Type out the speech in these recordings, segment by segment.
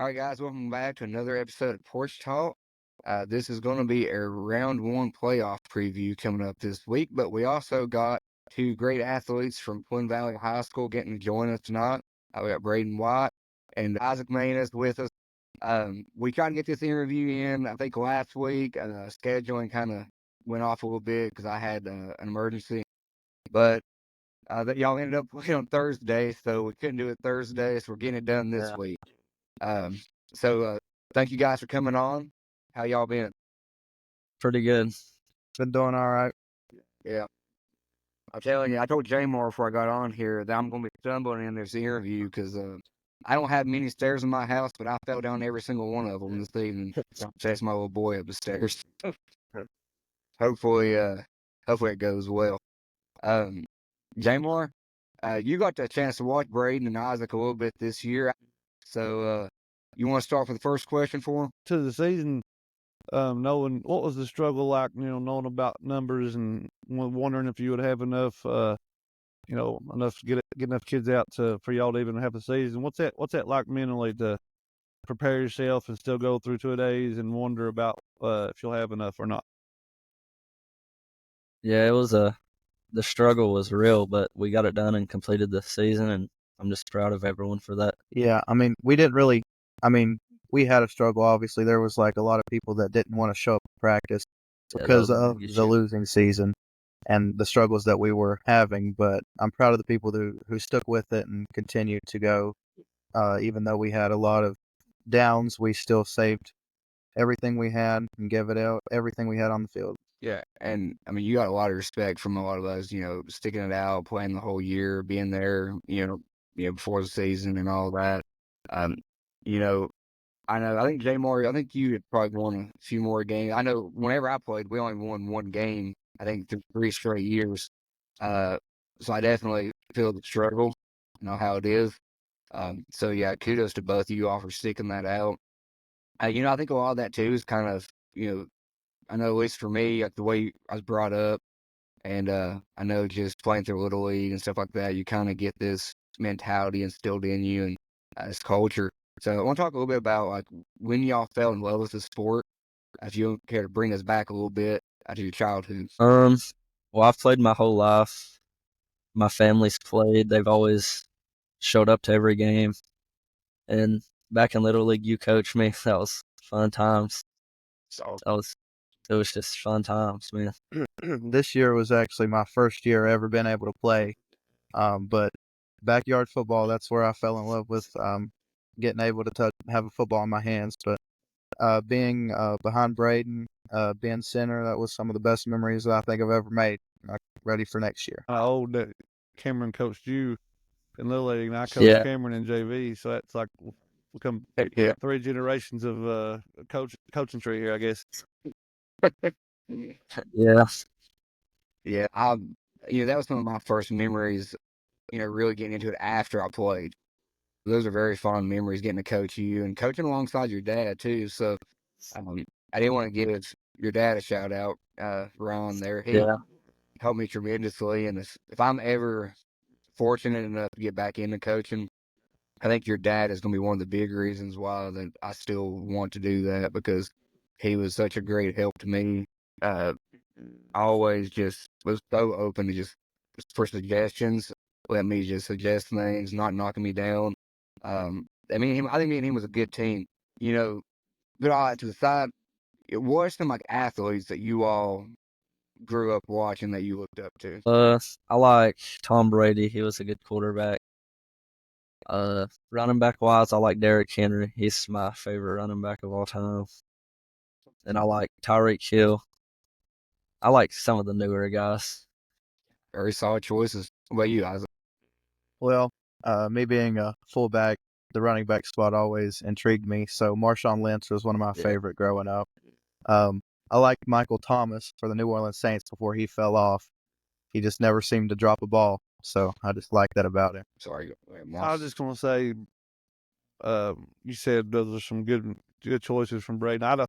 All right, guys, welcome back to another episode of Porch Talk. This is going to be a round one playoff preview coming up this week, but we also got two great athletes from Twin Valley High School getting to join us tonight. We got Brayden White and Isaac Main is with us. We tried to get this interview in, I think, last week. Scheduling kind of went off a little bit because I had an emergency, but that y'all ended up playing on Thursday, so we couldn't do it Thursday, so we're getting it done this week. Um, so thank you guys for coming on. How y'all been? Pretty good. Been doing all right. Yeah. I'm telling you, I told Jamar before I got on here that I'm going to be stumbling in this interview because I don't have many stairs in my house, but I fell down every single one of them this evening. Chased my little boy up the stairs. Hopefully it goes well. Jamar, you got the chance to watch Brayden and Isaac a little bit this year. So you want to start with the first question for him? To the season, knowing what was the struggle like, knowing about numbers and wondering if you would have enough, enough to get enough kids out for y'all to even have a season. What's that like mentally to prepare yourself and still go through 2 days and wonder about if you'll have enough or not? Yeah, it was the struggle was real, but we got it done and completed the season, and I'm just proud of everyone for that. Yeah, we had a struggle. Obviously, there was like a lot of people that didn't want to show up to practice because of the losing season and the struggles that we were having. But I'm proud of the people who stuck with it and continued to go. Even though we had a lot of downs, we still saved everything we had and gave it out everything we had on the field. Yeah, and I mean, you got a lot of respect from a lot of us, sticking it out, playing the whole year, being there, before the season and all that. I think Jamar, I think you had probably won a few more games. I know whenever I played, we only won one game, I think, through 3 straight years. So I definitely feel the struggle, how it is. So yeah, kudos to both of you all for sticking that out. I think a lot of that too is kind of, I know at least for me, like the way I was brought up, and I know just playing through Little League and stuff like that, you kind of get this mentality instilled in you and this culture. So I want to talk a little bit about like when y'all fell in love with the sport. If you care to bring us back a little bit to your childhood. Well, I've played my whole life. My family's played. They've always showed up to every game. And back in Little League, you coached me. That was fun times. It was just fun times, man. This year was actually my first year ever been able to play. But backyard football, that's where I fell in love with getting able to have a football in my hands. But being behind Brayden, being center, that was some of the best memories that I think I've ever made. I'm ready for next year. Old Cameron coached you in Little League, and I coached Cameron in JV, so that's like become 3 generations of coaching tree here, I guess. Yeah. Yeah, that was some of my first memories, really getting into it after I played. Those are very fond memories, getting to coach you and coaching alongside your dad too. So I didn't want to give your dad a shout out, Ron there. He helped me tremendously. And if I'm ever fortunate enough to get back into coaching, I think your dad is going to be one of the big reasons why that I still want to do that, because he was such a great help to me. I always just was so open to just for suggestions, let me just suggest things, not knocking me down. I think me and him was a good team. But all that to the side, what are some like athletes that you all grew up watching that you looked up to? I like Tom Brady. He was a good quarterback. Running back wise, I like Derrick Henry. He's my favorite running back of all time. And I like Tyreek Hill. I like some of the newer guys. Very solid choices. What about you, Isaac? Well, me being a fullback, the running back spot always intrigued me. So Marshawn Lynch was one of my favorite growing up. I liked Michael Thomas for the New Orleans Saints before he fell off. He just never seemed to drop a ball. So I just like that about him. Sorry. I was just going to say, you said those are some good choices from Brayden.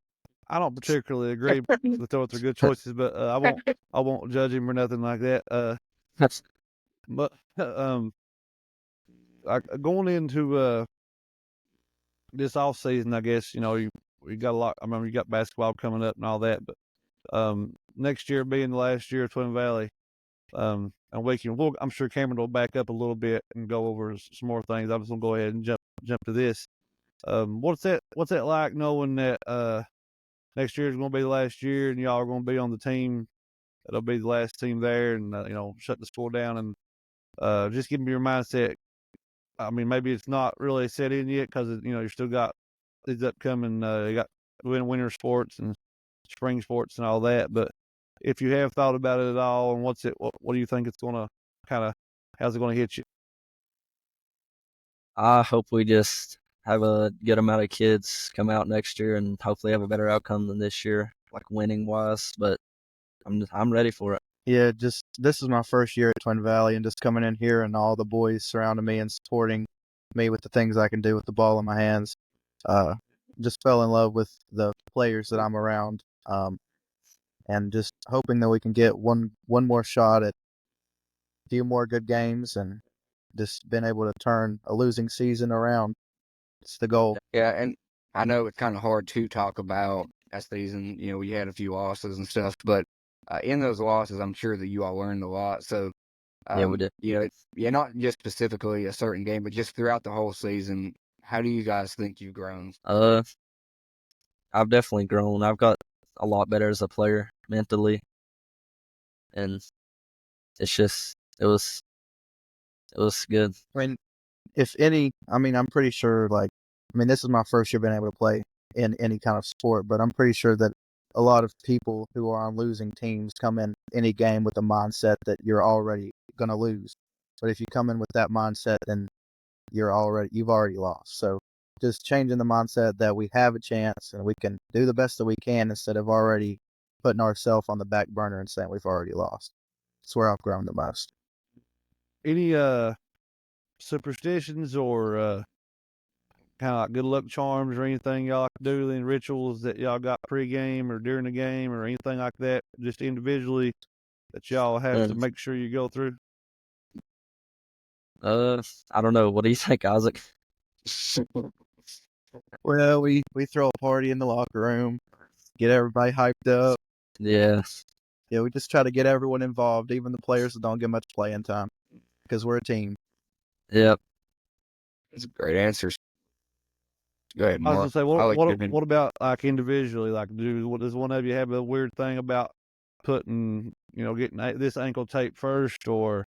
I don't particularly agree with those are good choices, but I won't judge him or nothing like that. But going into this off season, I guess, we got a lot. I mean, you got basketball coming up and all that, but next year being the last year of Twin Valley, and I'm sure Cameron will back up a little bit and go over some more things. I'm just gonna go ahead and jump to this. What's that like knowing that next year is gonna be the last year and y'all are gonna be on the team? It'll be the last team there, and shut the school down and just give me your mindset. I mean, maybe it's not really set in yet because you still got these upcoming. You got winter sports and spring sports and all that. But if you have thought about it at all, and what do you think it's gonna how's it gonna hit you? I hope we just have a good amount of kids come out next year and hopefully have a better outcome than this year, like winning wise. But I'm ready for it. Yeah, just this is my first year at Twin Valley, and just coming in here and all the boys surrounding me and supporting me with the things I can do with the ball in my hands. Just fell in love with the players that I'm around, and just hoping that we can get one more shot at a few more good games and just been able to turn a losing season around. It's the goal. Yeah, and I know it's kind of hard to talk about that season. We had a few losses and stuff, but in those losses, I'm sure that you all learned a lot. So, Yeah, we did. Not just specifically a certain game, but just throughout the whole season, how do you guys think you've grown? I've definitely grown. I've got a lot better as a player mentally, and it was good. I mean, if any, I'm pretty sure, this is my first year being able to play in any kind of sport, but I'm pretty sure that a lot of people who are on losing teams come in any game with the mindset that you're already going to lose. But if you come in with that mindset, then you've already lost. So just changing the mindset that we have a chance and we can do the best that we can instead of already putting ourselves on the back burner and saying we've already lost. That's where I've grown the most. Any superstitions or kind of like good luck charms or anything y'all like to do, any rituals that y'all got pre-game or during the game or anything like that, just individually that y'all have to make sure you go through? I don't know. What do you think, Isaac? Well, we throw a party in the locker room, get everybody hyped up. Yeah. Yeah, we just try to get everyone involved, even the players that don't get much playing time, because we're a team. Yep. That's a great answers. Go ahead, Mark. I was gonna say, what about like individually? Like, does one of you have a weird thing about putting, getting this ankle tape first or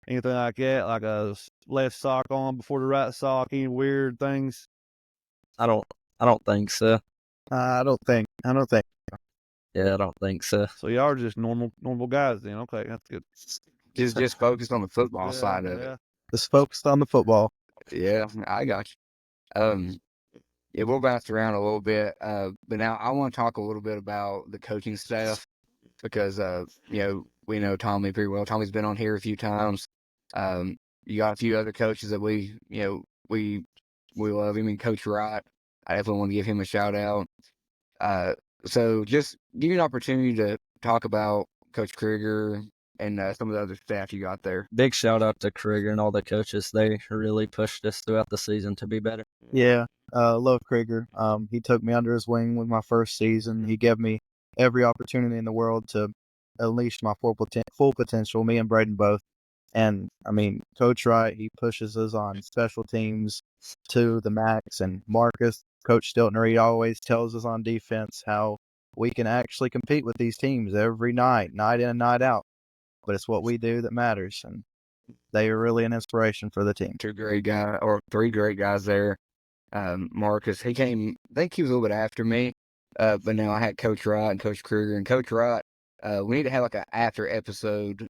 anything like that? Like a left sock on before the right sock? Any weird things? I don't think so. I don't think. Yeah, I don't think so. So you are just normal guys then. Okay, that's good. Just focused on the football side of it. Just focused on the football. Yeah, I got you. Yeah, we'll bounce around a little bit, but now I want to talk a little bit about the coaching staff because we know Tommy pretty well. Tommy's been on here a few times. You got a few other coaches that we love him, and Coach Wright. I definitely want to give him a shout out. So just give you an opportunity to talk about Coach Krieger and some of the other staff you got there. Big shout out to Krieger and all the coaches. They really pushed us throughout the season to be better. Yeah, love Krieger. He took me under his wing with my first season. He gave me every opportunity in the world to unleash my full potential, me and Brayden both. And, Coach Wright, he pushes us on special teams to the max. And Marcus, Coach Stiltner, he always tells us on defense how we can actually compete with these teams every night in and night out. But it's what we do that matters. And they are really an inspiration for the team. 3 great guys there. Marcus, he came, I think he was a little bit after me, but now I had Coach Wright and Coach Krieger. And Coach Wright, we need to have like an after episode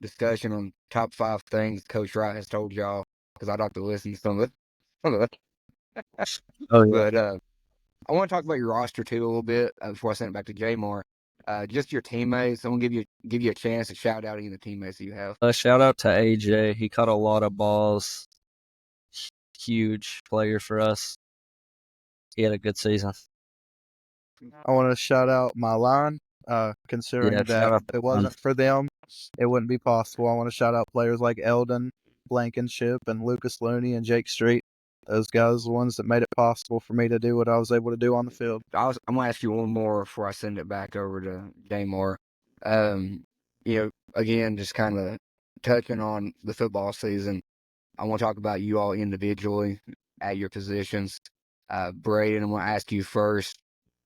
discussion on top 5 things Coach Wright has told y'all, because I'd like to listen to some of it. Oh, yeah. But I want to talk about your roster too a little bit before I send it back to Jamar. Just your teammates. I want to give you a chance to shout out any of the teammates that you have. Shout out to AJ. He caught a lot of balls. Huge player for us. He had a good season. I want to shout out my line, considering that if it wasn't for them, it wouldn't be possible. I want to shout out players like Eldon, Blankenship, and Lucas Looney and Jake Street. those guys are the ones that made it possible for me to do what I was able to do on the field. I'm going to ask you one more before I send it back over to Jamar. Again, just kind of touching on the football season, I want to talk about you all individually at your positions. Brayden, I'm going to ask you first,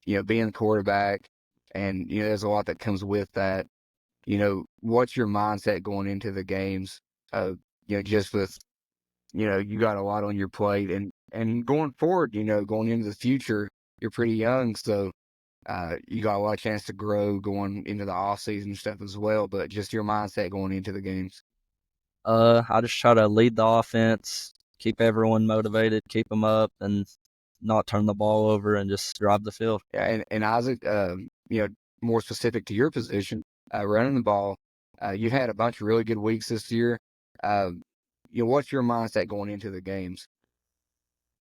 being the quarterback, and, there's a lot that comes with that. What's your mindset going into the games? Just with, you got a lot on your plate, and going forward, going into the future, you're pretty young, so you got a lot of chance to grow going into the off season stuff as well. But just your mindset going into the games. I just try to lead the offense, keep everyone motivated, keep them up, and not turn the ball over and just drive the field. Yeah, and Isaac, more specific to your position, running the ball, you've had a bunch of really good weeks this year. What's your mindset going into the games?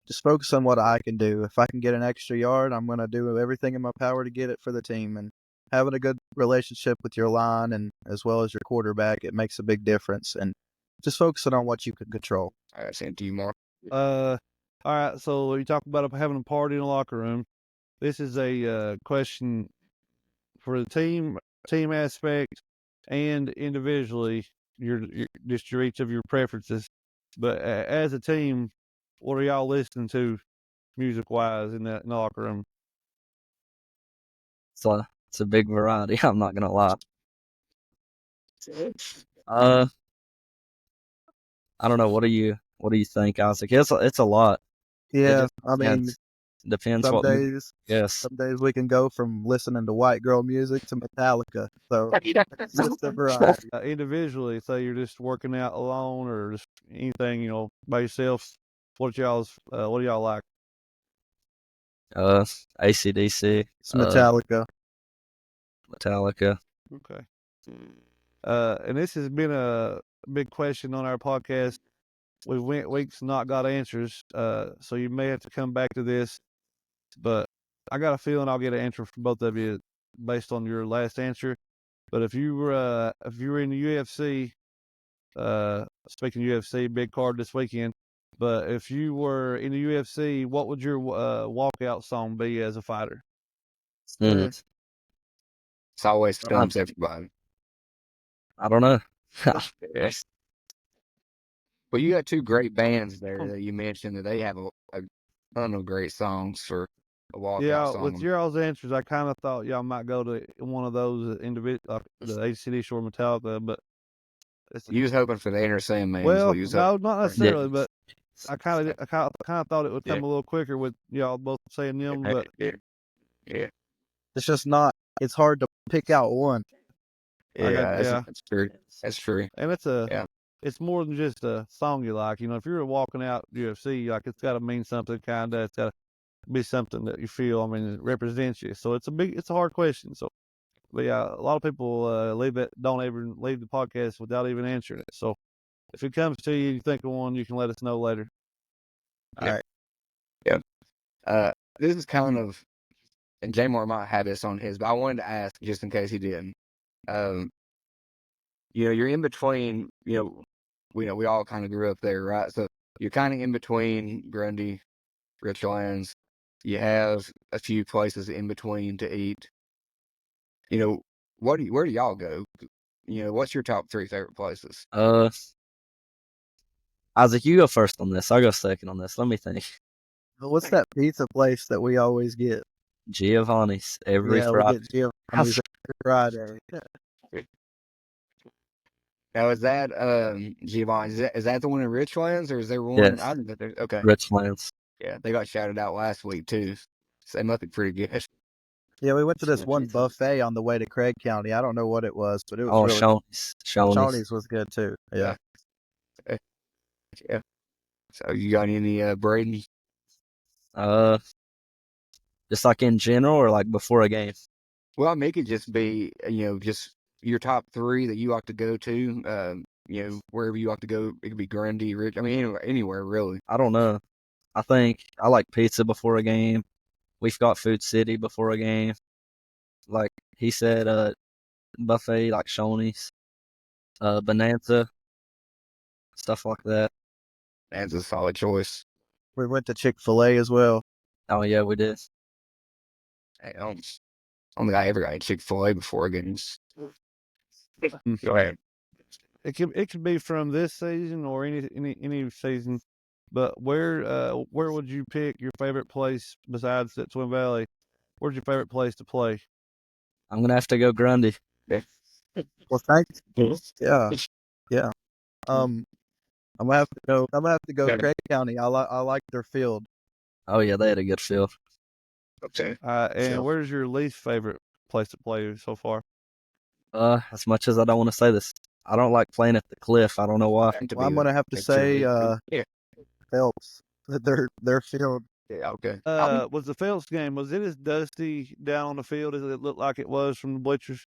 Just focus on what I can do. If I can get an extra yard, I'm going to do everything in my power to get it for the team. And having a good relationship with your line and as well as your quarterback, it makes a big difference. And just focusing on what you can control. All right, same to you, Mark. All right, so you talk about having a party in the locker room. This is a question for the team aspect and individually, your each of your preferences. But as a team, what are y'all listening to music-wise in the locker room? It's a big variety. I'm not gonna lie. I don't know. What do you think, Isaac? It's a lot. Yeah, I mean, depends some what. days. Yes. Some days we can go from listening to white girl music to Metallica. So it's just a variety. Individually, say you're just working out alone or just anything, by yourself. What do y'all like? AC/DC. It's Metallica. Metallica. Okay. And this has been a big question on our podcast. We went weeks not got answers, so you may have to come back to this. But I got a feeling I'll get an answer from both of you based on your last answer. But if you were in the UFC, speaking of UFC, big card this weekend. But if you were in the UFC, what would your walkout song be as a fighter? It's always stumps everybody. I don't know. Yes. Well, you got two great bands there that you mentioned that they have a ton of great songs for a walkout song. With your all's answers, I kind of thought y'all might go to one of those individual, like the AC/DC or Metallica, but you was hoping for the Inner Sandman. Well, no, not necessarily, but I kind of thought it would come Yeah. a little quicker with y'all both saying them, but Yeah. It's just not. It's hard to pick out one. That's true. That's true. And it's more than just a song you like. If you're walking out UFC, like it's got to mean something, kinda. It's got to be something that you feel. I mean, it represents you. So it's a hard question. So, but yeah, a lot of people don't even leave the podcast without even answering it. So if it comes to you, you think of one, you can let us know later. All right. Yeah. This is kind of, and Jamar might have this on his, but I wanted to ask just in case he didn't. You're in between. We all kind of grew up there, right? So you're kind of in between Grundy, Richlands. You have a few places in between to eat. Where do y'all go? What's your top 3 favorite places? Isaac, you go first on this. I'll go second on this. Let me think. What's that pizza place that we always get? Giovanni's every Friday. We get Giovanni's every Friday. Now, is that Giovanni's? Is that the one in Richlands, or is there one? Yes. Okay. Richlands. Yeah, they got shouted out last week too. So they must be pretty good. Yeah, we went to this one buffet on the way to Craig County. I don't know what it was, but it was really Shoney's. Shoney's was good too. Yeah. Yeah. So you got any Brayden? Just like in general, or like before a game? Well, I mean, it could just be just your top 3 that you like to go to. Wherever you like to go, it could be Grundy, Rich. I mean, anywhere really. I don't know. I think I like pizza before a game. We've got Food City before a game. Like he said, buffet like Shoney's, Bonanza, stuff like that. That's a solid choice. We went to Chick-fil-A as well. Oh yeah, we did. I don't think I ever got Chick-fil-A before games. Go ahead. It could be from this season or any season. But where would you pick your favorite place besides at Twin Valley? Where's your favorite place to play? I'm gonna have to go Grundy. Well, thanks. Yeah, yeah. I'm gonna have to go. I'm gonna have to go Craig County. I like their field. Oh yeah, they had a good field. Okay. And where's your least favorite place to play so far? As much as I don't want to say this, I don't like playing at the Cliff. I don't know why. Well, I'm gonna have to say Phelps. Their field. Yeah, okay. Was the Phelps game, was it as dusty down on the field as it looked like it was from the bleachers?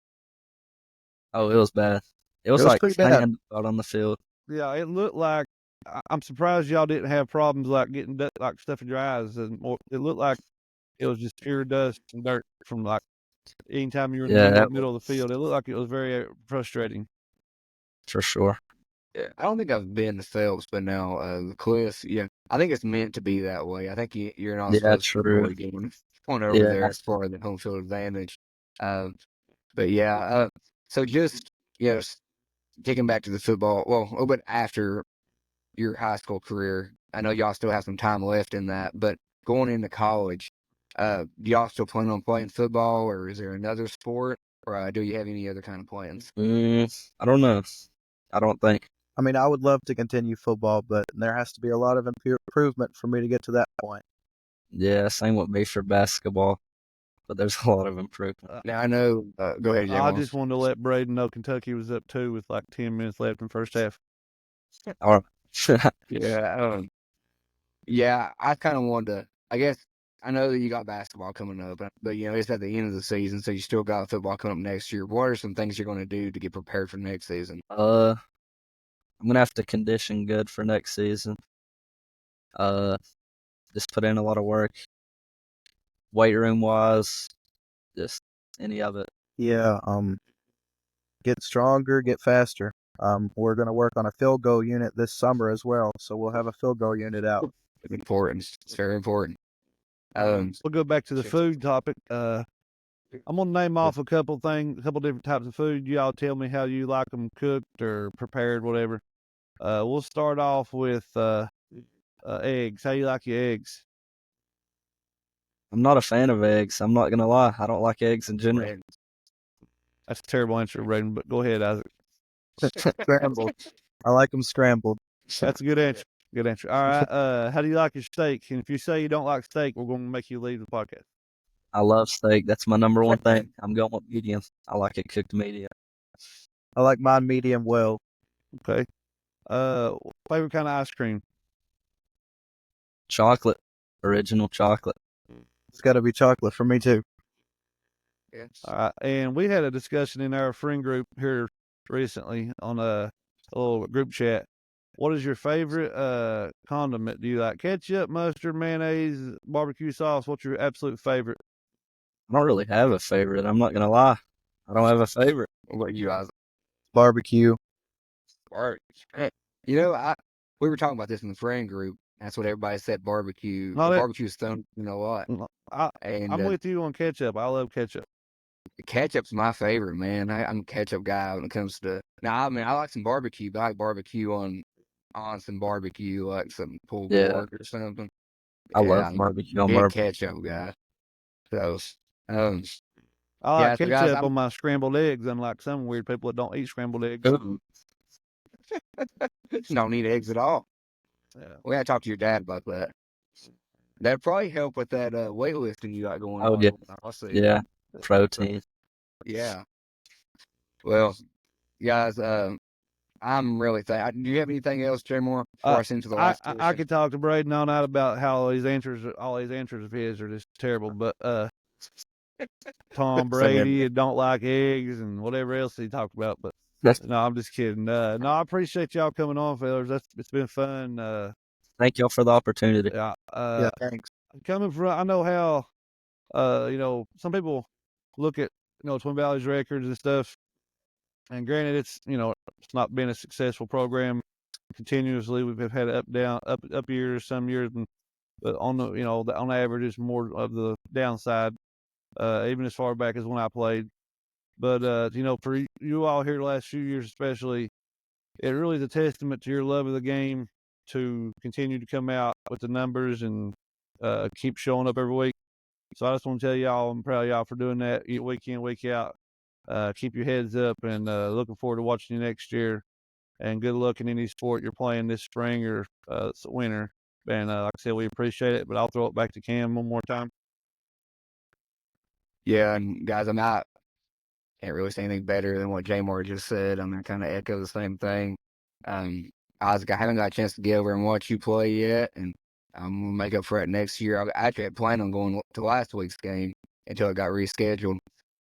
Oh, it was bad. It was was like pretty bad. sand out on the field. Yeah, it looked like I'm surprised y'all didn't have problems like getting like stuff in your eyes, and it looked like it was just pure dust and dirt from like anytime you were in the middle of the field. It looked like it was very frustrating. For sure. Yeah, I don't think I've been to Phelps, but now the Cliffs. Yeah, I think it's meant to be that way. I think you're not supposed to avoid going over there as far as the home field advantage. But yeah, so just taking back to the football. Well, a little bit after your high school career, I know y'all still have some time left in that, but going into college, do y'all still plan on playing football, or is there another sport, or do you have any other kind of plans? I don't know. I don't think. I mean, I would love to continue football, but there has to be a lot of improvement for me to get to that point. Yeah, same with me for basketball, but there's a lot of improvement. Now I know. Go ahead, Jay. I just wanted to let Brayden know Kentucky was up 2 with like 10 minutes left in the first half. All right. Yeah. I kind of wanted to. I guess I know that you got basketball coming up, but it's at the end of the season, so you still got football coming up next year. What are some things you're going to do to get prepared for next season? I'm gonna have to condition good for next season. Just put in a lot of work, weight room wise, just any of it. Yeah. Get stronger, get faster. We're gonna work on a field goal unit this summer as well, so we'll have a field goal unit out. It's important. It's very important. We'll go back to the food topic. I'm gonna name off a couple different types of food. Y'all tell me how you like them cooked or prepared, whatever. We'll start off with eggs. How you like your eggs? I'm not a fan of eggs. I'm not gonna lie. I don't like eggs in general. That's a terrible answer, Brayden, but go ahead, Isaac. Scrambled. I like them scrambled. That's a good answer. Good answer. All right. How do you like your steak? And if you say you don't like steak, we're going to make you leave the podcast. I love steak. That's my number one thing. I'm going with medium. I like it cooked medium. I like mine medium well. Okay. Favorite kind of ice cream? Chocolate. Original chocolate. It's got to be chocolate for me too. Yes. All right. And we had a discussion in our friend group here recently on a little group chat. What is your favorite condiment? Do you like ketchup, mustard, mayonnaise, barbecue sauce? What's your absolute favorite? I don't really have a favorite. I'm not gonna lie. I don't have a favorite. What about you guys? Barbecue. We were talking about this in the friend group. That's what everybody said. Barbecue. Barbecue is thrown in a lot. I'm with you on ketchup. I love ketchup. Ketchup's my favorite, man. I'm a ketchup guy when it comes to. Now, I mean, I like some barbecue, but I like barbecue on some barbecue, like some pulled pork or something. I love barbecue on barbecue. Ketchup guy. So, I like ketchup on my scrambled eggs, unlike some weird people that don't eat scrambled eggs. Don't eat eggs at all. Yeah. We gotta talk to your dad about that. That'd probably help with that weightlifting you got going on. Oh, yeah. I'll see. Yeah. Protein. Yeah. Well, guys, I'm really thankful. Do you have anything else, Jay Moore, before I send to the last question? I could talk to Brayden all night about how all these answers of his are just terrible, but Tom Brady don't like eggs and whatever else he talked about. But no, I'm just kidding. No, I appreciate y'all coming on, fellas. It's been fun. Thank y'all for the opportunity. Yeah, thanks. Coming from, I know how, some people look at Twin Valley's records and stuff, and granted, it's not been a successful program continuously. We've had up years, some years, and but on the on average, it's more of the downside, even as far back as when I played. But for you all here the last few years, especially, it really is a testament to your love of the game to continue to come out with the numbers and keep showing up every week. So I just want to tell y'all, I'm proud of y'all for doing that week in, week out. Keep your heads up, and looking forward to watching you next year. And good luck in any sport you're playing this spring or winter. And like I said, we appreciate it. But I'll throw it back to Cam one more time. Yeah, and guys, can't really say anything better than what Jamar just said. I kind of echo the same thing. Isaac, I haven't got a chance to get over and watch you play yet, and I'm gonna make up for it next year. I actually had planned on going to last week's game until it got rescheduled.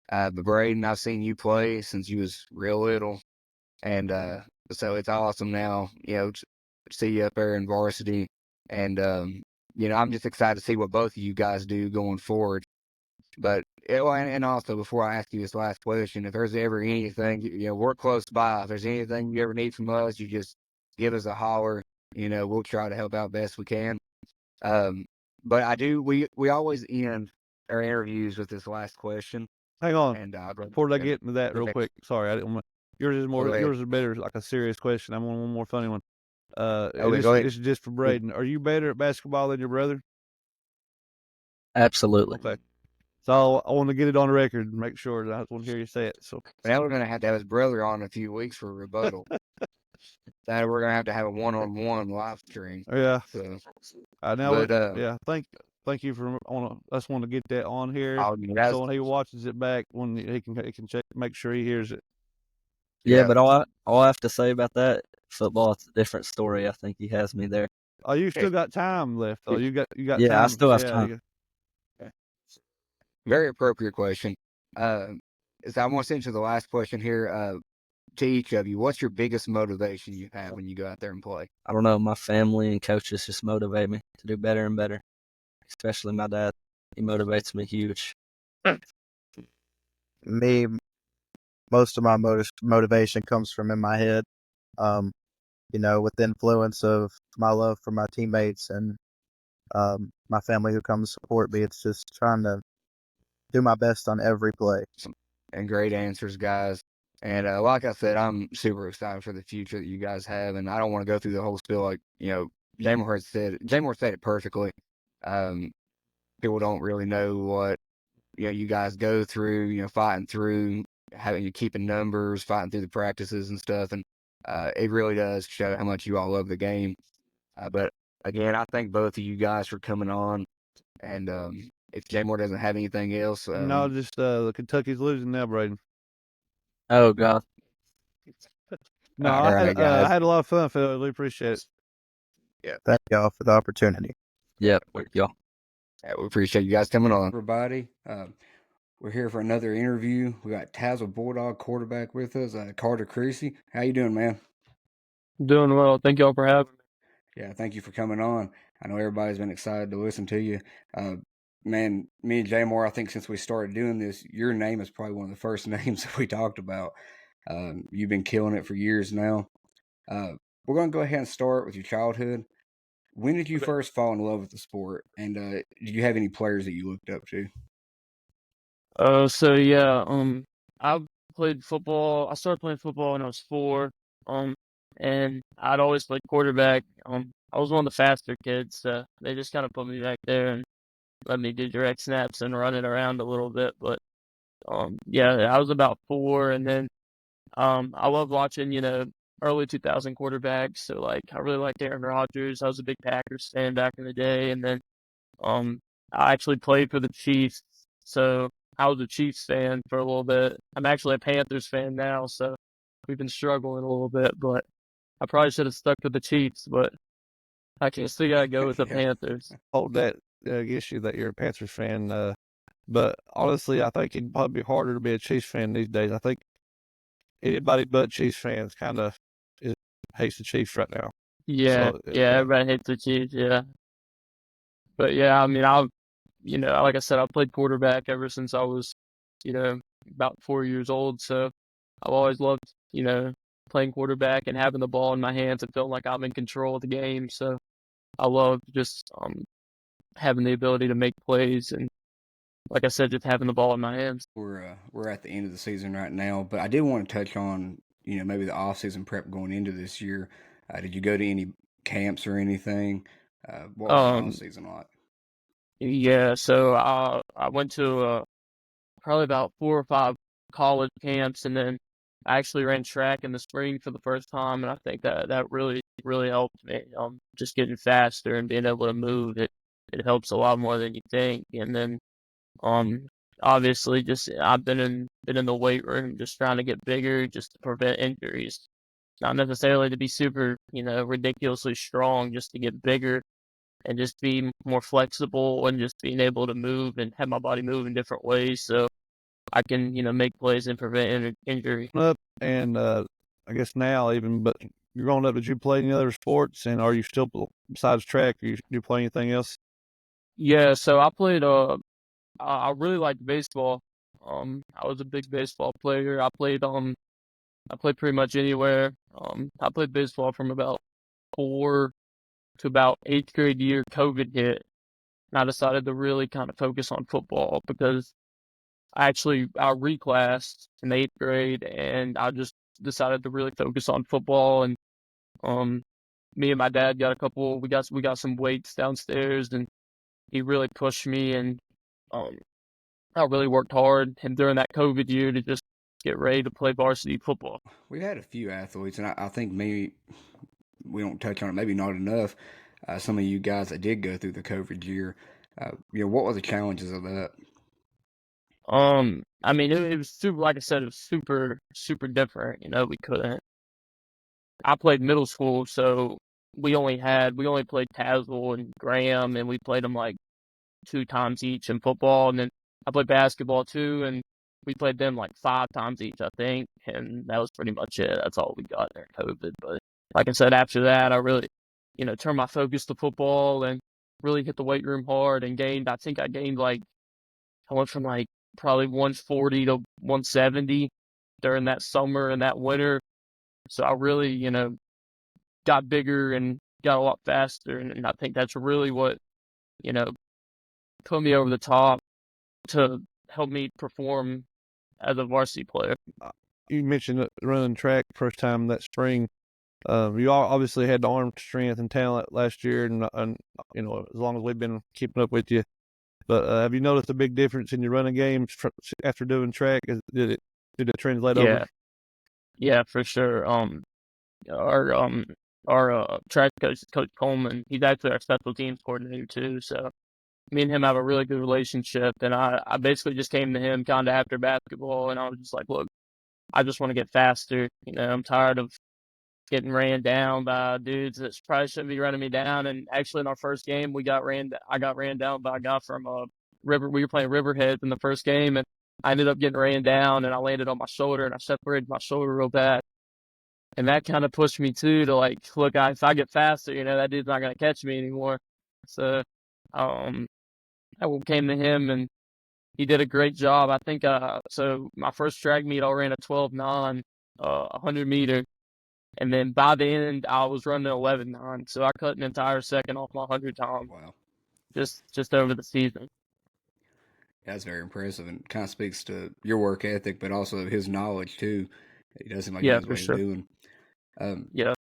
But Brayden, I've seen you play since you was real little, and so it's awesome now, to see you up there in varsity, and I'm just excited to see what both of you guys do going forward. But and also before I ask you this last question, if there's ever anything, we're close by. If there's anything you ever need from us, you just give us a holler. We'll try to help out best we can. But we always end our interviews with this last question. Hang on, and before I get into that real quick. Sorry, I didn't want. Yours is better, like a serious question. I'm on one more funny one. Go ahead. This is just for Brayden. Are you better at basketball than your brother? Absolutely. Okay. So I want to get it on the record and make sure that I want to hear you say it. So now we're gonna have to have his brother on in a few weeks for a rebuttal. That we're gonna have a one-on-one live stream. Yeah. So, yeah. Thank you for. I just want to get that on here. So when he watches it back, when he can check, make sure he hears it. Yeah, but all I have to say about that, football, it's a different story. I think he has me there. Oh, you still got time left though. You got yeah, time. I still have time. Very appropriate question. So I want to send to the last question here. To each of you, what's your biggest motivation you have when you go out there and play? I don't know. My family and coaches just motivate me to do better and better. Especially my dad. He motivates me huge. Me, most of my motivation comes from in my head. With the influence of my love for my teammates and my family who comes support me. It's just trying to do my best on every play. And great answers, guys. And like I said, I'm super excited for the future that you guys have. And I don't want to go through the whole spiel like, Jamar said it perfectly. People don't really know what, you guys go through, fighting through, keeping numbers, fighting through the practices and stuff. And it really does show how much you all love the game. But again, I thank both of you guys for coming on. And if Jamar doesn't have anything else. No, just Kentucky's losing now, Brayden. Oh, God. No, I had a lot of fun, Phil. I really appreciate it. Yeah. Thank y'all for the opportunity. Yep. Thank y'all. Yeah, we appreciate you guys coming on. Everybody, we're here for another interview. We got Tazewell Bulldog quarterback with us, Carter Creasy. How you doing, man? Doing well. Thank y'all for having me. Yeah, thank you for coming on. I know everybody's been excited to listen to you. Man, me and Jamar, I think since we started doing this, your name is probably one of the first names that we talked about. You've been killing it for years now. We're going to go ahead and start with your childhood. When did you first fall in love with the sport? And did you have any players that you looked up to? I played football. I started playing football when I was 4. And I'd always played quarterback. I was one of the faster kids, so they just kind of put me back there and let me do direct snaps and run it around a little bit. But I was about 4, and then I love watching, early 2000 quarterbacks. So I really liked Aaron Rodgers. I was a big Packers fan back in the day, and then I actually played for the Chiefs, so I was a Chiefs fan for a little bit. I'm actually a Panthers fan now, so we've been struggling a little bit, but I probably should have stuck with the Chiefs, but I can still gotta go with the Panthers. Hold that issue that you're a Panthers fan, but honestly, I think it'd probably be harder to be a Chiefs fan these days. I think anybody but Chiefs fans kind of hates the Chiefs right now. Yeah, everybody hates the Chiefs, yeah. But yeah, like I said, I played quarterback ever since I was, about 4 years old. So I've always loved, playing quarterback and having the ball in my hands and feeling like I'm in control of the game. So I love just having the ability to make plays, and like I said, just having the ball in my hands. We're at the end of the season right now, but I did want to touch on maybe the off-season prep going into this year. Did you go to any camps or anything? What was the off-season like? Yeah, so I went to probably about 4 or 5 college camps, and then I actually ran track in the spring for the first time, and I think that really helped me. Just getting faster and being able to move, it helps a lot more than you think. And then obviously just I've been in the weight room just trying to get bigger, just to prevent injuries. Not necessarily to be super, ridiculously strong, just to get bigger and just be more flexible and just being able to move and have my body move in different ways so I can, make plays and prevent injury. And I guess now even, but you're growing up, did you play any other sports? And are you still, besides track, do you play anything else? Yeah, so I played, I really liked baseball. I was a big baseball player. I played pretty much anywhere. I played baseball from about 4 to about 8th grade year. COVID hit, and I decided to really kind of focus on football because I reclassed in the 8th grade, and I just decided to really focus on football. And me and my dad we got some weights downstairs, and he really pushed me, and I really worked hard and during that COVID year to just get ready to play varsity football. We've had a few athletes, and I think maybe we don't touch on it, maybe not enough. Some of you guys that did go through the COVID year, what were the challenges of that? I mean, it was super, like I said, it was super, super different. I played middle school, so we only played Tazewell and Graham, and we played them like 2 times each in football. And then I played basketball too, and we played them like 5 times each, I think. And that was pretty much it. That's all we got during COVID. But like I said, after that, I really, turned my focus to football and really hit the weight room hard and I went from like probably 140 to 170 during that summer and that winter. So I really, got bigger and got a lot faster. And I think that's really what, put me over the top to help me perform as a varsity player. You mentioned running track first time that spring. You obviously had the arm strength and talent last year, and as long as we've been keeping up with you. But have you noticed a big difference in your running game after doing track? Did it translate over? Yeah, for sure. Our track coach, Coach Coleman, he's actually our special teams coordinator too. So me and him have a really good relationship, and I basically just came to him kind of after basketball, and I was just like, look, I just want to get faster. I'm tired of getting ran down by dudes that probably shouldn't be running me down. And actually, in our first game, I got ran down by a guy from River. We were playing Riverhead in the first game, and I ended up getting ran down, and I landed on my shoulder, and I separated my shoulder real bad. And that kind of pushed me too to like, look, if I get faster, that dude's not gonna catch me anymore. So, I came to him, and he did a great job. I think so my first track meet, I ran a 12.9, 100 meter. And then by the end, I was running 11.9, so I cut an entire second off my 100 time. Wow. Just over the season. That's very impressive, and kind of speaks to your work ethic, but also his knowledge too. He doesn't like his way of doing. Yeah.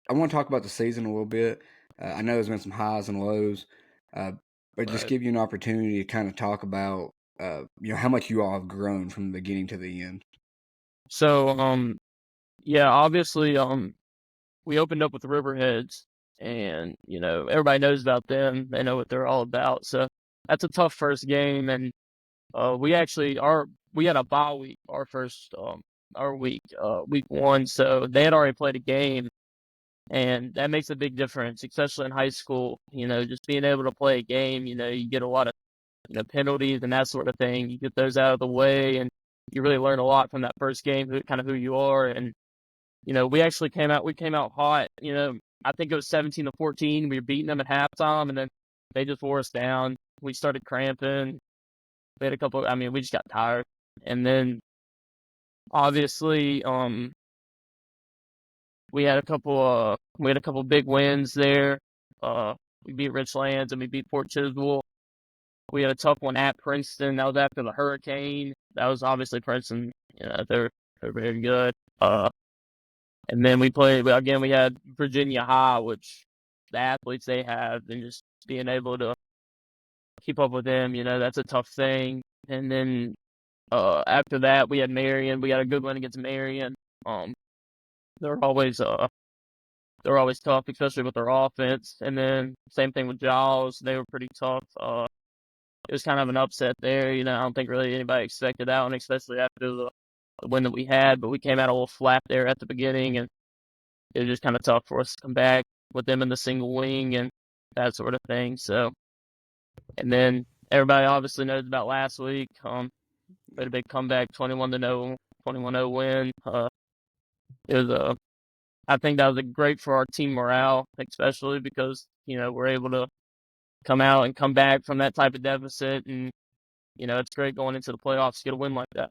I want to talk about the season a little bit. I know there's been some highs and lows, but just give you an opportunity to kind of talk about, how much you all have grown from the beginning to the end. So, yeah, obviously, we opened up with the Riverheads, and everybody knows about them. They know what they're all about. So that's a tough first game, and we had a bye week our week 1, so they had already played a game, and that makes a big difference, especially in high school. Just being able to play a game. You get a lot of penalties and that sort of thing. You get those out of the way, and you really learn a lot from that first game, who you are. And we came out hot. I think it was 17-14. We were beating them at halftime, and then they just wore us down. We started cramping. We had we just got tired. And then obviously, we had a couple big wins there. We beat Richlands and we beat Port Tazewell. We had a tough one at Princeton. That was after the hurricane. That was obviously Princeton. They're very good. And then we played again. We had Virginia High, which the athletes they have, and just being able to keep up with them, that's a tough thing. And then after that, we had Marion. We got a good one against Marion. They're always tough, especially with their offense. And then same thing with Giles. They were pretty tough. It was kind of an upset there. I don't think really anybody expected that one, especially after the win that we had. But we came out a little flat there at the beginning, and it was just kind of tough for us to come back with them in the single wing and that sort of thing. So, and then everybody obviously knows about last week. We had a big comeback, 21-0 win. It was I think that was great for our team morale, especially because we're able to come out and come back from that type of deficit, and it's great going into the playoffs to get a win like that.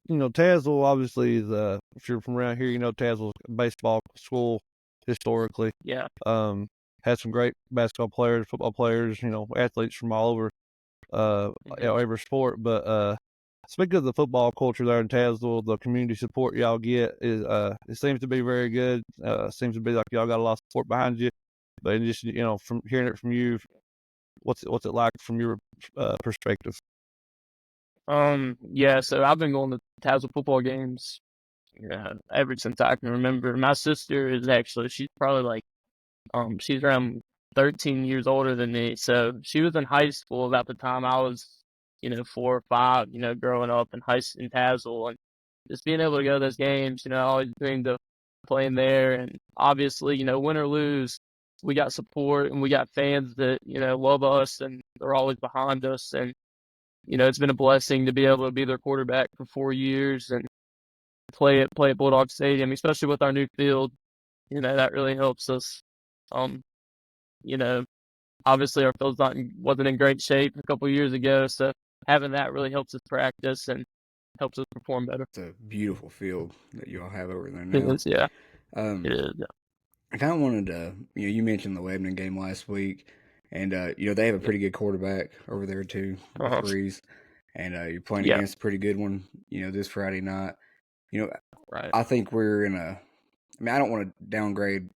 Tazewell obviously is, if you're from around here, Tazewell's a baseball school historically. Yeah. Had some great basketball players, football players, athletes from all over, every sport. But speaking of the football culture there in Tazewell, the community support y'all get is it seems to be very good. Seems to be like y'all got a lot of support behind you. But just from hearing it from you, what's it like from your perspective? Yeah, so I've been going to Tazewell football games ever since I can remember. My sister is she's probably like she's around 13 years older than me, so she was in high school about the time I was 4 or 5, growing up in Tazewell, and just being able to go to those games, I always dreamed of playing there. And obviously, win or lose, we got support and we got fans that love us and they're always behind us. And it's been a blessing to be able to be their quarterback for 4 years and play at Bulldog Stadium, especially with our new field. That really helps us. Obviously our field wasn't in great shape a couple years ago, so having that really helps us practice and helps us perform better. It's a beautiful field that you all have over there It now. is, yeah. It is, yeah. I kind of wanted to, you mentioned the Lebanon game last week, and they have a pretty good quarterback over there too, Creasy, and you're playing against a pretty good one, this Friday night. Right. I think we're in I don't want to downgrade,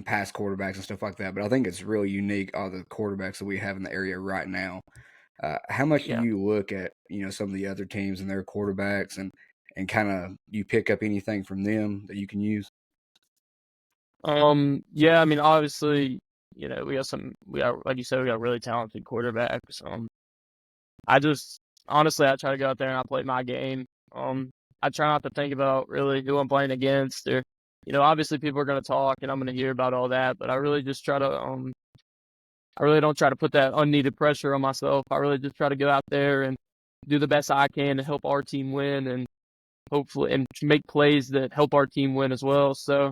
past quarterbacks and stuff like that, but I think it's really unique, all the quarterbacks that we have in the area right now. How much do you look at, some of the other teams and their quarterbacks and kind of you pick up anything from them that you can use? Yeah, obviously, we got, like you said, we got really talented quarterbacks. Honestly, I try to go out there and I play my game. I try not to think about really who I'm playing against or, obviously people are going to talk and I'm going to hear about all that, but I really just try to, I really don't try to put that unneeded pressure on myself. I really just try to go out there and do the best I can to help our team win and hopefully and make plays that help our team win as well. So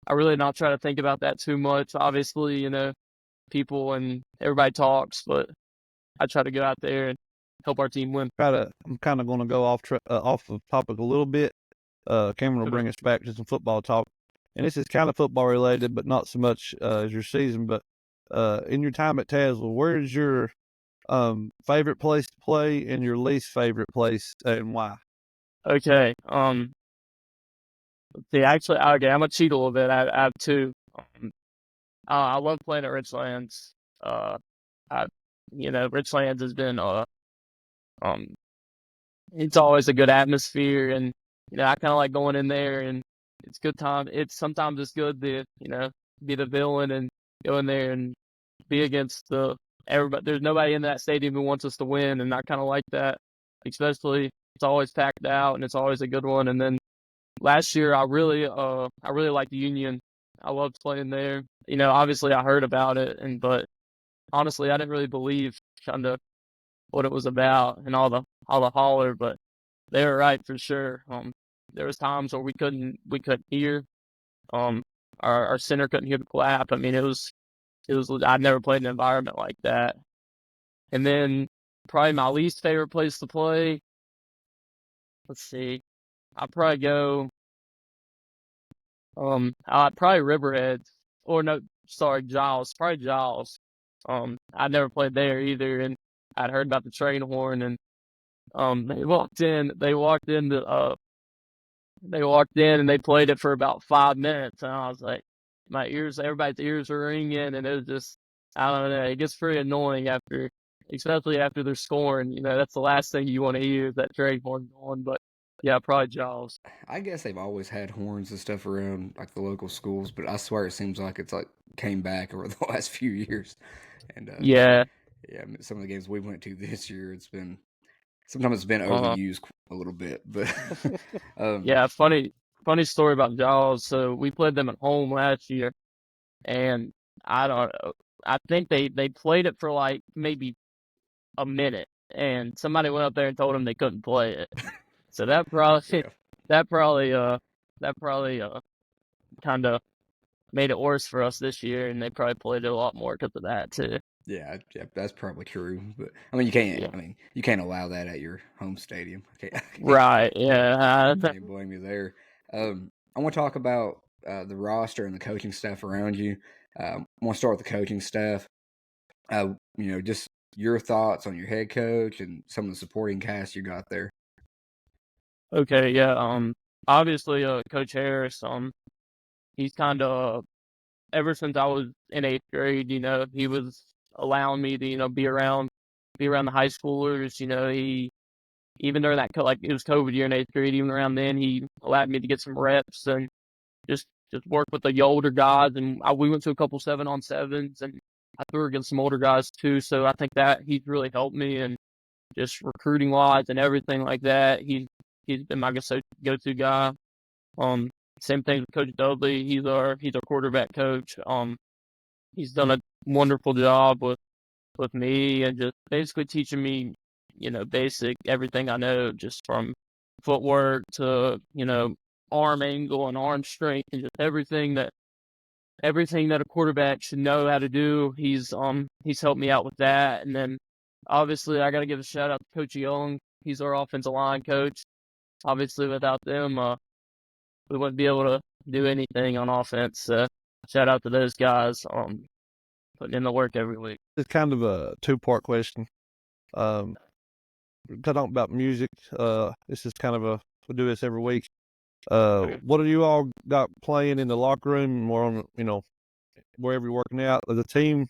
I really not try to think about that too much. Obviously, people and everybody talks, but I try to go out there and help our team win. I'm kind of going to go off of topic a little bit. Cameron will bring us back to some football talk. And this is kind of football related, but not so much as your season. But in your time at Tazewell, where is your favorite place to play and your least favorite place and why? Okay. Actually, okay, I'm gonna cheat a little bit. I have two. I love playing at Richlands. Richlands has been it's always a good atmosphere, and I kind of like going in there, and it's good time. Sometimes it's good to be the villain and go in there and be against everybody. There's nobody in that stadium who wants us to win, and I kind of like that. Especially, it's always packed out, and it's always a good one. And then last year, I really liked the Union. I loved playing there. Obviously, I heard about it, but honestly, I didn't really believe kind of what it was about and all the holler, but they were right for sure. There was times where we couldn't hear. Our center couldn't hear the clap. It was I'd never played in an environment like that. And then probably my least favorite place to play. Let's see. I'd probably go. I'd probably Riverhead, or no, sorry, Giles. Probably Giles. I never played there either, and I'd heard about the train horn, and they walked in. They walked in and they played it for about 5 minutes, and I was like, everybody's ears were ringing, and it was just, I don't know, it gets pretty annoying especially after they're scoring. That's the last thing you want to hear is that train horn going. But yeah, probably Jaws. I guess they've always had horns and stuff around like the local schools, but I swear it seems like it's like came back over the last few years. And Yeah. yeah, I mean, some of the games we went to this year, sometimes it's been Uh-huh. overused a little bit, but Yeah, funny story about Jaws. So we played them at home last year, and I don't know. I think they played it for like maybe a minute, and somebody went up there and told them they couldn't play it. So that probably yeah, that probably kind of made it worse for us this year, and they probably played it a lot more because of that too. yeah, that's probably true. But I mean, you can't. Yeah. I mean, you can't allow that at your home stadium. Okay, Right. Yeah. can't blame you there. I want to talk about the roster and the coaching staff around you. I want to start with the coaching staff. Just your thoughts on your head coach and some of the supporting cast you got there. Okay. Yeah. Obviously, Coach Harris. He's kind of ever since I was in 8th grade. He was allowing me to be around the high schoolers. He even during like it was COVID year in 8th grade. Even around then, he allowed me to get some reps and just work with the older guys. And we went to a couple 7-on-7s, and I threw against some older guys too. So I think that he's really helped me, and just recruiting wise and everything like that. He's been my go-to guy. Same thing with Coach Dudley. He's our quarterback coach. He's done a wonderful job with me and just basically teaching me, basic everything I know, just from footwork to, arm angle and arm strength, and just everything that a quarterback should know how to do. He's helped me out with that. And then obviously I got to give a shout out to Coach Young. He's our offensive line coach. Obviously without them, we wouldn't be able to do anything on offense. Shout out to those guys, putting in the work every week. It's kind of a two-part question. Talking about music. This is kind of we do this every week. What do you all got playing in the locker room or on, wherever you're working out as a team?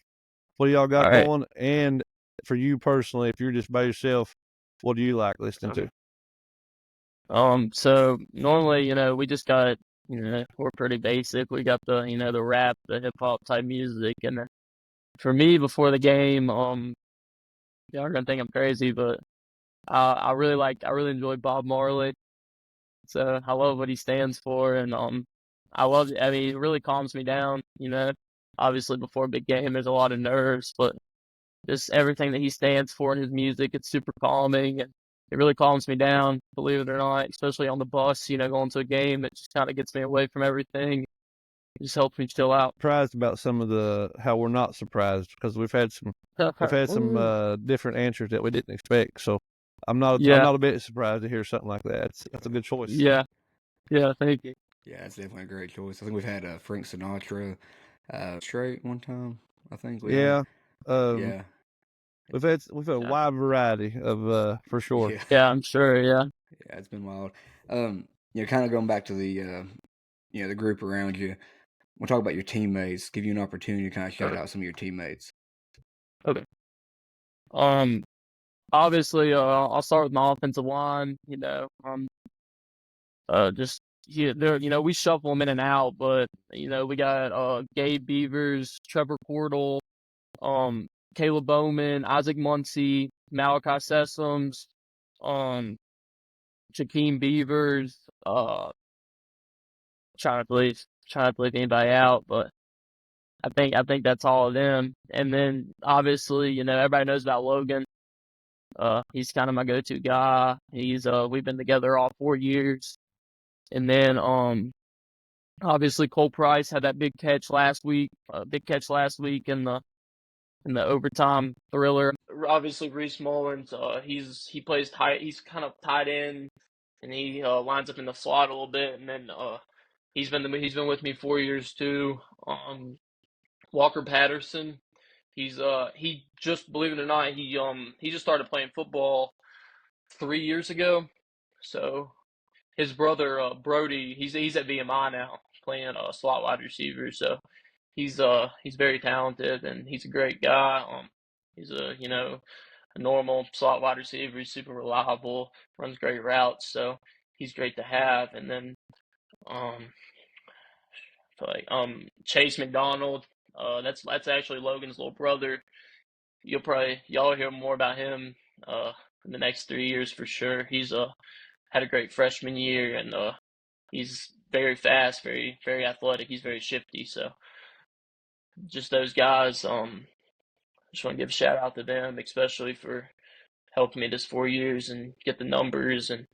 What do y'all got going? And for you personally, if you're just by yourself, what do you like listening to? So normally, we just got, we're pretty basic. We got the, the rap, the hip hop type music. And then for me before the game, y'all are gonna think I'm crazy, but I really enjoy Bob Marley. So I love what he stands for, and I mean, it really calms me down. Obviously before a big game, there's a lot of nerves, but just everything that he stands for in his music, it's super calming, and it really calms me down, believe it or not, especially on the bus, going to a game. It just kind of gets me away from everything. It just helps me chill out. Surprised about some of how we're not surprised, because we've had some different answers that we didn't expect. So I'm not a bit surprised to hear something like that. That's a good choice. Yeah, thank you. Yeah, it's definitely a great choice. I think we've had Frank Sinatra straight one time. I think yeah. Yeah. We've had a wide variety of for sure. Yeah, I'm sure. Yeah. Yeah, it's been wild. Kind of going back to the the group around you. We'll talk about your teammates. Give you an opportunity to kind of shout out some of your teammates. Okay. Obviously, I'll start with my offensive line. Just there, we shuffle them in and out, but we got Gabe Beavers, Trevor Portal, Caleb Bowman, Isaac Muncie, Malachi Sessoms, Jakeem Beavers. Trying to believe anybody out, but I think that's all of them. And then obviously, everybody knows about Logan. He's kind of my go-to guy. We've been together all 4 years. And then obviously Cole Price had that big catch last week. In the overtime thriller. Obviously Reese Mullins, he plays tight. He's kind of tight end, and he lines up in the slot a little bit. And then he's been with me 4 years too. Walker Patterson, he just, believe it or not, he just started playing football 3 years ago. So his brother Brody, he's at VMI now playing slot wide receiver. So he's very talented and he's a great guy. He's a normal slot wide receiver. He's super reliable, runs great routes. So he's great to have. And then um Chase McDonald, that's actually Logan's little brother. Y'all hear more about him in the next 3 years for sure. He's had a great freshman year and he's very fast, very very athletic. He's very shifty. So just those guys. Just want to give a shout out to them, especially for helping me this 4 years and get the numbers and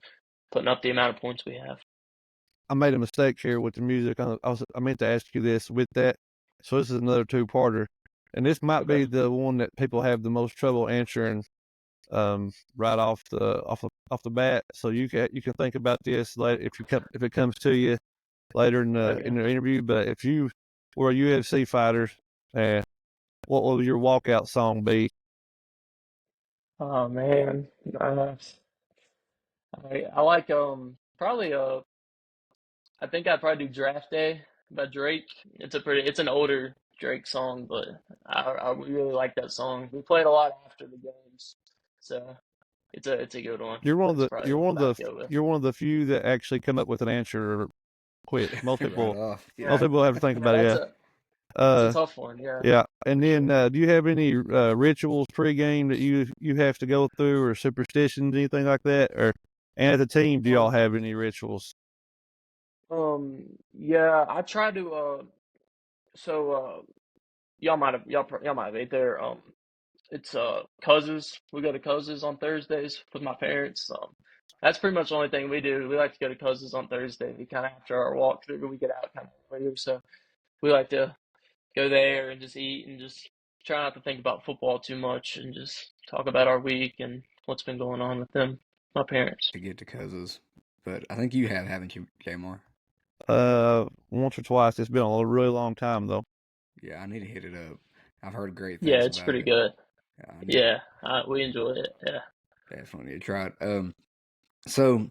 putting up the amount of points we have. I made a mistake here with the music. I meant to ask you this with that. So this is another two-parter, and this might be the one that people have the most trouble answering right off the bat. So you can think about this later if it comes to you later in the interview. But if you were a UFC fighter, what will your walkout song be? Oh man, I like probably I think I'd probably do Draft Day by Drake. It's an older Drake song, but I really like that song. We played a lot after the games, so it's a good one. You're one of That's the you're one of the you're one of the few that actually come up with an answer quick. Most people most people have to think about it. It's a tough one, yeah. Yeah, and then do you have any rituals pregame that you have to go through, or superstitions, anything like that? And as a team, do y'all have any rituals? Yeah, I try to. Y'all might have ate there. It's Cousins. We go to Cousins on Thursdays with my parents. That's pretty much the only thing we do. We like to go to Cousins on Thursday. We kind of after our walk through, we get out kind of later, so we like to go there and just eat and just try not to think about football too much and just talk about our week and what's been going on with them, my parents. To get to Cousins, but I think you have, haven't you, Kmart? Once or twice. It's been a really long time though. Yeah, I need to hit it up. I've heard great things Yeah, about it's pretty it. good. Yeah, We enjoy it. Yeah. definitely need to try it. So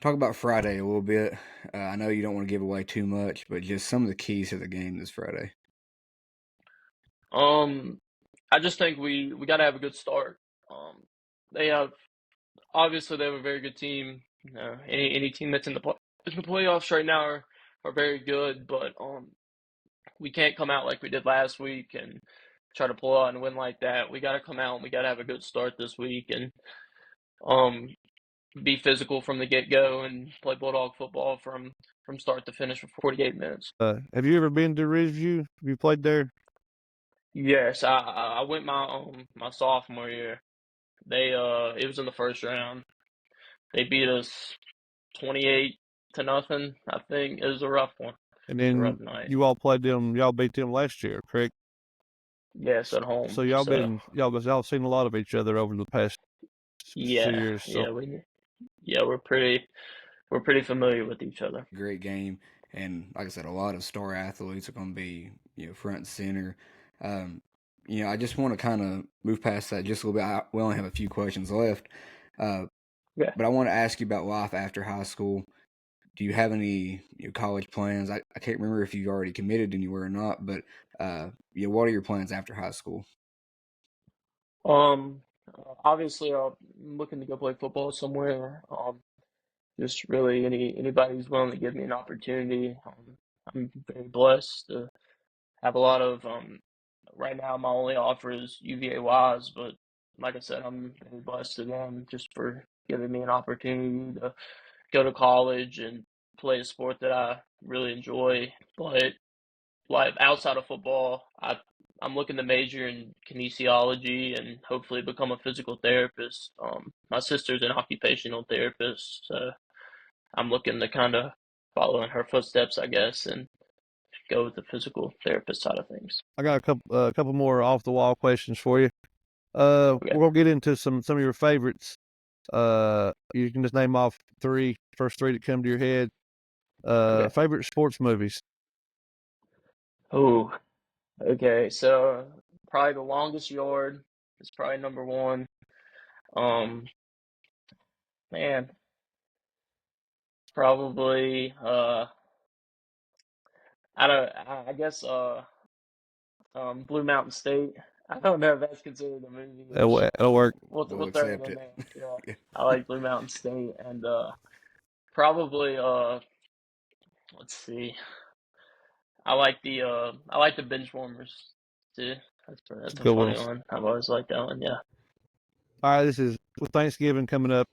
talk about Friday a little bit. I know you don't want to give away too much, but just some of the keys to the game this Friday. I just think we got to have a good start. They have obviously they have a very good team. Any team that's in the playoffs right now are very good, but we can't come out like we did last week and try to pull out and win like that. We got to come out and we got to have a good start this week and um be physical from the get go and play bulldog football from start to finish for 48 minutes. Have you ever been to Ridgeview? Have you played there? Yes, I went my sophomore year. It was in the first round. They beat us 28-0. I think it was a rough one. And then you all played them. Y'all beat them last year, correct? Yes, at home. So y'all seen a lot of each other over the past few years. So. We're pretty familiar with each other. Great game, and like I said, a lot of star athletes are going to be front and center. I just want to kind of move past that just a little bit. We only have a few questions left, but I want to ask you about life after high school. Do you have any college plans? I can't remember if you already committed anywhere or not, but what are your plans after high school? Obviously, I'm looking to go play football somewhere. Just really anybody who's willing to give me an opportunity. I'm very blessed to have a lot of. Right now, my only offer is UVA Wise, but like I said, I'm very blessed to them just for giving me an opportunity to go to college and play a sport that I really enjoy. But like outside of football, I'm looking to major in kinesiology and hopefully become a physical therapist. My sister's an occupational therapist, so I'm looking to kind of follow in her footsteps, I guess, and go with the physical therapist side of things. I got a couple more off the wall questions for you. We're gonna get into some of your favorites. You can just name off first three that come to your head. Favorite sports movies. Oh, okay. So probably the longest yard is probably number one. Man, probably I guess Blue Mountain State. I don't know if that's considered a movie. That'll work. We'll We'll throw it accept in it. there. Yeah. Yeah. I like Blue Mountain State and probably let's see. I like the bench warmers too. That's a Good funny ones. one. I've always liked that one. Yeah. All right, this is with Thanksgiving coming up.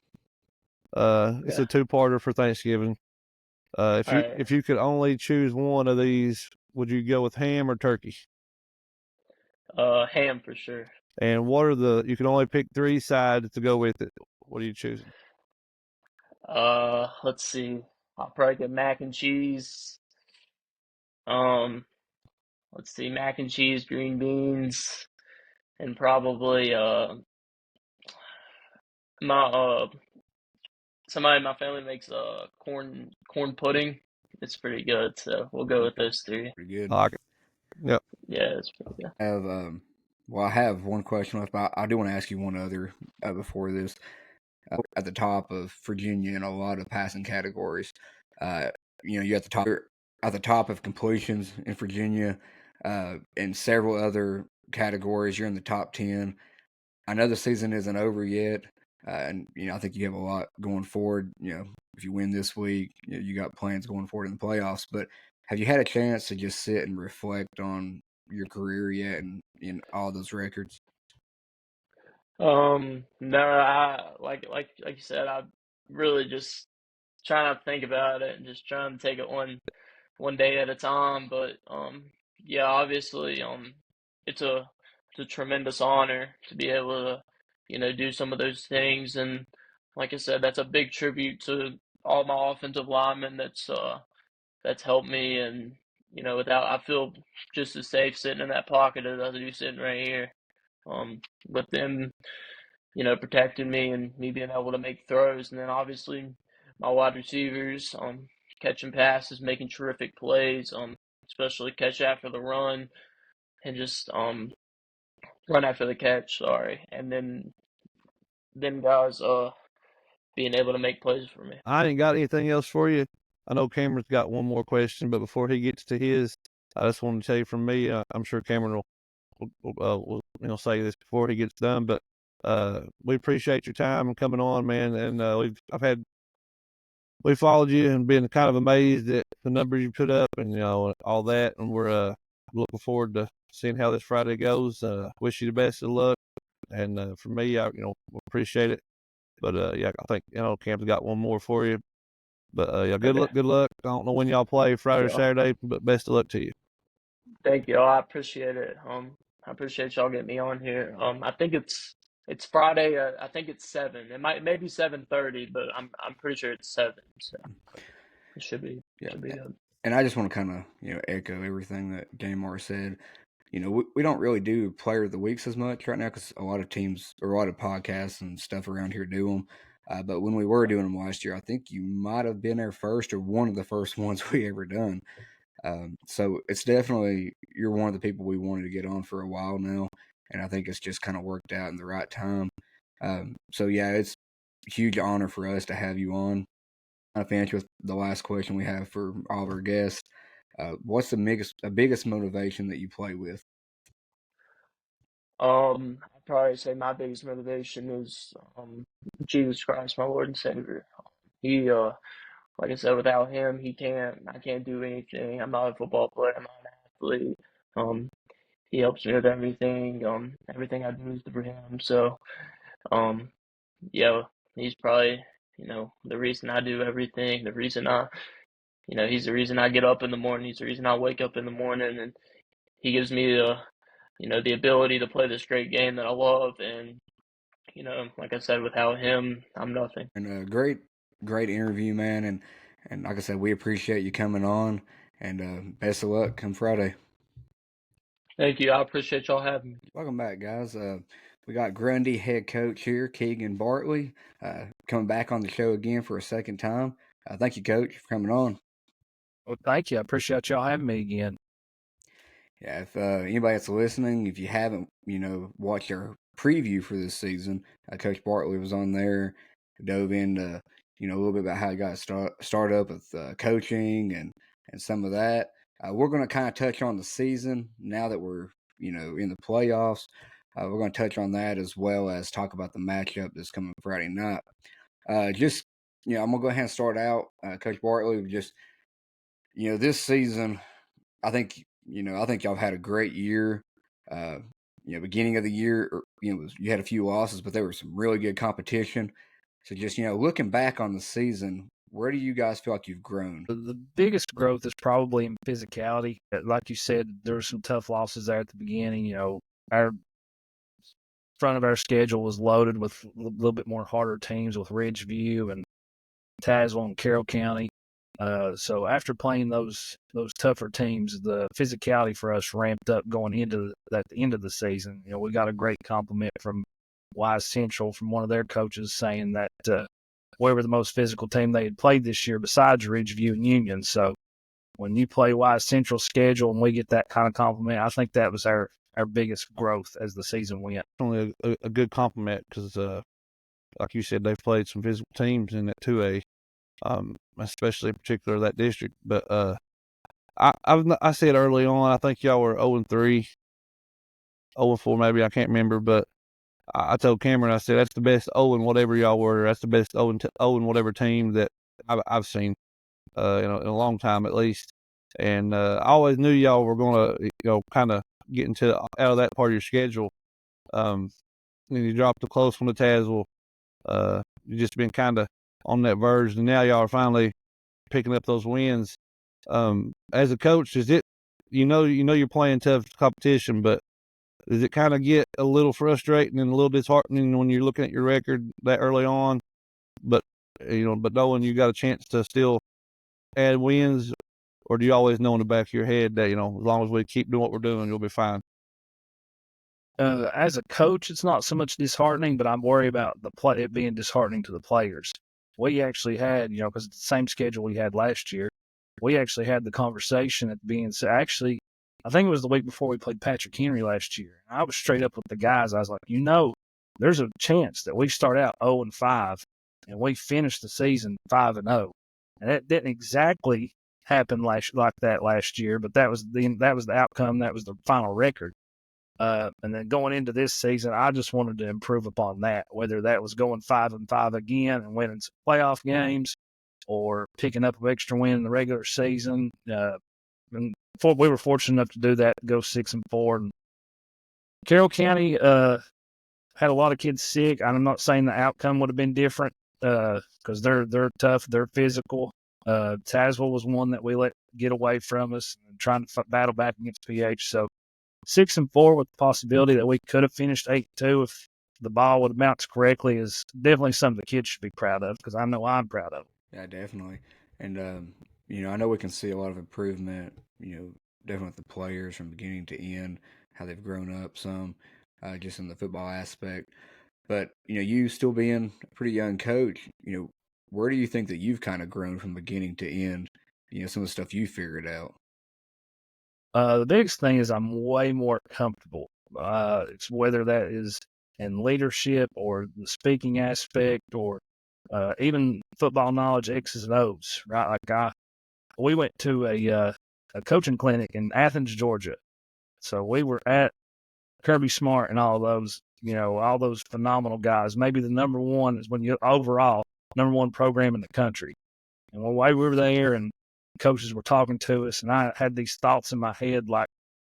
It's Yeah. a two-parter for Thanksgiving. If All right. you could only choose one of these, would you go with ham or turkey? Ham for sure. And you can only pick 3 sides to go with it. What are you choosing? Let's see. I'll probably get mac and cheese. Let's see, mac and cheese, green beans, and probably my somebody in my family makes corn pudding. It's pretty good, so we'll go with those 3. Pretty good. I like it. Yep. Yeah, it's pretty good. I have one question left, but I do want to ask you one other before this. At the top of Virginia in a lot of passing categories, you're at the top of completions in Virginia, and several other categories. You're in the top 10. I know the season isn't over yet, and I think you have a lot going forward. If you win this week, you got plans going forward in the playoffs. But have you had a chance to just sit and reflect on your career yet, and in all those records? No, I like you said, I really just trying to think about it and just trying to take it one day at a time. But yeah, obviously, it's a tremendous honor to be able to, do some of those things. And like I said, that's a big tribute to all my offensive linemen that's helped me. And without I feel just as safe sitting in that pocket as I do sitting right here. With them, protecting me and me being able to make throws. And then obviously my wide receivers, catching passes, making terrific plays, especially catch after the run and just run after the catch, sorry. And then them guys being able to make plays for me. I ain't got anything else for you. I know Cameron's got one more question, but before he gets to his, I just want to tell you from me, I'm sure Cameron will say this before he gets done, but we appreciate your time and coming on, man. And we followed you and been kind of amazed at the numbers you put up and all that, and we're looking forward to seeing how this Friday goes. Wish you the best of luck, and for me, we appreciate it. But yeah, I think Cam's got one more for you. But yeah, good luck. I don't know when y'all play, Friday or Saturday, but best of luck to you. Thank you. I appreciate it. I appreciate y'all getting me on here. I think it's Friday. I think it's 7. It maybe 7:30, but I'm pretty sure it's 7. So it should be good. And I just want to kind of echo everything that Gamar said. We don't really do player of the weeks as much right now because a lot of teams or a lot of podcasts and stuff around here do them. But when we were doing them last year, I think you might have been our first or one of the first ones we ever done. So it's definitely, you're one of the people we wanted to get on for a while now. And I think it's just kind of worked out in the right time. So yeah, it's a huge honor for us to have you on. I'll finish with the last question we have for all of our guests. What's the biggest motivation that you play with? I'd probably say my biggest motivation is Jesus Christ, my Lord and Savior. He, like I said, without him, I can't do anything. I'm not a football player. I'm not an athlete. He helps me with everything. Everything I do is through him. So, yeah, he's probably, the reason I do everything. The reason he's the reason I get up in the morning. He's the reason I wake up in the morning, and he gives me the ability to play this great game that I love. And, like I said, without him, I'm nothing. And a great interview, man. And like I said, we appreciate you coming on, and best of luck come Friday. Thank you. I appreciate y'all having me. Welcome back, guys. We got Grundy head coach here, Keegan Bartley, coming back on the show again for a second time. Thank you, Coach, for coming on. Well, thank you. I appreciate y'all having me again. Yeah, if anybody that's listening, if you haven't, watched our preview for this season, Coach Bartley was on there, dove into, a little bit about how he got started up with coaching and some of that. We're going to kind of touch on the season now that we're, in the playoffs. We're going to touch on that as well as talk about the matchup that's coming Friday night. I'm going to go ahead and start out. Coach Bartley, just, this season, I think y'all had a great year. Beginning of the year, you had a few losses, but there was some really good competition. So just, looking back on the season, where do you guys feel like you've grown? The biggest growth is probably in physicality. Like you said, there were some tough losses there at the beginning. Our front of our schedule was loaded with a little bit more harder teams with Ridgeview and Tazewell and Carroll County. So after playing those tougher teams, the physicality for us ramped up going into at the end of the season. We got a great compliment from Wise Central from one of their coaches saying that we were the most physical team they had played this year besides Ridgeview and Union. So when you play Wise Central's schedule and we get that kind of compliment, I think that was our biggest growth as the season went. Only a good compliment because, like you said, they've played some physical teams in that 2A, especially in particular that district. But I said early on, I think y'all were 0-3, 0-4 maybe, I can't remember. But I told Cameron, I said, that's the best 0 and whatever y'all were. That's the best 0 and whatever team that I've seen, in a long time at least. And I always knew y'all were going to, kind of get out of that part of your schedule. And you dropped the close one to Tazewell. You just been kind of on that verge, and now y'all are finally picking up those wins. As a coach, is it, you're playing tough competition, but does it kind of get a little frustrating and a little disheartening when you're looking at your record that early on, but knowing you got a chance to still add wins, or do you always know in the back of your head that, as long as we keep doing what we're doing, you'll be fine? As a coach, it's not so much disheartening, but I'm worried about it being disheartening to the players. We actually had, because it's the same schedule we had last year, we actually had the conversation at the beginning. So actually, I think it was the week before we played Patrick Henry last year. I was straight up with the guys. I was like, there's a chance that we start out 0-5 and we finish the season 5-0. And that didn't exactly happen like that last year, but that was the outcome. That was the final record. And then going into this season, I just wanted to improve upon that, whether that was going 5-5 again and winning some playoff games or picking up an extra win in the regular season. And we were fortunate enough to do that, go 6-4. And Carroll County had a lot of kids sick. I'm not saying the outcome would have been different because they're tough, they're physical. Tazewell was one that we let get away from us and trying to battle back against PH. So 6-4 with the possibility that we could have finished 8-2 if the ball would have bounced correctly is definitely something the kids should be proud of because I know I'm proud of it. Yeah, definitely. And, I know we can see a lot of improvement, definitely with the players from beginning to end, how they've grown up some, just in the football aspect. But, you still being a pretty young coach, where do you think that you've kind of grown from beginning to end, some of the stuff you figured out? The biggest thing is I'm way more comfortable. It's whether that is in leadership or the speaking aspect or even football knowledge, X's and O's, right? Like we went to a coaching clinic in Athens, Georgia. So we were at Kirby Smart and all those, all those phenomenal guys. Maybe the number one is when you overall number one program in the country. And while we were there and coaches were talking to us, and I had these thoughts in my head like,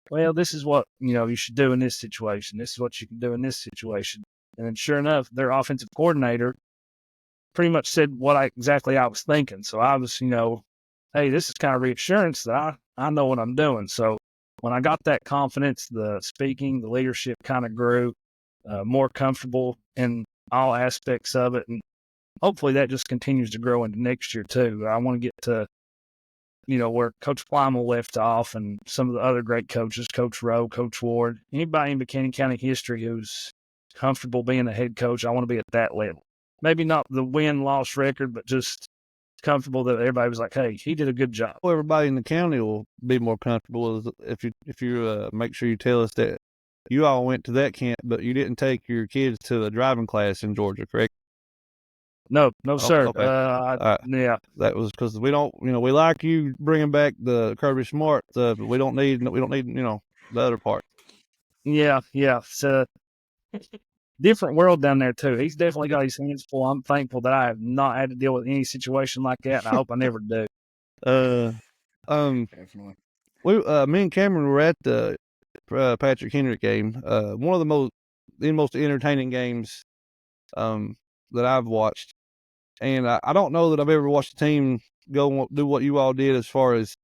well, this is what, you should do in this situation. This is what you can do in this situation. And then sure enough, their offensive coordinator pretty much said what exactly I was thinking. So I was, hey, this is kind of reassurance that I know what I'm doing. So when I got that confidence, the speaking, the leadership kind of grew, more comfortable in all aspects of it. And hopefully that just continues to grow into next year too. I want to get to, where Coach Plymel left off and some of the other great coaches, Coach Rowe, Coach Ward, anybody in Buchanan County history who's comfortable being a head coach, I want to be at that level. Maybe not the win-loss record, but just comfortable that everybody was like, hey, he did a good job. Well, everybody in the county will be more comfortable if you make sure you tell us that you all went to that camp, but you didn't take your kids to a driving class in Georgia, correct? No, sir. Okay. Yeah. That was because we don't, we like you bringing back the Kirby Smart stuff, but we don't need, the other part. Yeah. It's a different world down there too. He's definitely got his hands full. I'm thankful that I have not had to deal with any situation like that, and I hope I never do. Definitely. Me and Cameron were at the Patrick Henry game. One of the most entertaining games that I've watched. And I don't know that I've ever watched a team go do what you all did as far as,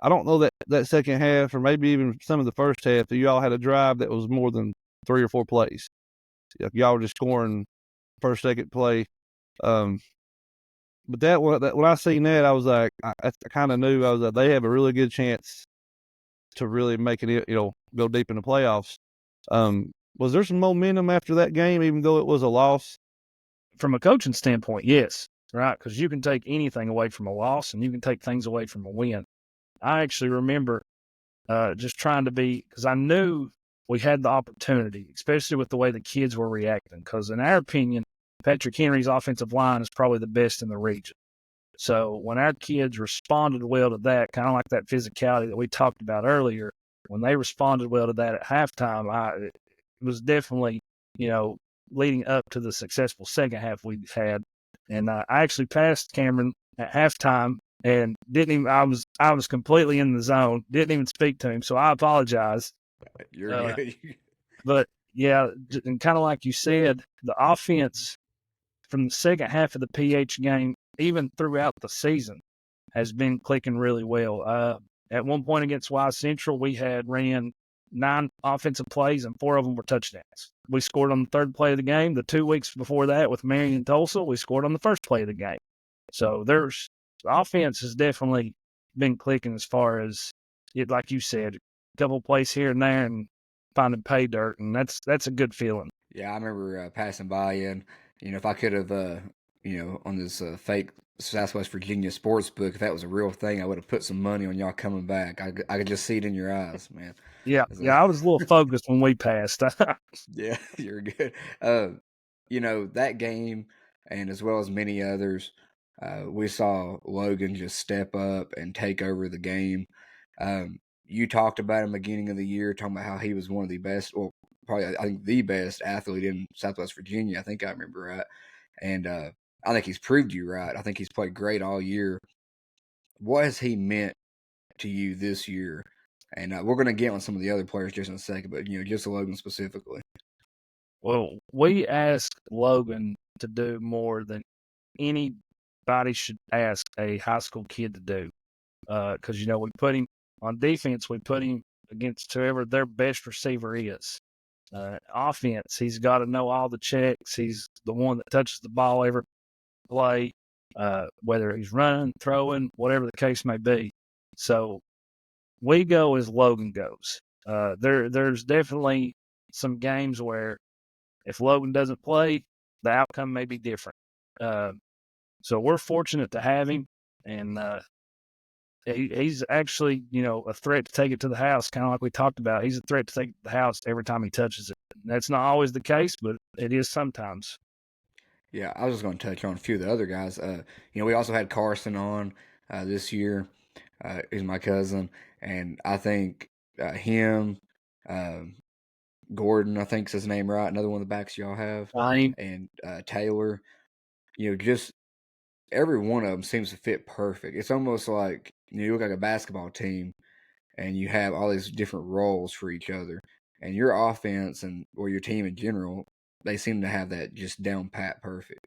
I don't know that second half or maybe even some of the first half that you all had a drive that was more than 3 or 4 plays. Y'all were just scoring first, second play. But when I seen that, I was like, I kind of knew, I was like, they have a really good chance to really make it, go deep in the playoffs. Was there some momentum after that game, even though it was a loss? From a coaching standpoint, yes, right? Because you can take anything away from a loss and you can take things away from a win. I actually remember just trying to be, because I knew we had the opportunity, especially with the way the kids were reacting. Because in our opinion, Patrick Henry's offensive line is probably the best in the region. So when our kids responded well to that, kind of like that physicality that we talked about earlier, when they responded well to that at halftime, it was definitely, leading up to the successful second half we had. And I actually passed Cameron at halftime and I was completely in the zone, didn't even speak to him. So I apologize. You're good. But yeah, and kind of like you said, the offense from the second half of the PH game, even throughout the season, has been clicking really well. At one point against Wise Central, we had ran 9 offensive plays and 4 of them were touchdowns. We scored on the 3rd play of the game. The 2 weeks before that with Marion and Tulsa, we scored on the 1st play of the game. So the offense has definitely been clicking as far as it, like you said, a couple plays here and there and finding pay dirt, and that's a good feeling. Yeah, I remember passing by you, and if I could have, on this fake Southwest Virginia sports book, if that was a real thing, I would have put some money on y'all coming back. I could just see it in your eyes, man. Yeah, I was a little focused when we passed. Yeah, you're good. That game, and as well as many others, we saw Logan just step up and take over the game. You talked about him beginning of the year, talking about how he was one of the best, well, probably I think the best athlete in Southwest Virginia. I think I remember right, and I think he's proved you right. I think he's played great all year. What has he meant to you this year? And we're going to get on some of the other players just in a second, but just Logan specifically. Well, we asked Logan to do more than anybody should ask a high school kid to do, because we put him on defense. We put him against whoever their best receiver is. Offense, he's got to know all the checks. He's the one that touches the ball every play, whether he's running, throwing, whatever the case may be. So we go as Logan goes. There's definitely some games where if Logan doesn't play, the outcome may be different. So we're fortunate to have him, and he's actually, a threat to take it to the house, kind of like we talked about. He's a threat to take it to the house every time he touches it. That's not always the case, but it is sometimes. Yeah, I was just going to touch on a few of the other guys. We also had Carson on this year. He's my cousin, and I think him, Gordon, I think's his name, right? Another one of the backs y'all have, and Taylor. Just every one of them seems to fit perfect. It's almost like you look like a basketball team, and you have all these different roles for each other. And your offense or your team in general, they seem to have that just down pat perfect.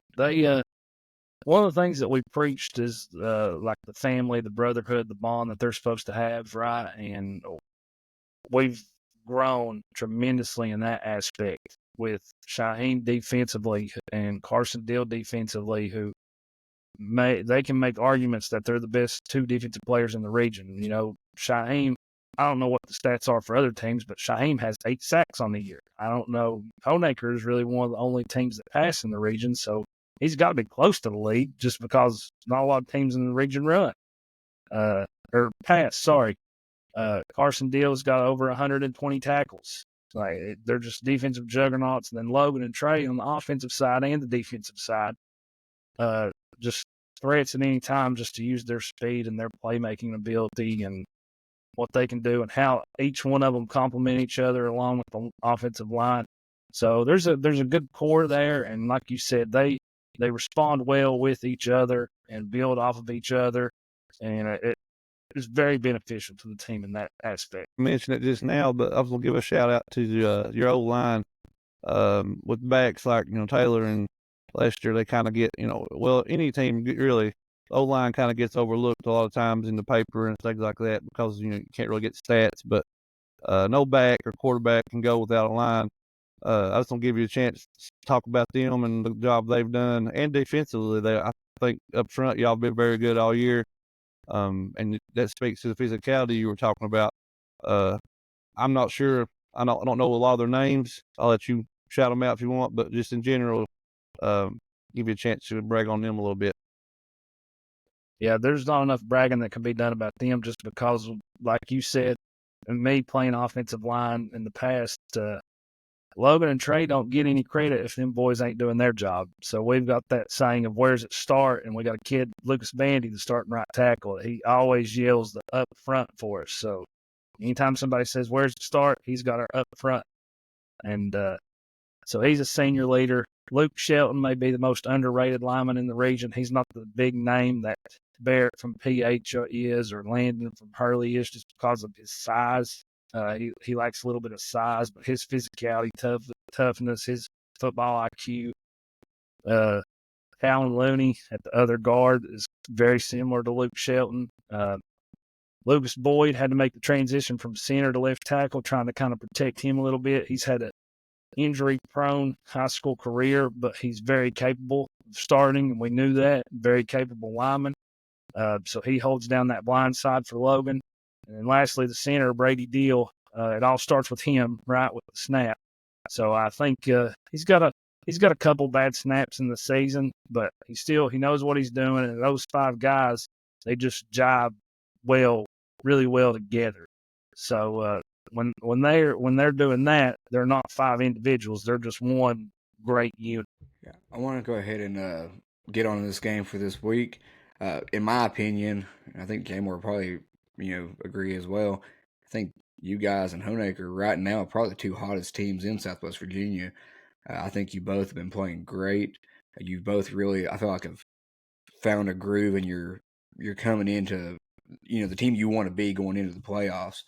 One of the things that we preached is like the family, the brotherhood, the bond that they're supposed to have, right? And we've grown tremendously in that aspect with Shaheem defensively and Carson Dill defensively, who they can make arguments that they're the best 2 defensive players in the region. Shaheem, I don't know what the stats are for other teams, but Shaheem has 8 sacks on the year. I don't know. Honaker is really one of the only teams that pass in the region, so he's got to be close to the lead just because not a lot of teams in the region run. Or pass, sorry. Carson Deal's got over 120 tackles. They're just defensive juggernauts. And then Logan and Trey on the offensive side and the defensive side, just threats at any time just to use their speed and their playmaking ability and what they can do and how each one of them complement each other along with the offensive line. So there's a good core there, and like you said, they respond well with each other and build off of each other, and it's very beneficial to the team in that aspect. I mentioned it just now, but I was gonna give a shout out to your old line with backs like Taylor and last year. They kind of get any team really. O-line kind of gets overlooked a lot of times in the paper and things like that because you can't really get stats. But no back or quarterback can go without a line. I just want to give you a chance to talk about them and the job they've done, and defensively. I think up front y'all been very good all year, and that speaks to the physicality you were talking about. I'm not sure. I don't know a lot of their names. I'll let you shout them out if you want, but just in general, give you a chance to brag on them a little bit. Yeah, there's not enough bragging that can be done about them just because, like you said, and me playing offensive line in the past, Logan and Trey don't get any credit if them boys ain't doing their job. So we've got that saying of where's it start, and we got a kid, Lucas Bandy, the starting right tackle. He always yells the up front for us. So anytime somebody says where's it start, he's got our up front. And so he's a senior leader. Luke Shelton may be the most underrated lineman in the region. He's not the big name that Barrett from PH is or Landon from Hurley is just because of his size. He likes a little bit of size, but his physicality, toughness, his football IQ. Callan Looney at the other guard is very similar to Luke Shelton. Lucas Boyd had to make the transition from center to left tackle, trying to kind of protect him a little bit. He's had an injury-prone high school career, but he's very capable of starting, and we knew that. Very capable lineman. So he holds down that blind side for Logan. And then lastly, the center, Brady Deal. It all starts with him, right, with the snap. So I think he's got a couple bad snaps in the season, but he knows what he's doing. And those five guys, they just jive really well together. So when they're doing that, they're not five individuals. They're just one great unit. Yeah, I want to go ahead and get on this game for this week. In my opinion, and I think Jamor will probably agree as well. I think you guys and Honaker right now are probably the two hottest teams in Southwest Virginia. I think you both have been playing great. You both really, I feel like, have found a groove, and you're coming into the team you want to be going into the playoffs.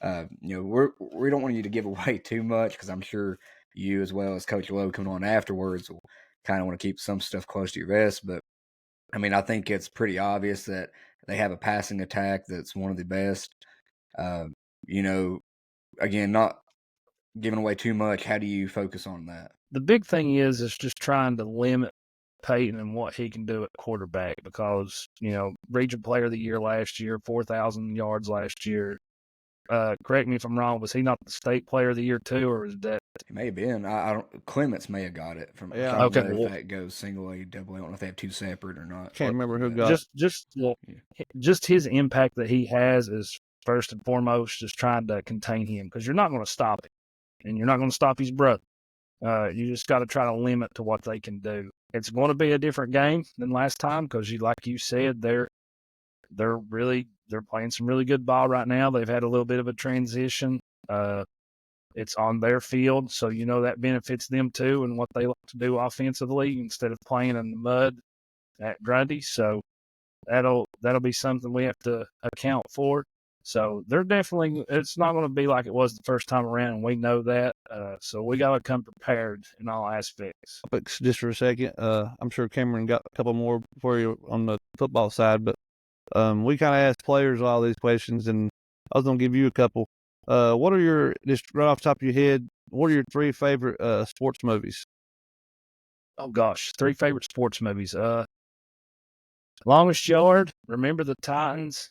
We don't want you to give away too much because I'm sure you, as well as Coach Lowe coming on afterwards, will kind of want to keep some stuff close to your vest. But I mean, I think it's pretty obvious that they have a passing attack that's one of the best. Again, not giving away too much. How do you focus on that? The big thing is just trying to limit Peyton and what he can do at quarterback because, region player of the year last year, 4,000 yards last year. Correct me if I'm wrong. Was he not the state player of the year too, or is that? He may have been. I don't. Clements may have got it from. Yeah. Okay. If that goes single A, double A, I don't know if they have two separate or not. Can't remember who got just his impact that he has is first and foremost just trying to contain him because you're not going to stop him, and you're not going to stop his brother. You just got to try to limit to what they can do. It's going to be a different game than last time because, like you said, they're playing some really good ball right now. They've had a little bit of a transition. It's on their field, so that benefits them too and what they like to do offensively instead of playing in the mud at Grundy. So that'll be something we have to account for. So they're definitely, it's not going to be like it was the first time around, and we know that. So we got to come prepared in all aspects. Just for a second, I'm sure Cameron got a couple more for you on the football side, but we kind of asked players all these questions, and I was going to give you a couple. What are just right off the top of your head, what are your three favorite sports movies? Oh, gosh, three favorite sports movies. Longest Yard, Remember the Titans,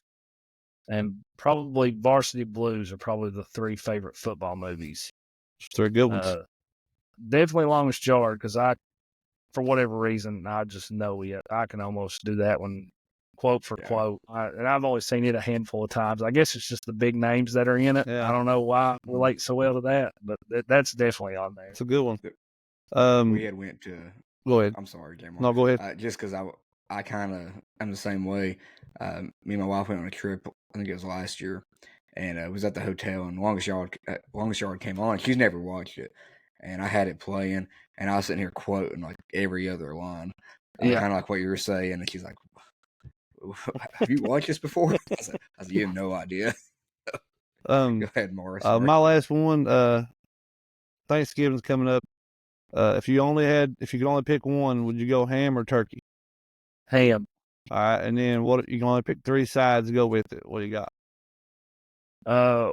and probably Varsity Blues are probably the three favorite football movies. Three good ones. Definitely Longest Yard because I for whatever reason, I just know it. I can almost do that one quote for quote. And I've only seen it a handful of times. I guess it's just the big names that are in it. Yeah. I don't know why it relates so well to that, but that's definitely on there. It's a good one. We had went to. Go ahead. I'm sorry, Jamar. No, go ahead. Just because I kind of I'm the same way. Me and my wife went on a trip. I think it was last year, and it was at the hotel. And Longest Yard came on. She's never watched it, and I had it playing, and I was sitting here quoting like every other line, kind of like what you were saying. And she's like, "Have you watched this before?" I said, "You have no idea." Go ahead, Morris. My last one. Thanksgiving's coming up. If you could only pick one, would you go ham or turkey? Ham. All right, and then what? You can only pick 3 sides to go with it. What do you got?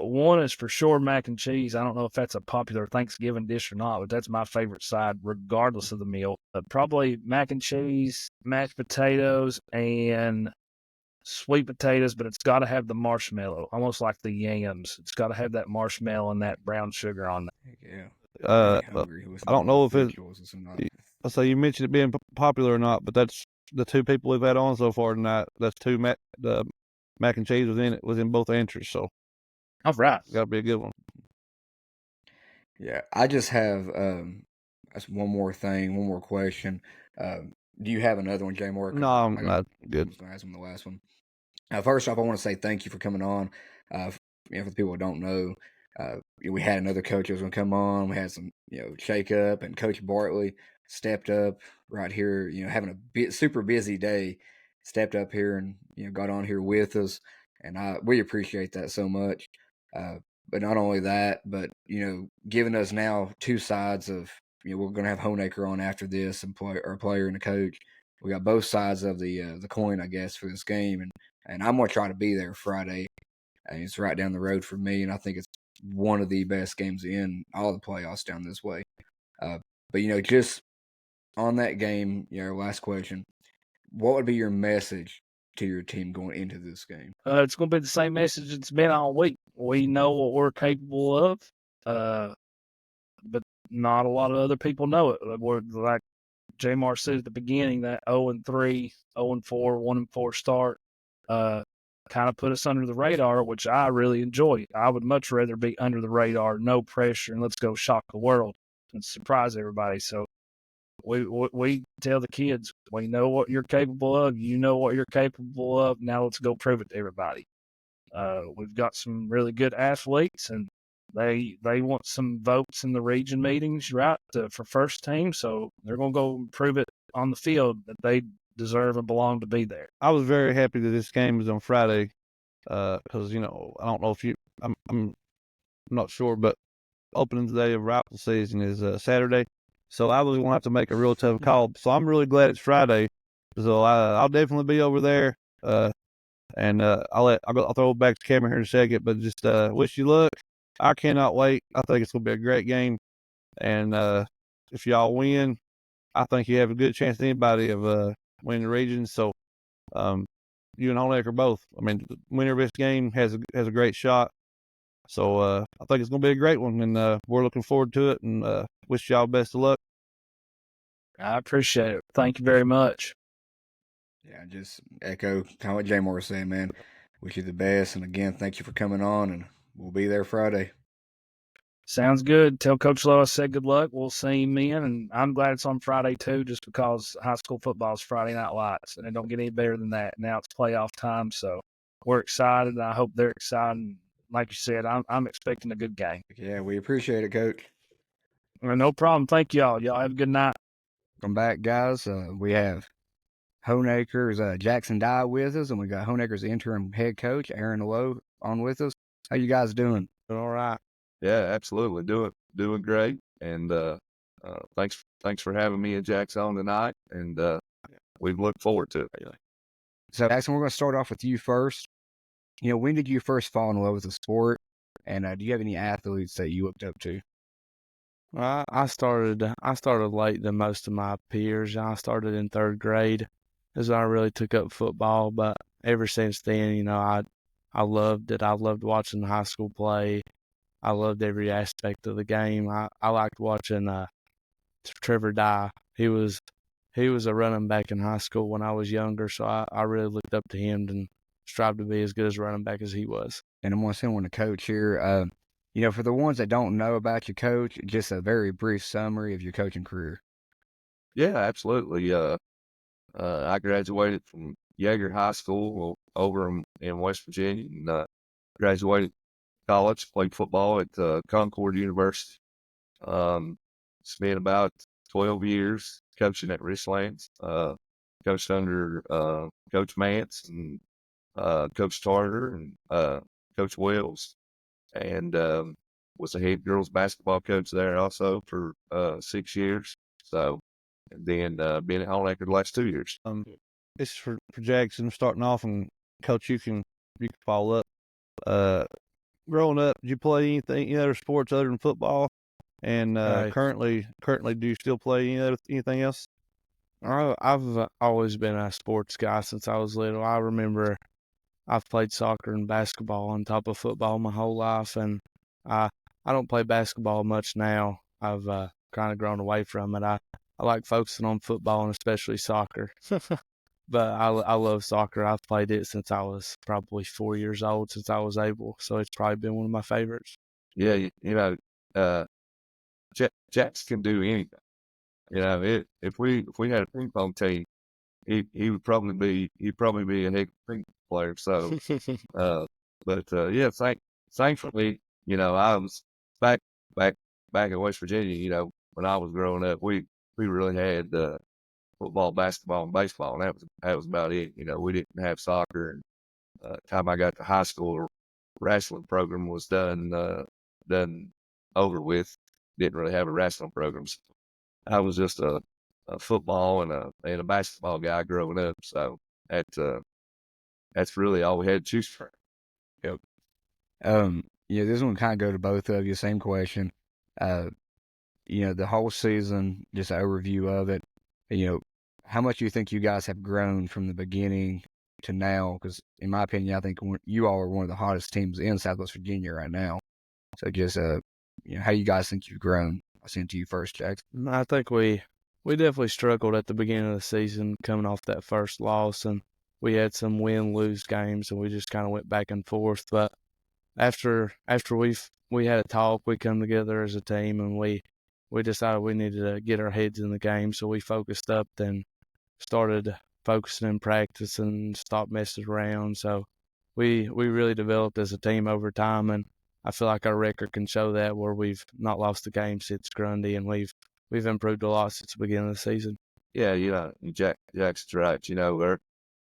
One is for sure mac and cheese. I don't know if that's a popular Thanksgiving dish or not, but that's my favorite side, regardless of the meal. Probably mac and cheese, mashed potatoes, and sweet potatoes, but it's got to have the marshmallow, almost like the yams. It's got to have that marshmallow and that brown sugar on there. Yeah. I don't know if I say you mentioned it being popular or not, but that's the 2 people we've had on so far tonight. That's 2 the mac and cheese was in both entries, so all right, got to be a good one. Yeah, I just have that's one more question. Do you have another one, Jay Moore? No, I'm not good. I was going to ask him the last one. First off, I want to say thank you for coming on. For the people who don't know, we had another coach that was going to come on. We had some, shake up, and Coach Bartley stepped up right here. Having a super busy day, stepped up here and got on here with us, and we appreciate that so much. But not only that, but giving us now 2 sides of we're going to have Honaker on after this, and our player and the coach. We got both sides of the coin, I guess, for this game, and I'm going to try to be there Friday. And it's right down the road for me, and I think it's one of the best games in all the playoffs down this way. But just on that game, last question: what would be your message to your team going into this game? It's going to be the same message it's been all week. We know what we're capable of, but not a lot of other people know it. We're, like Jamar said at the beginning, that 0-3, 0-4, 1-4 start kind of put us under the radar, which I really enjoy. I would much rather be under the radar, no pressure, and let's go shock the world and surprise everybody. So we tell the kids, we know what you're capable of. You know what you're capable of. Now let's go prove it to everybody. We've got some really good athletes, and they want some votes in the region meetings, right, for first team. So they're going to go prove it on the field that they deserve and belong to be there. I was very happy that this game was on Friday because, I don't know if I'm not sure, but opening day of rifle season is Saturday. So I was going to have to make a real tough call. So I'm really glad it's Friday. So I'll definitely be over there. And I'll throw it back to Cameron here in a second, but just wish you luck. I cannot wait. I think it's going to be a great game. And if y'all win, I think you have a good chance to anybody of winning the region. So you and Honaker both. I mean, the winner of this game has a great shot. So I think it's going to be a great one, and we're looking forward to it, and wish y'all best of luck. I appreciate it. Thank you very much. Yeah, just echo kind of what Jay Moore was saying, man. Wish you the best, and again, thank you for coming on, and we'll be there Friday. Sounds good. Tell Coach Lowe I said good luck. We'll see him in, and I'm glad it's on Friday too, just because high school football is Friday night lights, and it don't get any better than that. Now it's playoff time, so we're excited, and I hope they're excited. Like you said, I'm expecting a good game. Yeah, we appreciate it, Coach. No problem. Thank y'all. Y'all have a good night. Come back, guys. We have Honaker's Jaxson Dye with us, and we got Honaker's interim head coach, Aaron Lowe, on with us. How you guys doing? All right. Yeah, absolutely. Doing great. And thanks for having me and Jax on tonight. And we look forward to it. So, Jaxson, we're going to start off with you first. When did you first fall in love with the sport? And do you have any athletes that you looked up to? I started late than most of my peers. I started in 3rd grade as I really took up football. But ever since then, I loved it. I loved watching high school play. I loved every aspect of the game. I liked watching Trevor Dye. He was he was a running back in high school when I was younger, so I really looked up to him and strived to be as good as a running back as he was. And I'm going to send one to Coach here. For the ones that don't know about your coach, just a very brief summary of your coaching career. Yeah, absolutely. I graduated from Yeager High School over in West Virginia, and graduated college, played football at Concord University. Spent about 12 years coaching at Richlands. Coached under Coach Mance and Coach Tarter and Coach Wells, and was a head girls basketball coach there also for 6 years. So, and then been at Honaker the last 2 years. This is for Jaxson starting off, and Coach, you can follow up. Growing up, did you play any other sports other than football? And currently, do you still play anything else? I've always been a sports guy since I was little. I remember I've played soccer and basketball on top of football my whole life, and I don't play basketball much now. I've kind of grown away from it. I like focusing on football and especially soccer. But I love soccer. I've played it since I was probably 4 years old, since I was able. So it's probably been one of my favorites. Yeah, Jax can do anything. If we had a ping pong team, he would probably be a heck ping pong player. So, yeah, thankfully, I was back in West Virginia. When I was growing up, we really had football, basketball, and baseball, and that was about it. We didn't have soccer. And time I got to high school, the wrestling program was done over with. Didn't really have a wrestling program. So I was just a football and a basketball guy growing up. So that's really all we had to choose from. Yep. This one kind of go to both of you. Same question. The whole season, just an overview of it. How much do you think you guys have grown from the beginning to now? Because in my opinion, I think you all are one of the hottest teams in Southwest Virginia right now. So just how you guys think you've grown? I'll send it to you first, Jaxson. I think we definitely struggled at the beginning of the season coming off that first loss, and we had some win-lose games, and we just kind of went back and forth. But after we had a talk, we come together as a team, and we decided we needed to get our heads in the game, so we focused up and started focusing in practice and stopped messing around. So we really developed as a team over time, and I feel like our record can show that, where we've not lost a game since Grundy, and we've improved a lot since the beginning of the season. Yeah, Jackson's right.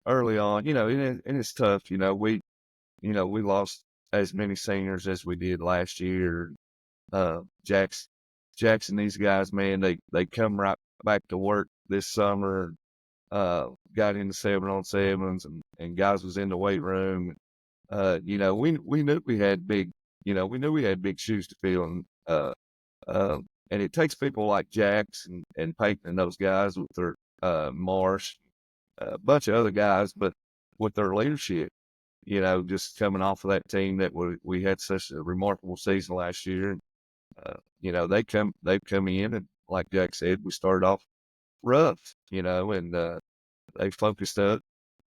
Early on, and it's tough. We lost as many seniors as we did last year. Jaxson, these guys, man, they come right back to work this summer. Got into 7-on-7s, and guys was in the weight room. We knew we had big shoes to fill, and it takes people like Jax and Peyton and those guys with their Marsh, a bunch of other guys, but with their leadership, just coming off of that team that we had such a remarkable season last year. They've come in, and like Jack said, we started off rough, and they focused up,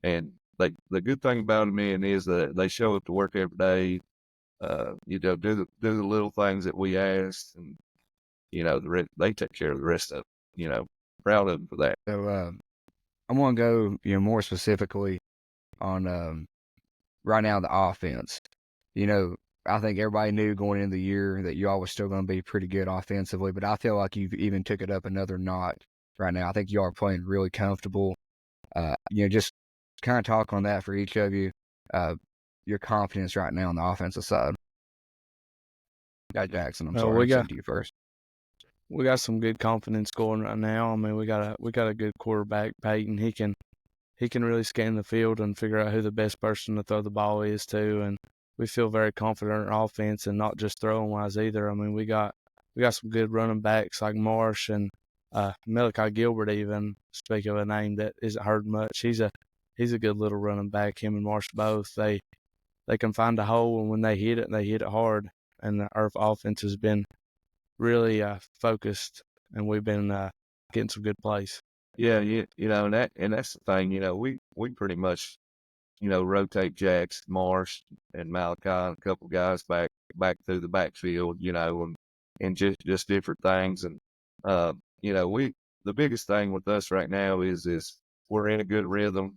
and the good thing about them is that they show up to work every day. Do the little things that we asked, and they take care of the rest of it. Proud of them for that. So I'm going to go, more specifically on right now the offense. I think everybody knew going into the year that you all were still going to be pretty good offensively, but I feel like you've even took it up another notch right now. I think you are playing really comfortable. Just kind of talk on that for each of you. Your confidence right now on the offensive side. Got Jaxson. I'm sorry. To you first. We got some good confidence going right now. I mean, we got a good quarterback, Peyton. He can really scan the field and figure out who the best person to throw the ball is to, and we feel very confident in our offense, and not just throwing wise either. I mean, we got some good running backs like Marsh and Malachi Gilbert. Even speak of a name that isn't heard much, he's a good little running back. Him and Marsh both. They can find a hole, and when they hit it hard. And our offense has been really focused, and we've been getting some good plays. Yeah, and that's the thing. We pretty much rotate Jax, Marsh, and Malachi, and a couple guys back through the backfield, and just different things. And we the biggest thing with us right now is we're in a good rhythm.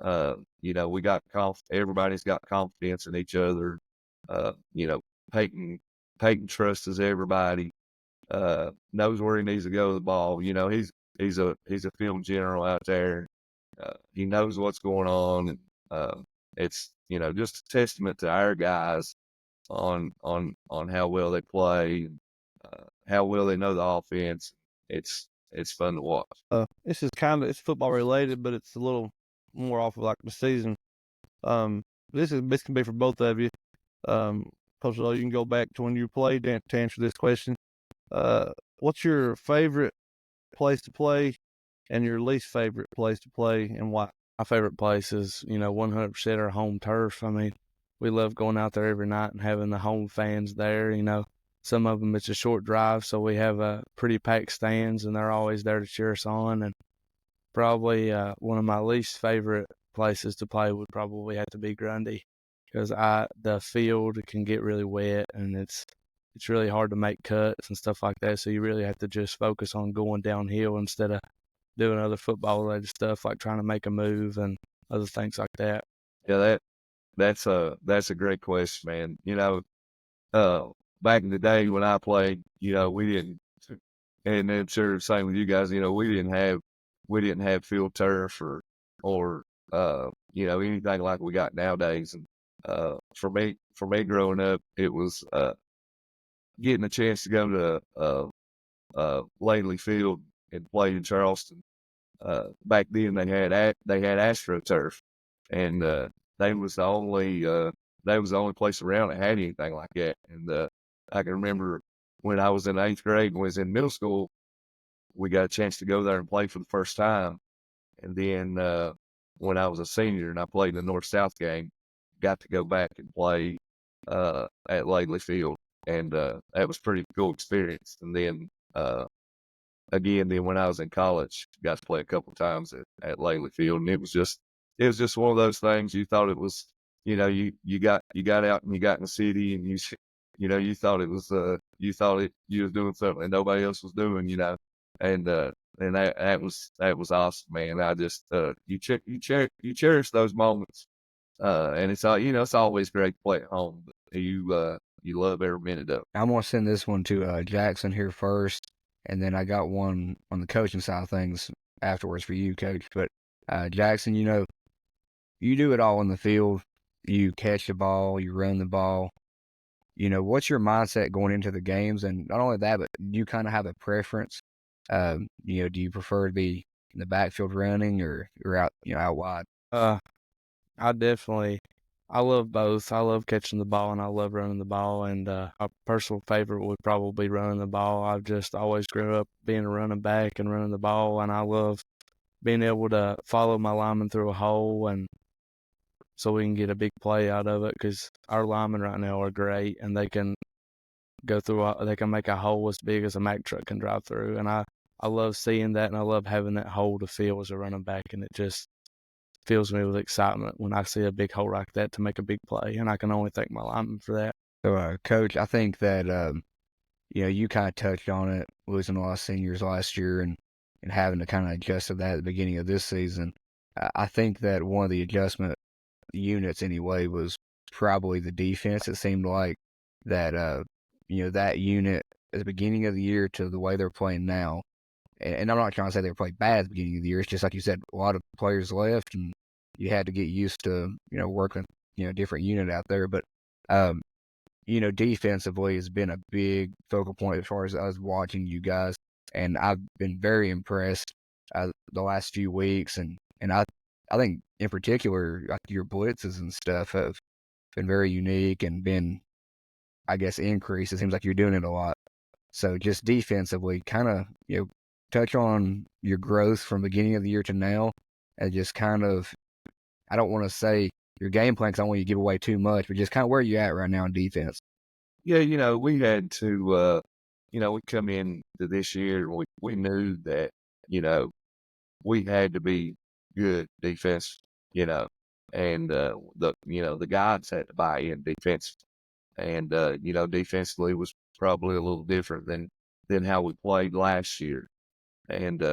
We got everybody's got confidence in each other. Uh, you know, Peyton trusts everybody. Knows where he needs to go with the ball. He's a field general out there. He knows what's going on, and it's just a testament to our guys on how well they play, and how well they know the offense. It's fun to watch. This is it's football related, but it's a little more off of like the season. This can be for both of you. Coach Lowe, you can go back to when you played to answer this question. What's your favorite place to play and your least favorite place to play, and why? My favorite place is, 100% our home turf. I mean, we love going out there every night and having the home fans there. Some of them it's a short drive, so we have pretty packed stands, and they're always there to cheer us on. And probably one of my least favorite places to play would probably have to be Grundy, because the field can get really wet, and it's really hard to make cuts and stuff like that. So you really have to just focus on going downhill instead of doing other football related stuff like trying to make a move and other things like that. Yeah, that's a great question, man. Back in the day when I played, we didn't, and I'm sure the same with you guys. We didn't have field turf or anything like we got nowadays. And for me growing up, it was getting a chance to go to Langley Field and play in Charleston. Back then they had AstroTurf, and they was the only place around that had anything like that. And I can remember when I was in 8th grade and was in middle school, we got a chance to go there and play for the first time. And then when I was a senior and I played in the North-South game, got to go back and play at Langley Field, and that was a pretty cool experience. And then again, when I was in college, got to play a couple times at Langley Field, and it was just one of those things. You thought it was, you got out and you got in the city, and you thought it was you was doing something that nobody else was doing, and that was awesome, man. I just you cherish those moments, and it's always great to play at home, but you love every minute of it. I'm gonna send this one to Jaxson here first, and then I got one on the coaching side of things afterwards for you, Coach. But Jaxson, you do it all in the field. You catch the ball, you run the ball. What's your mindset going into the games? And not only that, but do you kind of have a preference? Do you prefer to be in the backfield running or out, out wide? I love both. I love catching the ball and I love running the ball. And a personal favorite would probably be running the ball. I've just always grew up being a running back and running the ball, and I love being able to follow my lineman through a hole, and so we can get a big play out of it, because our linemen right now are great, and they can they can make a hole as big as a Mack truck can drive through. And I love seeing that, and I love having that hole to fill as a running back, and it just fills me with excitement when I see a big hole like that to make a big play, and I can only thank my lineman for that. So, Coach, I think that, you kind of touched on it, losing a lot of seniors last year and having to kind of adjust to that at the beginning of this season. I think that one of the adjustment units anyway was probably the defense. It seemed like that, that unit at the beginning of the year to the way they're playing now. And I'm not trying to say they played bad at the beginning of the year. It's just like you said, a lot of players left, and you had to get used to, working, different unit out there. But, defensively has been a big focal point as far as us watching you guys. And I've been very impressed the last few weeks. And I think in particular, like your blitzes and stuff have been very unique and been, I guess, increased. It seems like you're doing it a lot. So just defensively, kind of, touch on your growth from beginning of the year to now, and just kind of, I don't want to say your game plan because I don't want you to give away too much, but just kind of where you at right now in defense. Yeah, we had to, we come in to this year, and we knew that, we had to be good defense, and the guys had to buy in defense, and defensively was probably a little different than how we played last year, and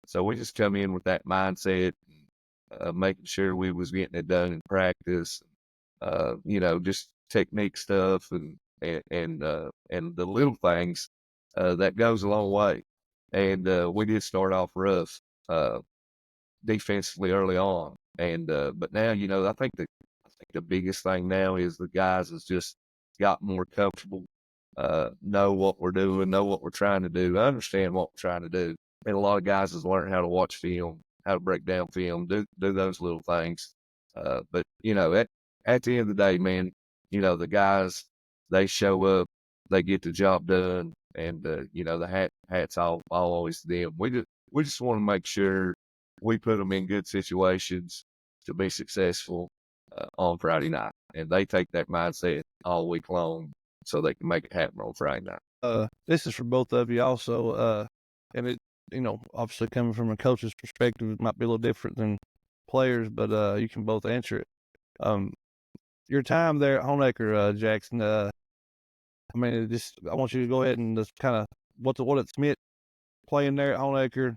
so we just come in with that mindset, making sure we was getting it done in practice, just technique stuff and the little things that goes a long way. And we did start off rough defensively early on, and but now I think the biggest thing now is the guys has just got more comfortable, know what we're doing, know what we're trying to do, understand what we're trying to do, and a lot of guys has learned how to watch film, how to break down film, do those little things. But at the end of the day, man, the guys, they show up, they get the job done, and the hats all always to them. We just want to make sure we put them in good situations to be successful on Friday night, and they take that mindset all week long so they can make it happen on Friday night. This is for both of you also, and it, obviously coming from a coach's perspective, it might be a little different than players, but you can both answer it. Your time there at Honaker, Jaxson, I want you to go ahead and just kind of what it's meant playing there at Honaker,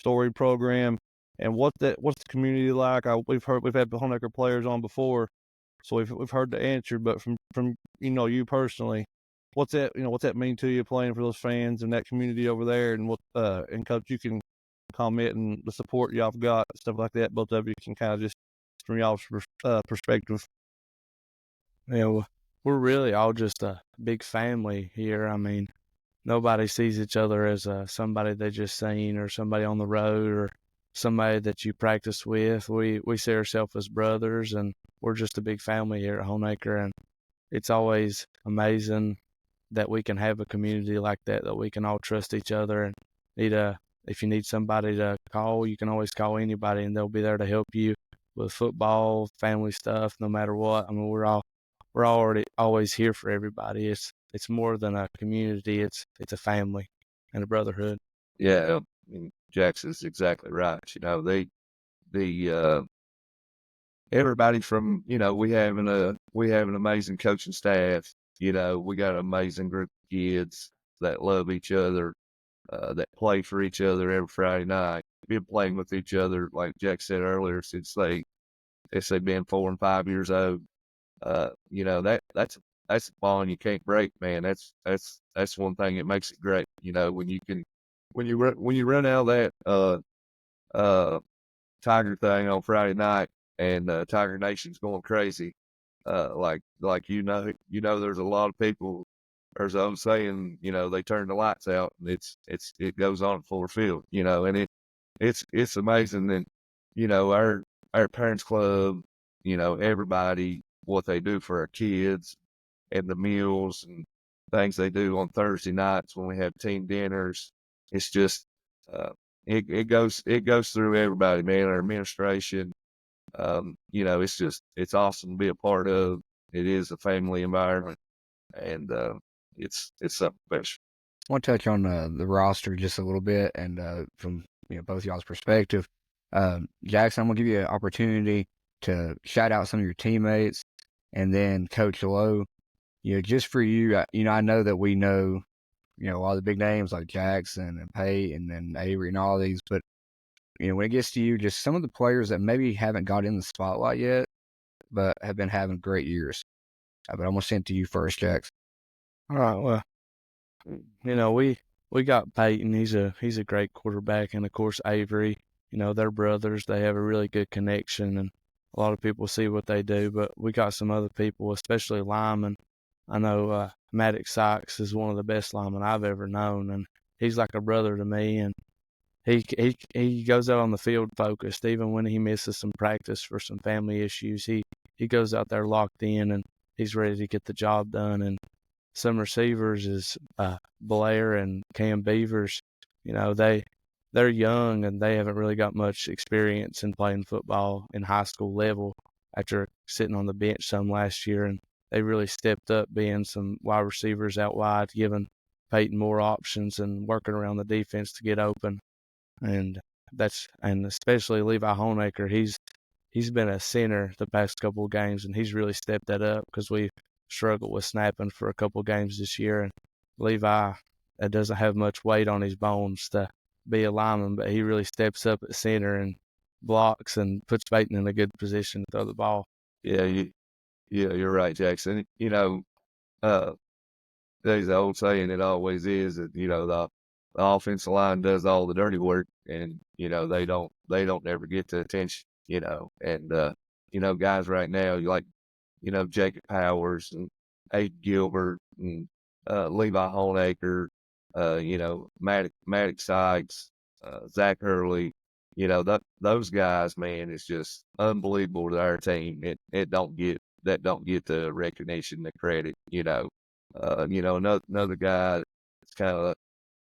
story program, and what's the community like? We've had Honaker players on before, so we've heard the answer, but from you personally, what's that mean to you playing for those fans and that community over there, and and Coach, you can comment and the support y'all have got, stuff like that. Both of you can kind of just from y'all's perspective. Yeah, well, we're really all just a big family here. I mean, nobody sees each other as somebody they just seen or somebody on the road or somebody that you practice with. We see ourselves as brothers, and we're just a big family here at Honaker, and it's always amazing that we can have a community like that we can all trust each other. And if you need somebody to call, you can always call anybody, and they'll be there to help you with football, family stuff, no matter what. I mean, we're already always here for everybody. It's more than a community. It's a family and a brotherhood. Yeah, I mean, Jackson's exactly right. Everybody from, we have an amazing coaching staff. We got an amazing group of kids that love each other, that play for each other every Friday night. Been playing with each other, like Jack said earlier, since they've been 4 and 5 years old. That's a bond you can't break, man. That's one thing that makes it great. When you run out of that Tiger thing on Friday night and Tiger Nation's going crazy, like there's a lot of people. There's an old saying, they turn the lights out and it goes on full field, and it's amazing that our parents club, everybody, what they do for our kids and the meals and things they do on Thursday nights when we have team dinners. It's just it goes through everybody, man. Our administration, it's awesome to be a part of. It is a family environment, and it's something special. I want to touch on the roster just a little bit, and from both y'all's perspective. Jaxson, I'm gonna give you an opportunity to shout out some of your teammates, and then Coach Lowe. Just for you, I know that we know, a lot of the big names like Jaxson and Peyton and Avery and all these, but when it gets to you, just some of the players that maybe haven't got in the spotlight yet, but have been having great years. But I'm gonna send it to you first, Jaxson. All right. Well, we got Peyton. He's a great quarterback, and of course Avery. They're brothers. They have a really good connection, and a lot of people see what they do. But we got some other people, especially linemen. I know Maddox Sykes is one of the best linemen I've ever known, and he's like a brother to me. And he goes out on the field focused, even when he misses some practice for some family issues. He goes out there locked in, and he's ready to get the job done. And some receivers is Blair and Cam Beavers. They're young and they haven't really got much experience in playing football in high school level after sitting on the bench some last year, and they really stepped up being some wide receivers out wide, giving Peyton more options and working around the defense to get open. And and especially Levi Honaker, he's been a center the past couple of games, and he's really stepped that up because we struggled with snapping for a couple of games this year. And Levi doesn't have much weight on his bones to be a lineman, but he really steps up at center and blocks and puts Brayden in a good position to throw the ball. Yeah, you're right, Jaxson. There's the old saying, it always is, that the offensive line does all the dirty work, and they don't ever get the attention. And guys right now, like Jacob Powers and Aiden Gilbert and Levi Honaker, Maddox Sykes, Zach Hurley, those guys, man, it's just unbelievable to our team. It don't get the recognition, the credit. Another guy that's kind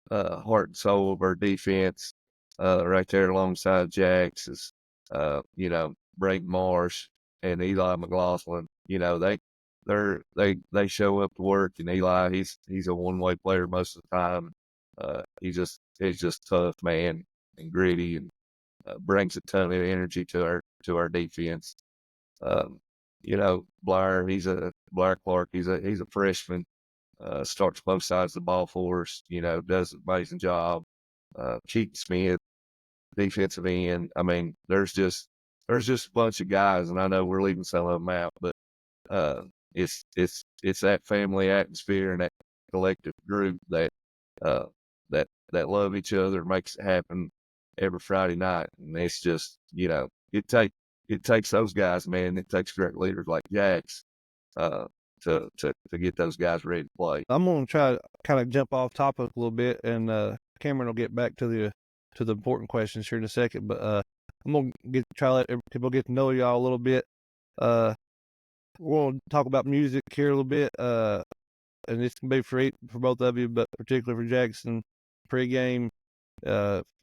of heart and soul of our defense, right there alongside Jax is, Brayden Marsh and Eli McLaughlin. They show up to work, and Eli, he's a one-way player most of the time. He's just tough, man, and gritty, and brings a ton of energy to our defense. Blair Clark, he's a freshman. Starts both sides of the ball for us, does an amazing job. Keegan Smith, defensive end. I mean, there's just a bunch of guys, and I know we're leaving some of them out, but it's that family atmosphere and that collective group that love each other, makes it happen every Friday night. And it's just, it takes those guys, man. It takes great leaders like Jax, to get those guys ready to play. I'm going to try to kind of jump off topic a little bit, and Cameron will get back to the important questions here in a second. But I'm going to try to let people get to know y'all a little bit. We're going to talk about music here a little bit, and this can be for both of you, but particularly for Jaxson. Pre-game,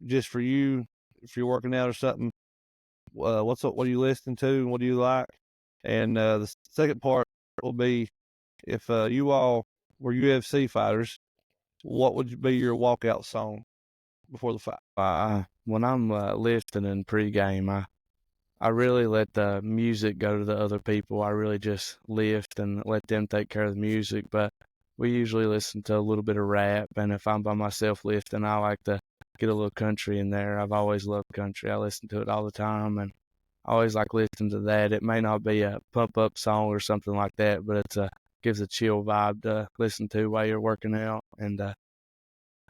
just for you, if you're working out or something, what are you listening to and what do you like? And the second part will be, if you all were UFC fighters, what would be your walkout song before the fight? When I'm lifting in pregame, I really let the music go to the other people. I really just lift and let them take care of the music. But we usually listen to a little bit of rap, and if I'm by myself lifting, I like to get a little country in there. I've always loved country. I listen to it all the time, and I always like listening to that. It may not be a pump-up song or something like that, but it gives a chill vibe to listen to while you're working out. And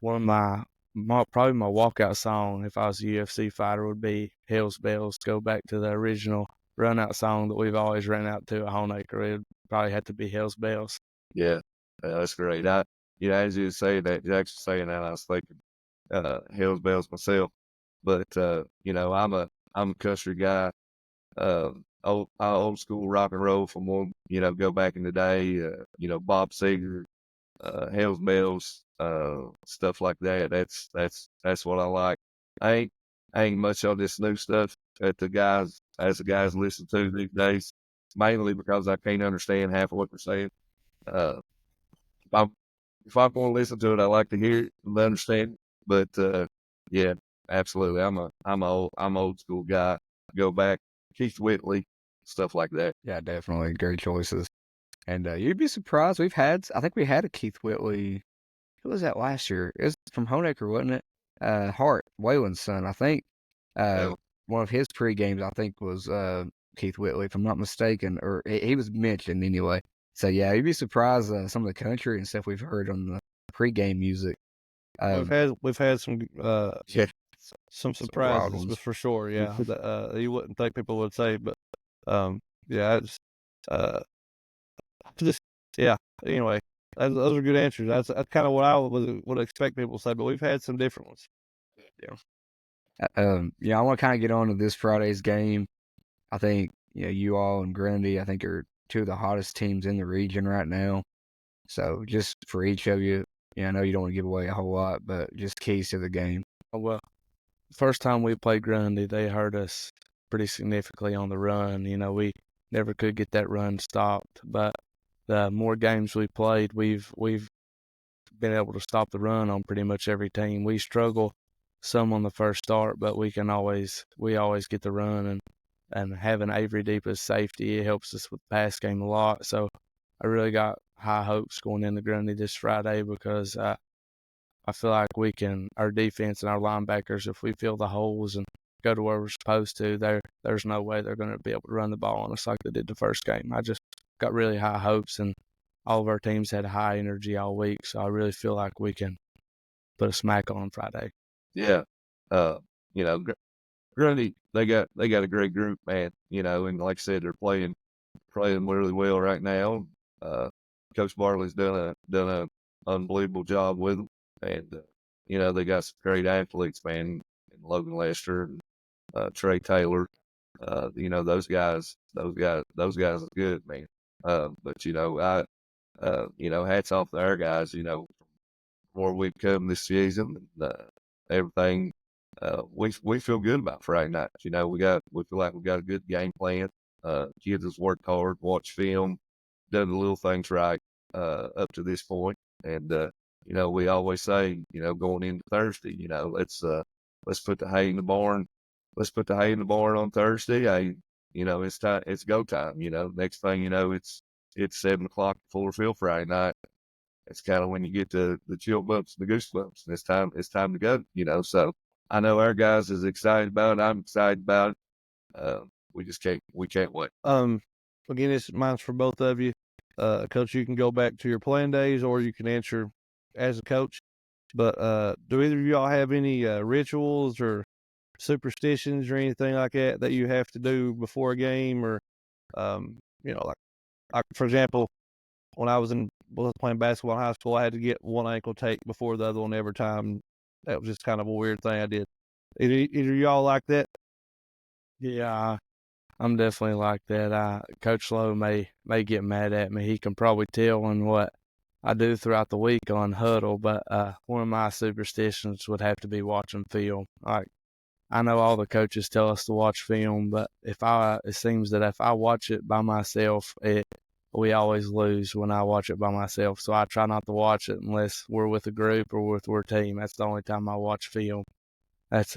one of my probably my walkout song, if I was a UFC fighter, would be Hell's Bells. Go back to the original run-out song that we've always ran out to at Honaker. It would probably have to be Hell's Bells. Yeah, that's great. As you were saying that, Jackson saying that, I was thinking Hell's Bells myself. But I'm a country guy. Old school rock and roll from one, go back in the day. Bob Seger, Hell's Bells, stuff like that. That's what I like. I ain't much on this new stuff that the guys listen to these days, mainly because I can't understand half of what they're saying. If I'm going to listen to it, I like to hear it and understand it. But yeah, absolutely, I'm an old school guy. Go back, Keith Whitley, stuff like that. Yeah, definitely great choices. And you'd be surprised. I think we had a Keith Whitley. Who was that last year? It was from Honaker, wasn't it? Hart, Waylon's son, I think. One of his pre-games, I think, was Keith Whitley, if I'm not mistaken, or he was mentioned anyway. So yeah, you'd be surprised some of the country and stuff we've heard on the pre-game music. We've had some some surprises, ones. for sure. Yeah, that you wouldn't think people would say, but yeah, it's just yeah. Anyway, those are good answers. That's kind of what I would expect people to say, but we've had some different ones. Yeah, I want to kind of get on to this Friday's game. I think you all and Grundy, I think, are two of the hottest teams in the region right now. So just for each of you, I know you don't want to give away a whole lot, but just keys to the game. Well, first time we played Grundy, they hurt us pretty significantly on the run. We never could get that run stopped. But the more games we played, we've been able to stop the run on pretty much every team. We struggle some on the first start, but we always get the run, and having Avery deep as safety, it helps us with the pass game a lot. So I really got high hopes going into Grundy this Friday because I feel like our defense and our linebackers, if we fill the holes and go to where we're supposed to, there's no way they're going to be able to run the ball on us like they did the first game. I just got really high hopes, and all of our teams had high energy all week, so I really feel like we can put a smack on Friday. Yeah. Grundy, they got a great group, man, and like I said, they're playing really well right now. Coach Bartley's done a unbelievable job with them, and they got some great athletes, man, and Logan Lester and Trey Taylor. Those guys are good, man. But hats off to our guys, where we've come this season and everything. We feel good about Friday night. We feel like we got a good game plan. Kids has worked hard, watched film, done the little things right up to this point. And we always say, going into Thursday, let's put the hay in the barn. Let's put the hay in the barn on Thursday. It's time. It's go time. Next thing you know, it's 7:00 Fuller Field Friday night. It's kind of when you get the chill bumps, the goosebumps, and it's time to go. So I know our guys is excited about it. I'm excited about it. We can't wait. Again, mine's for both of you. Coach, you can go back to your playing days, or you can answer as a coach. But do either of y'all have any rituals or superstitions or anything like that you have to do before a game, or like for example, when I was playing basketball in high school, I had to get one ankle taped before the other one every time. That was just kind of a weird thing I did. Either y'all like that? Yeah, I'm definitely like that. Coach Lowe may get mad at me. He can probably tell on what I do throughout the week on huddle, but one of my superstitions would have to be watching film. Like, I know all the coaches tell us to watch film, but it seems that if I watch it by myself, we always lose when I watch it by myself. So I try not to watch it unless we're with a group or with our team. That's the only time I watch film. That's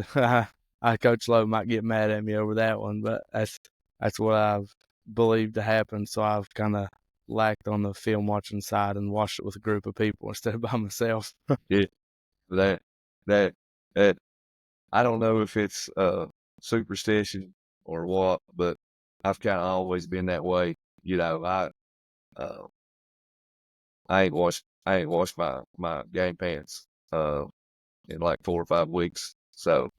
Coach Lowe might get mad at me over that one, but that's what I've believed to happen. So I've kind of lacked on the film watching side and watched it with a group of people instead of by myself. Yeah, that I don't know if it's superstition or what, but I've kind of always been that way. I ain't washed my game pants in like 4 or 5 weeks, so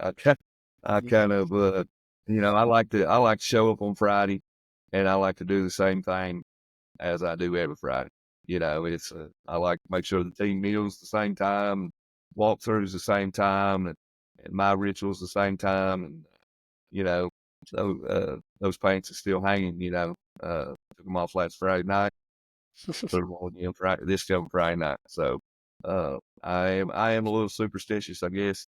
I kind of I like to show up on Friday, and I like to do the same thing as I do every Friday. I like to make sure the team meals the same time, walkthroughs the same time, and my rituals the same time, and so those pants are still hanging. Took them off last Friday night. Put them on again this coming Friday night. So I am a little superstitious, I guess.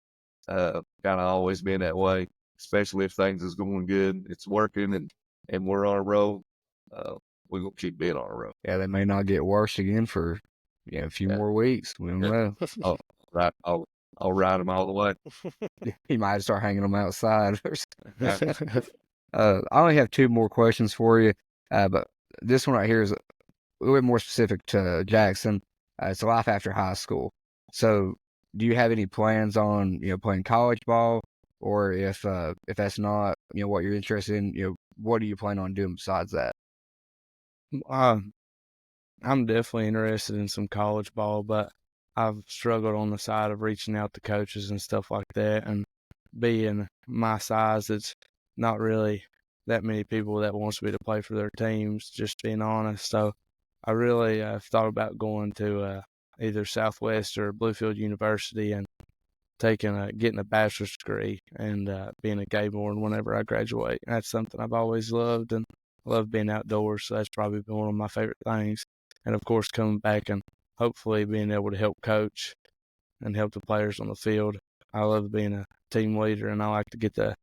Kind of always been that way, especially if things is going good, it's working, and we're on a roll. We're gonna keep being on a roll. Yeah, they may not get worse again for a few more weeks. We don't know. Oh, right. I'll ride them all the way. He might start hanging them outside. I only have 2 more questions for you, but this one right here is a little bit more specific to Jaxson. It's life after high school. So, do you have any plans on playing college ball, or if that's not what you're interested in, what do you plan on doing besides that? I'm definitely interested in some college ball, but I've struggled on the side of reaching out to coaches and stuff like that. And being my size, it's not really that many people that wants me to play for their teams, just being honest. So I really thought about going to either Southwest or Bluefield University and getting a bachelor's degree and being a Gaborn whenever I graduate. That's something I've always loved, and love being outdoors, so that's probably been one of my favorite things. And of course, coming back and hopefully being able to help coach and help the players on the field. I love being a team leader, and I like to get the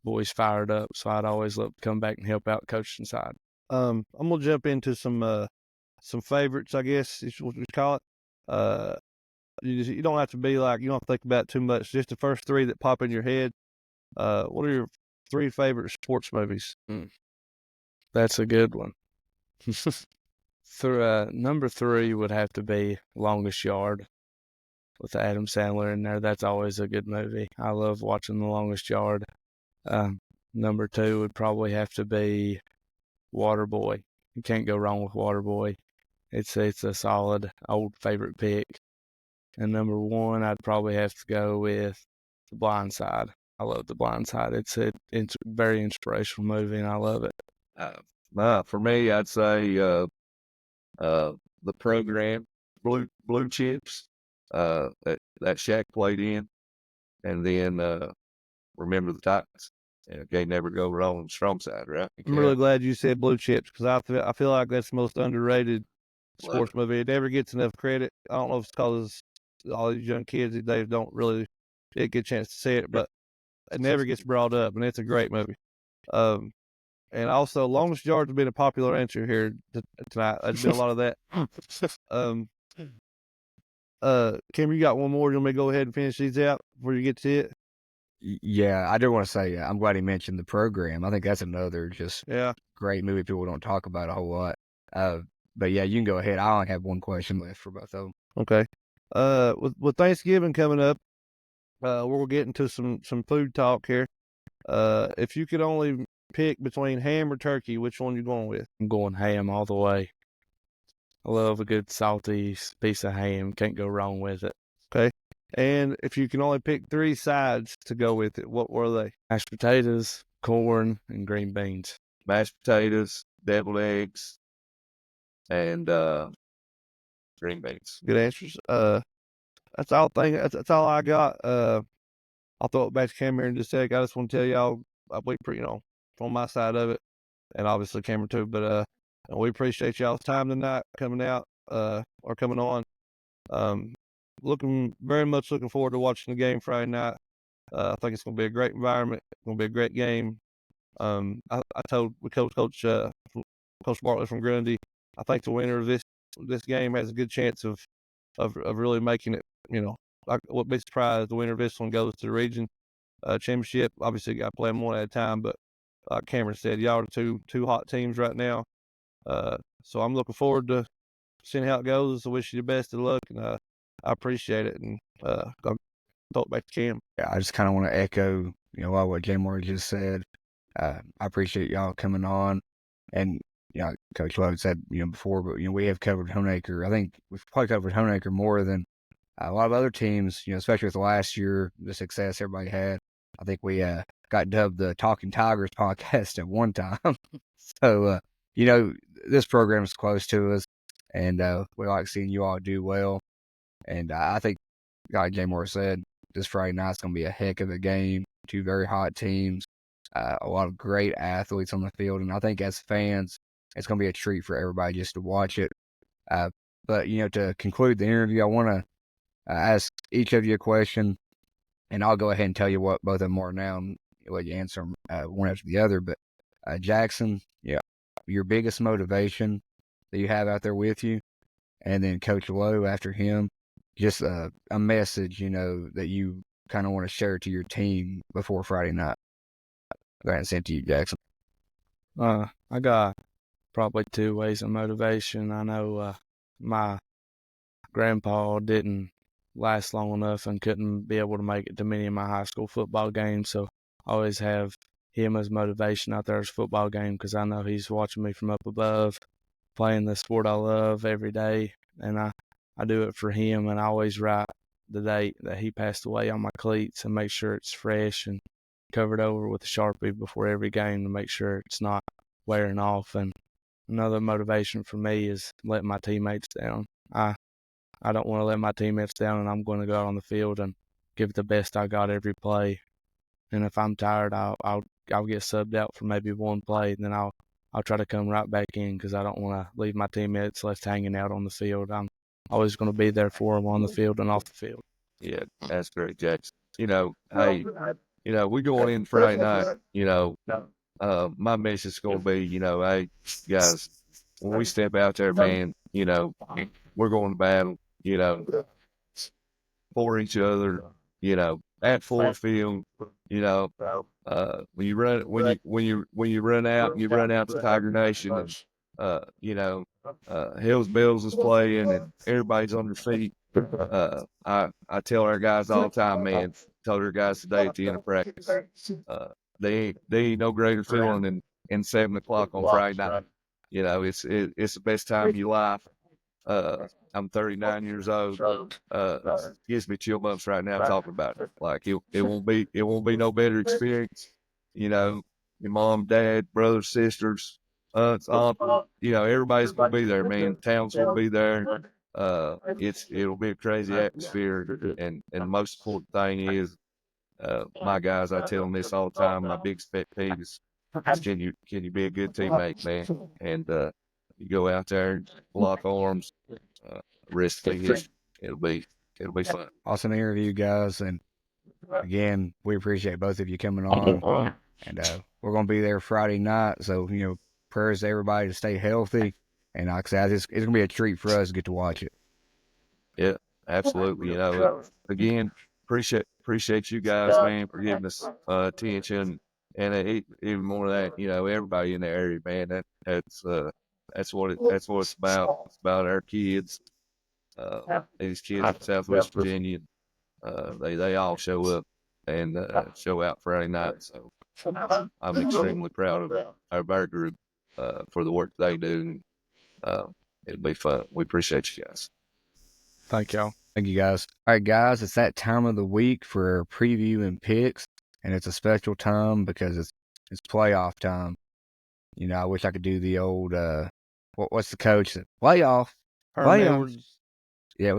boys fired up, so I'd always love to come back and help out coaching side. I'm gonna jump into some favorites, I guess is what we call it. You don't have to be like, you don't have to think about it too much. Just the first three that pop in your head. What are your three favorite sports movies? That's a good one. Number 3 would have to be Longest Yard with Adam Sandler in there. That's always a good movie. I love watching The Longest Yard. Number 2 would probably have to be Waterboy. You can't go wrong with Waterboy. It's a solid old favorite pick. And number 1, I'd probably have to go with The Blind Side. I love The Blind Side. It's a very inspirational movie, and I love it. For me, I'd say the program, Blue Chips, that Shaq played in, and then Remember the Titans. And it can't never go wrong on the strong side, right? I'm really glad you said Blue Chips because I feel like that's the most underrated sports movie. It never gets enough credit. I don't know if it's because all these young kids these days don't really get a chance to see it, but it never gets brought up, and it's a great movie. And also, Longest Yard's been a popular answer here tonight. There's been a lot of that. Kim, you got one more? You want me to go ahead and finish these out before you get to it? Yeah, I do want to say I'm glad he mentioned the program. I think that's another just great movie people don't talk about a whole lot. But yeah, you can go ahead. I only have one question left for both of them. Okay. With Thanksgiving coming up, we're getting to some food talk here. If you could only pick between ham or turkey, which one you going with? I'm going ham all the way. I love a good salty piece of ham. Can't go wrong with it. Okay. And if you can only pick 3 sides to go with it, what were they? Mashed potatoes, corn, and green beans. Mashed potatoes, deviled eggs, and green beans. Good answers. That's all that's all I got. I'll throw it back to Cameron here in just a sec. I just want to tell y'all, we from my side of it, and obviously Cameron too, but we appreciate y'all's time tonight coming out or coming on. Very much looking forward to watching the game Friday night. I think it's going to be a great environment. It's going to be a great game. I told Coach Bartley from Grundy, I think the winner of this game has a good chance of really making it. I wouldn't be surprised if the winner of this one goes to the region championship. Obviously, got to play them one at a time, but like Cameron said, y'all are two hot teams right now. So I'm looking forward to seeing how it goes. I wish you the best of luck, and I appreciate it. And I'll talk back to Cam. Yeah, I just kind of want to echo, what J. Moore just said. I appreciate y'all coming on, and Coach Lowe said before, but we have covered Honaker. I think we've probably covered Honaker more than a lot of other teams. Especially with last year, the success everybody had. I think we got dubbed the Talking Tigers podcast at one time. So this program is close to us, and we like seeing you all do well. And I think, like Jay Moore said, this Friday night's going to be a heck of a game. 2 very hot teams, a lot of great athletes on the field. And I think as fans, it's going to be a treat for everybody just to watch it. But, to conclude the interview, I want to ask each of you a question, and I'll go ahead and tell you what both of them are now and let you answer them one after the other. But Jaxson, your biggest motivation that you have out there with you, and then Coach Lowe after him, just a message, that you kind of want to share to your team before Friday night. Go ahead and send to you, Jaxson. I got probably 2 ways of motivation. I know my grandpa didn't last long enough and couldn't be able to make it to many of my high school football games, so I always have him as motivation out there as a football game because I know he's watching me from up above, playing the sport I love every day, and I do it for him, and I always write the date that he passed away on my cleats and make sure it's fresh and covered over with a Sharpie before every game to make sure it's not wearing off. And another motivation for me is letting my teammates down. I don't want to let my teammates down, and I'm going to go out on the field and give it the best I got every play. And if I'm tired, I'll get subbed out for maybe one play, and then I'll try to come right back in because I don't want to leave my teammates left hanging out on the field. I'm always going to be there for them on the field and off the field. Yeah, that's great, Jaxson. Hey, we going in Friday night. My message is going to be, hey, guys, when we step out there, man, we're going to battle. for each other, at full field, when you run out, you run out to Tiger Nation and, Hell's Bells is playing and everybody's on their feet. I tell our guys all the time, man, tell our guys today at the end of practice, they ain't no greater feeling than 7 o'clock on Friday night. It's the best time of your life. I'm 39 years old. Gives me chill bumps right now talking about it. Like it won't be no better experience. Your mom, dad, brothers, sisters, aunts, uncle, everybody's gonna be there, man. Town's gonna be there. It'll be a crazy atmosphere, and the most important thing is, my guys, I tell them this all the time. My big pet peeve is can you be a good teammate, man? And you go out there and lock arms, rest of the it'll be fun. Awesome interview, guys, and again, we appreciate both of you coming on. And we're gonna be there Friday night, so prayers to everybody to stay healthy. And like I said, it's gonna be a treat for us to get to watch it. Yeah, absolutely. Again, appreciate you guys, man, for giving us attention, and even more of that, everybody in the area, man. That's what it's about. It's about our kids. These kids in Southwest Virginia, they all show up and show out Friday night. So I'm extremely proud of our group for the work they do. It'll be fun. We appreciate you guys. Thank y'all. Thank you, guys. All right, guys, it's that time of the week for preview and picks, and it's a special time because it's playoff time. I wish I could do the old what's the coach? Playoff. Herm Playoffs. Edwards. Yeah, it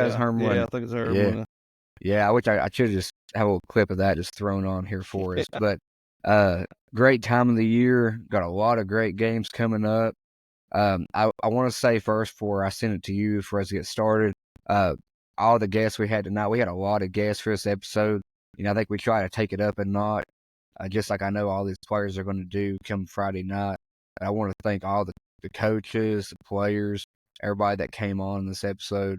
was Herm. Yeah, I think it's Herm. Yeah. Yeah, I wish I should have just have a little clip of that just thrown on here for us. But great time of the year. Got a lot of great games coming up. I want to say first before I send it to you for us to get started, all the guests we had tonight, we had a lot of guests for this episode. I think we try to take it up a notch, just like I know all these players are going to do come Friday night. I want to thank all the coaches, the players, everybody that came on this episode.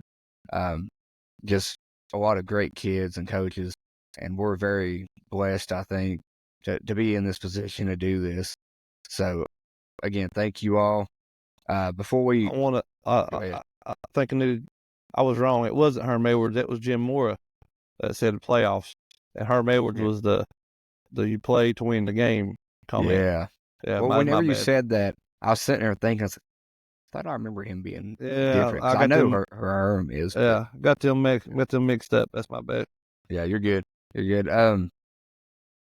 Just a lot of great kids and coaches, and we're very blessed, I think, to be in this position to do this. So, again, thank you all. Before we, I want to. I think I was wrong. It wasn't Herm Edwards. It was Jim Mora that said the playoffs. And Herm Edwards was the you play to win the game comment. Yeah. Well, whenever you said that, I was sitting there thinking, I thought I remember him being different. I know Herm is. Yeah, got them mixed up. That's my bad. Yeah, you're good. You're good.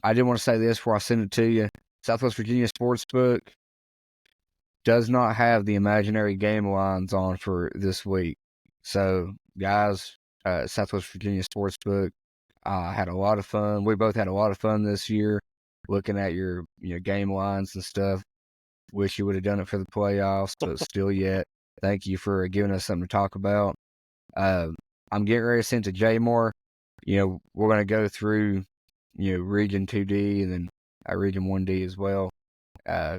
I did want to say this before I send it to you. Southwest Virginia Sportsbook does not have the imaginary game lines on for this week. So, guys, Southwest Virginia Sportsbook, had a lot of fun. We both had a lot of fun this year looking at your game lines and stuff. Wish you would have done it for the playoffs, but still yet. Thank you for giving us something to talk about. I'm getting ready to send to Jay Moore. We're going to go through, Region 2D and then Region 1D as well.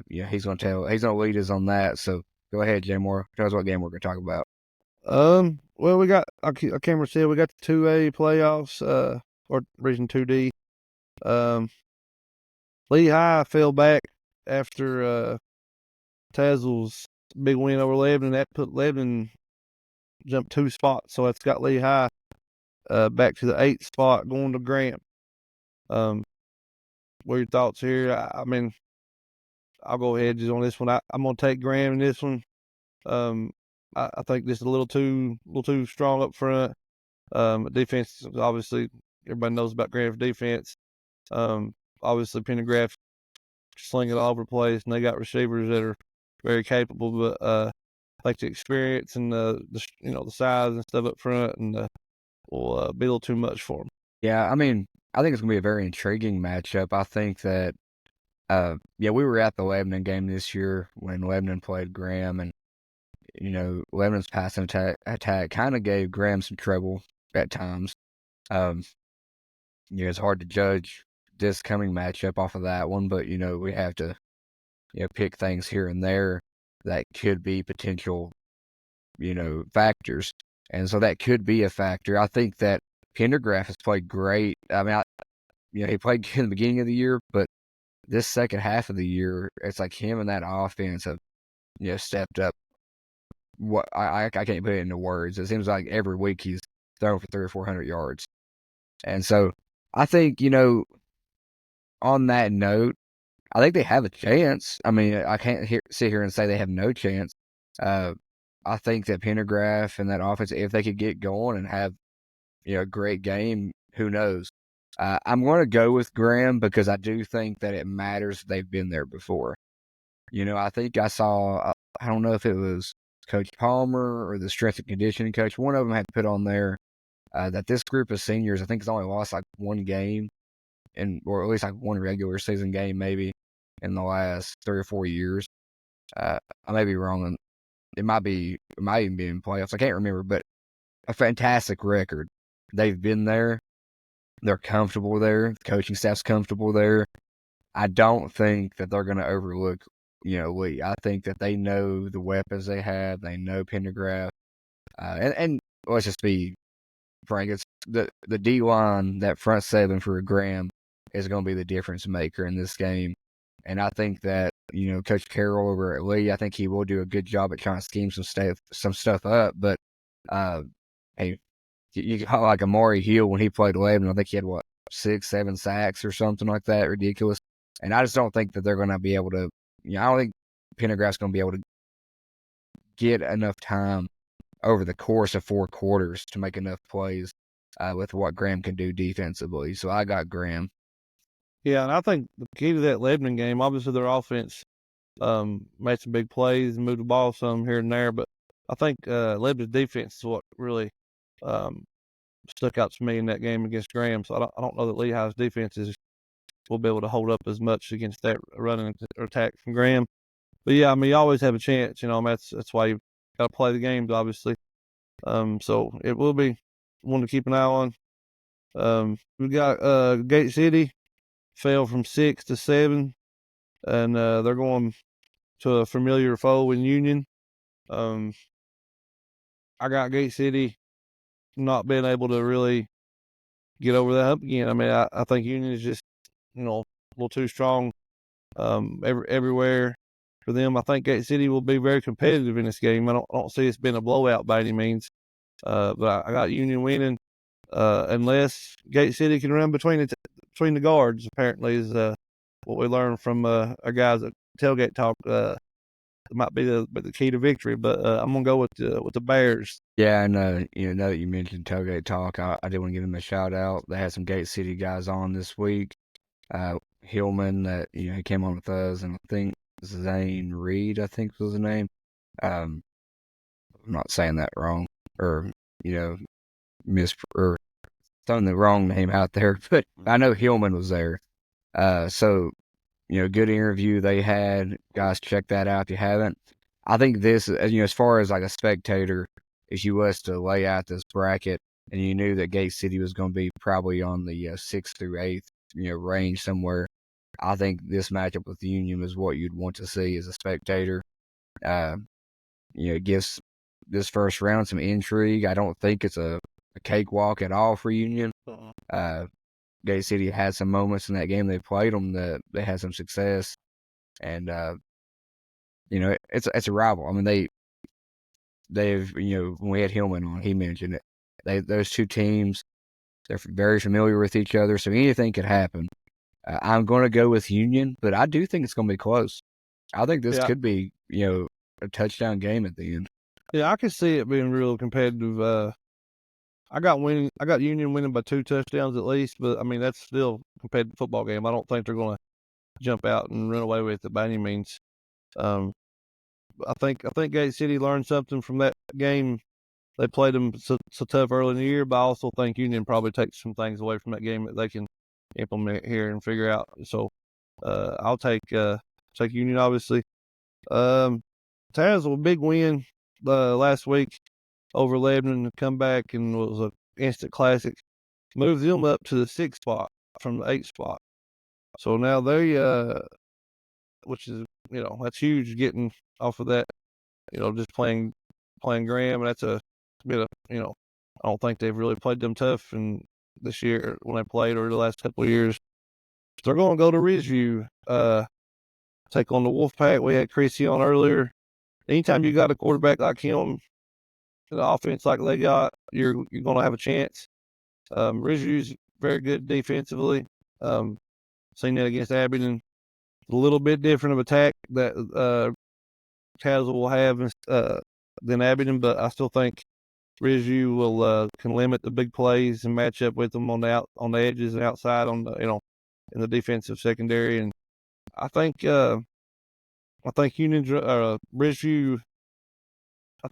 He's going to lead us on that. So go ahead, Jay Moore. Tell us what game we're going to talk about. Well, we got, I can't remember, said we got the 2A playoffs, or Region 2D. Lehigh fell back after Tazewell's big win over Lebanon. That put Lebanon jumped 2 spots, so it's got Lehigh back to the 8th spot, going to Grant. What are your thoughts here? I mean, I'll go ahead just on this one. I'm going to take Graham in this one. I think this is a little too strong up front. Defense, obviously, everybody knows about Graham's defense. Obviously, Pendergraft sling it all over the place, and they got receivers that are very capable. But I think the experience and the size and stuff up front and will be a little too much for them. Yeah, I mean, I think it's going to be a very intriguing matchup. I think that, we were at the Lebanon game this year when Lebanon played Graham, and Lebanon's passing attack kind of gave Graham some trouble at times. It's hard to judge this coming matchup off of that one, but we have to pick things here and there that could be potential factors, and so that could be a factor. I think that Pendergraft has played great. I mean, he played good in the beginning of the year, but this second half of the year, it's like him and that offense have, stepped up. What I can't put it into words. It seems like every week he's throwing for 300 or 400 yards. And so I think, on that note, I think they have a chance. I mean, I can't sit here and say they have no chance. I think that Pendergraft and that offense, if they could get going and have, a great game, who knows? I'm going to go with Graham because I do think that it matters they've been there before. I think I saw, I don't know if it was Coach Palmer or the strength and conditioning coach. One of them had put on there that this group of seniors, I think, has only lost like one game, or at least like one regular season game maybe in the last 3 or 4 years. I may be wrong. It might even be in playoffs. I can't remember, but a fantastic record. They've been there. They're comfortable there. The coaching staff's comfortable there. I don't think that they're going to overlook, Lee. I think that they know the weapons they have. They know Pendergraft. And let's just be frank. It's the D-line, that front seven for Graham, is going to be the difference maker in this game. And I think that, Coach Carroll over at Lee, I think he will do a good job at trying to scheme some stuff up. But, hey, you got like Amari Hill when he played Lebanon. I think he had, 6, 7 sacks or something like that. Ridiculous. And I just don't think that they're going to be able to, I don't think Pendergraft's going to be able to get enough time over the course of 4 quarters to make enough plays with what Graham can do defensively. So I got Graham. Yeah, and I think the key to that Lebanon game, obviously their offense made some big plays and moved the ball some here and there, but I think Lebanon's defense is what really stuck out to me in that game against Graham. So I don't know that Lehigh's defense will be able to hold up as much against that running attack from Graham. But yeah, I mean, you always have a chance. That's why you got to play the games, obviously. So it will be one to keep an eye on. We got Gate City fell from 6 to 7, and they're going to a familiar foe in Union. I got Gate City not being able to really get over that hump again. I mean, I think Union is just, a little too strong everywhere for them. I think Gate City will be very competitive in this game. I don't see it's been a blowout by any means, but I got Union winning unless Gate City can run between the guards. Apparently, is what we learned from our guys at Tailgate Talk. It might be the key to victory, but I'm gonna go with the Bears. Yeah, and now that you mentioned Tailgate Talk, I did want to give them a shout out. They had some Gate City guys on this week. Hillman, that he came on with us, and I think Zane Reed, I think was his name. I'm not saying that wrong, or or throwing the wrong name out there, but I know Hillman was there. So good interview they had. Guys, check that out if you haven't. I think this, as far as like a spectator, if you was to lay out this bracket and you knew that Gate City was going to be probably on the 6th through 8th, range somewhere, I think this matchup with the Union is what you'd want to see as a spectator. It gives this first round some intrigue. I don't think it's a cakewalk at all for Union. Gate City had some moments in that game they played them that they had some success, and it's a rival. I mean, they've when we had Hillman on, he mentioned it. Those two teams, they're very familiar with each other, so anything could happen. I'm going to go with Union, but I do think it's going to be close. I think this could be a touchdown game at the end. Yeah, I can see it being real competitive. I got Union winning by 2 touchdowns at least, but I mean that's still a competitive football game. I don't think they're going to jump out and run away with it by any means. I think Gate City learned something from that game. They played them so tough early in the year, but I also think Union probably takes some things away from that game that they can implement here and figure out. So I'll take Union, obviously. Tazewell, big win last week over Lebanon, to come back and was an instant classic. Moved them up to the 6th spot from the 8th spot. So now they, which is, that's huge, getting off of that, just playing Graham. And that's been I don't think they've really played them tough in this year when they played or the last couple of years. They're going to go to Ridgeview, take on the Wolfpack. We had Creasy on earlier. Anytime you got a quarterback like him, the offense like they got, you're going to have a chance. Ridgeview's very good defensively. Seen that against Abingdon. A little bit different of attack that Tazewell will have than Abingdon, but I still think Ridgeview will can limit the big plays and match up with them on the edges and outside on the in the defensive secondary. And I think Ridgeview. I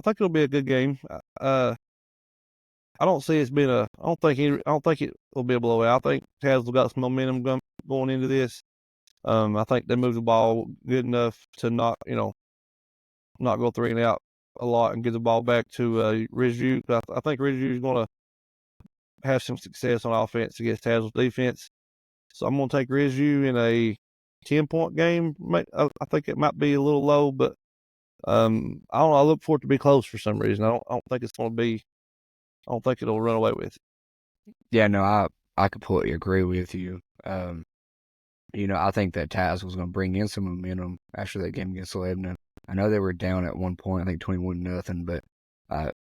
think it'll be a good game. I don't see it's been I don't think it will be a blowout. I think Tazewell got some momentum going into this. I think they moved the ball good enough to not go 3 and out a lot and get the ball back to Ridgeview. I think Ridgeview is going to have some success on offense against Tazewell's defense. So I'm going to take Ridgeview in a 10-point game. I think it might be a little low, but I don't know. I look for it to be close for some reason. I don't think it's going to be. I don't think it'll run away with it. Yeah, no, I completely agree with you. I think that Tazewell's going to bring in some momentum after that game against Lebanon. I know they were down at one point, I think 21-0, but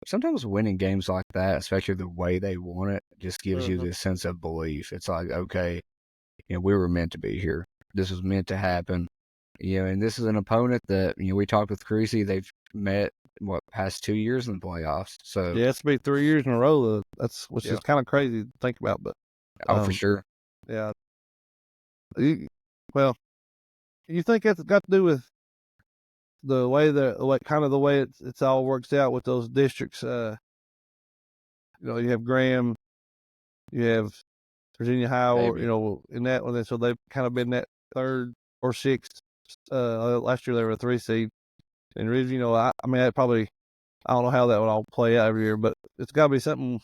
sometimes winning games like that, especially the way they won it, just gives you this sense of belief. It's like, okay, we were meant to be here. This was meant to happen. And this is an opponent that, we talked with Creasy, they've met, past 2 years in the playoffs. So yeah, it's been 3 years in a row. Which is kind of crazy to think about, but. For sure. Yeah. Well, you think that's got to do with the way it's all works out with those districts? You have Graham, you have Virginia Howard, in that one. So they've kind of been that 3rd or 6th. Last year they were a 3 seed. And Ridge, I don't know how that would all play out every year, but it's got to be something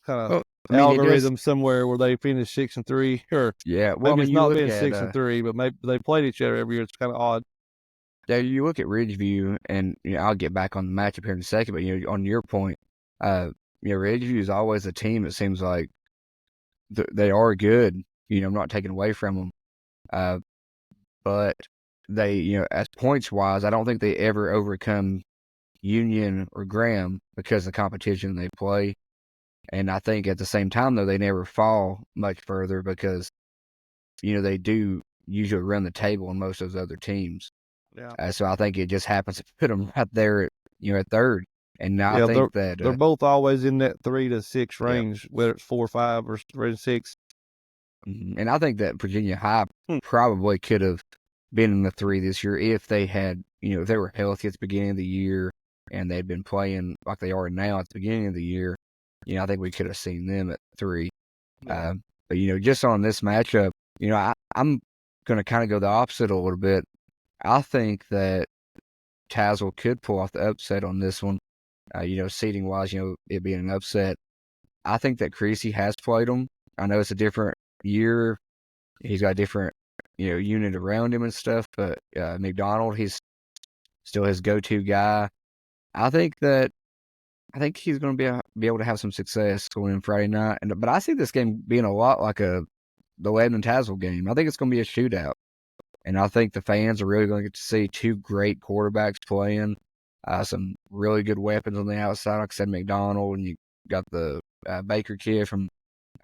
kind of algorithm somewhere where they finish 6 and 3, or maybe it's not been 6 and 3, but maybe they played each other every year. It's kind of odd. Yeah, you look at Ridgeview, and I'll get back on the matchup here in a second. But on your point, Ridgeview is always a team. It seems like they are good. I'm not taking away from them, but they, as points wise, I don't think they ever overcome Union or Graham because of the competition they play. And I think at the same time, though, they never fall much further because, they do usually run the table on most of those other teams. Yeah. So I think it just happens to put them right there, at 3rd. And now I think that they're both always in that 3 to 6 range, whether it's 4 or 5 or 3 to 6. And I think that Virginia High probably could have been in the 3 this year if they had, if they were healthy at the beginning of the year and they'd been playing like they are now at the beginning of the year. I think we could have seen them at 3. Yeah. But, just on this matchup, I'm going to kind of go the opposite a little bit. I think that Tazewell could pull off the upset on this one. Seating-wise, it being an upset. I think that Creasy has played him. I know it's a different year. He's got a different, unit around him and stuff, but McDonald, he's still his go-to guy. I think he's going to be able to have some success going in Friday night. But I see this game being a lot like the Lebanon Tazewell game. I think it's going to be a shootout. And I think the fans are really going to get to see 2 great quarterbacks playing, some really good weapons on the outside. Like I said, McDonald, and you got the Baker kid from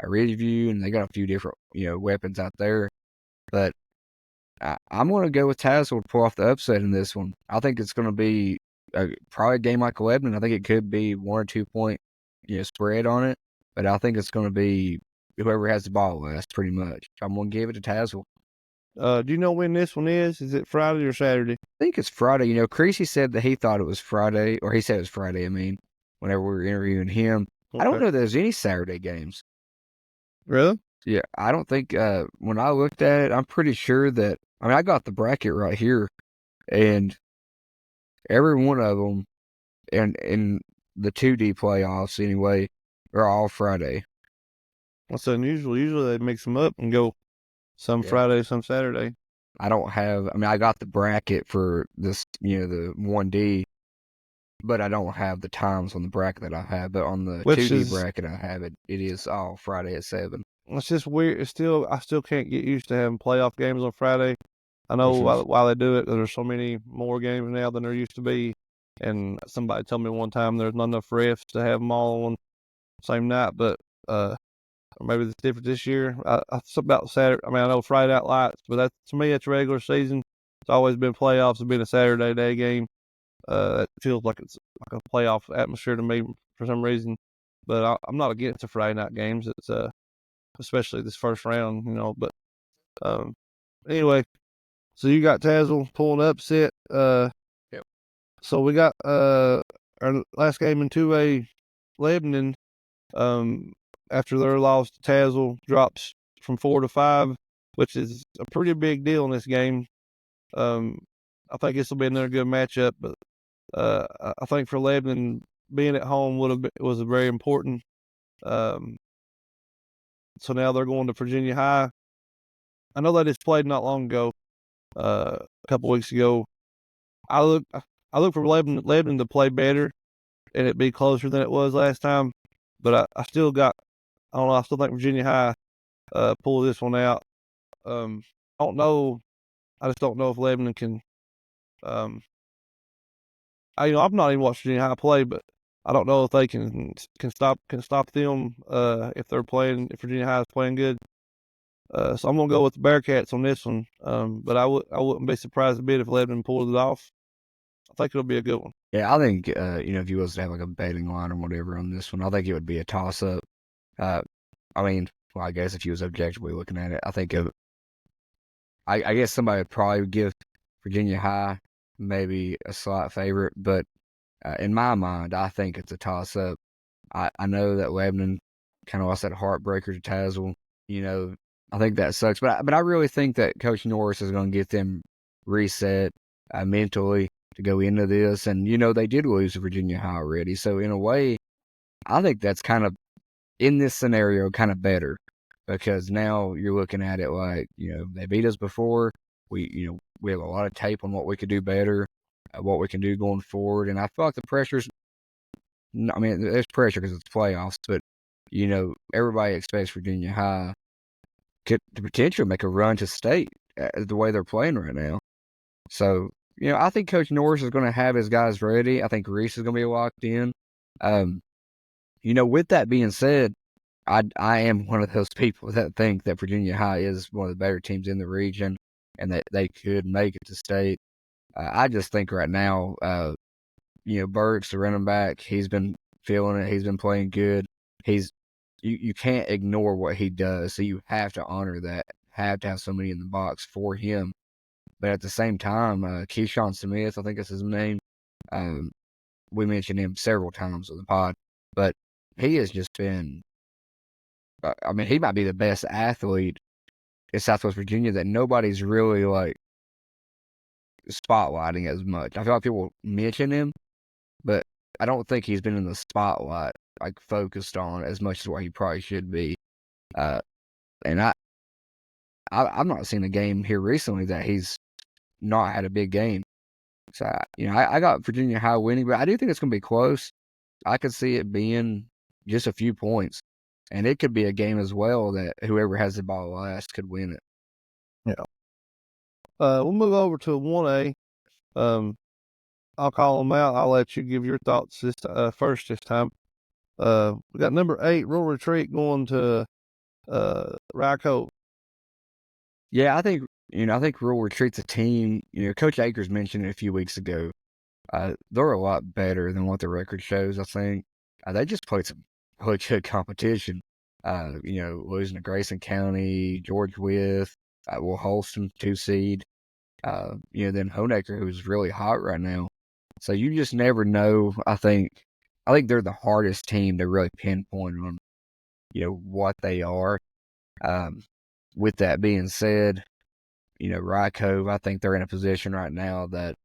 Ridgeview, and they got a few different, weapons out there. But I'm going to go with Tazewell to pull off the upset in this one. I think it's going to be probably a game like Lebanon. I think it could be 1 or 2 point, spread on it. But I think it's going to be whoever has the ball last, pretty much. I'm going to give it to Tazewell. Do you know when this one is? Is it Friday or Saturday? I think it's Friday. Creasy said that he thought it was Friday, or he said it was Friday, whenever we were interviewing him. Okay. I don't know if there's any Saturday games. Really? Yeah, I don't think, when I looked at it, I'm pretty sure that, I got the bracket right here, and every one of them, and in the 2D playoffs anyway, are all Friday. That's unusual. Usually they mix them up and go some Friday, some Saturday. I don't have, I got the bracket for this, the 1D, but I don't have the times on the bracket that I have. But on the Which 2D is- bracket I have it is all Friday at 7. It's just weird. I still can't get used to having playoff games on Friday. I know why they do it, 'cause there's so many more games now than there used to be. And somebody told me one time there's not enough refs to have them all on the same night, but maybe it's different this year. It's about Saturday. I mean, I know Friday Night Lights, but to me, it's regular season. It's always been playoffs. It's been a Saturday day game. It feels like it's like a playoff atmosphere to me for some reason. But I'm not against the Friday night games. It's especially this first round, But anyway, so you got Tazewell pulling upset. Yep. So we got our last game in 2A, Lebanon. After their loss, Tazewell drops from 4 to 5, which is a pretty big deal in this game. I think this will be another good matchup, but I think for Lebanon, being at home was very important. So now they're going to Virginia High. I know they just played not long ago, a couple weeks ago. I look for Lebanon to play better and it be closer than it was last time. But I still got, I don't know, I still think Virginia High pull this one out. I don't know. I just don't know if Lebanon can. I've not even watched Virginia High play, but I don't know if they can stop them if Virginia High is playing good. So I'm gonna go with the Bearcats on this one. But I wouldn't be surprised a bit if Lebanon pulled it off. I think it'll be a good one. Yeah, I think if you was to have like a betting line or whatever on this one, I think it would be a toss up. I guess if you was objectively looking at it, I think I guess somebody would probably give Virginia High maybe a slight favorite, but in my mind, I think it's a toss up. I know that Lebanon kind of lost that heartbreaker to Tazewell. I think that sucks, but I really think that Coach Norris is going to get them reset mentally to go into this. And they did lose to Virginia High already, so in a way, I think that's kind of in this scenario kind of better because now you're looking at it like they beat us before. We have a lot of tape on what we could do better, what we can do going forward, and I feel like the pressure's. I mean, there's pressure because it's playoffs, but everybody expects Virginia High could the potential make a run to state the way they're playing right now. So, I think Coach Norris is going to have his guys ready. I think Reese is going to be locked in. With that being said, I am one of those people that think that Virginia High is one of the better teams in the region and that they could make it to state. I just think right now, Burks, the running back, he's been feeling it. He's been playing good. You can't ignore what he does, so you have to honor that. Have to have somebody in the box for him. But at the same time, Keyshawn Smith, I think that's his name. We mentioned him several times on the pod, but he has just been. He might be the best athlete in Southwest Virginia that nobody's really like spotlighting as much. I feel like people mention him, but I don't think he's been in the spotlight, like focused on as much as what he probably should be. And I've not seen a game here recently that he's not had a big game. So, I got Virginia High winning, but I do think it's going to be close. I could see it being just a few points. And it could be a game as well that whoever has the ball last could win it. Yeah. We'll move over to 1A. I'll call them out. I'll let you give your thoughts first this time. We got number 8, Rural Retreat, going to Ryco. Yeah, I think Rural Retreat's a team. Coach Akers mentioned it a few weeks ago. They're a lot better than what the record shows. I think they just played some really good competition. Losing to Grayson County, George Wythe, Will Holston 2 seed. Then Honaker, who's really hot right now. So you just never know. I think they're the hardest team to really pinpoint on, what they are. With that being said, Ryco, I think they're in a position right now that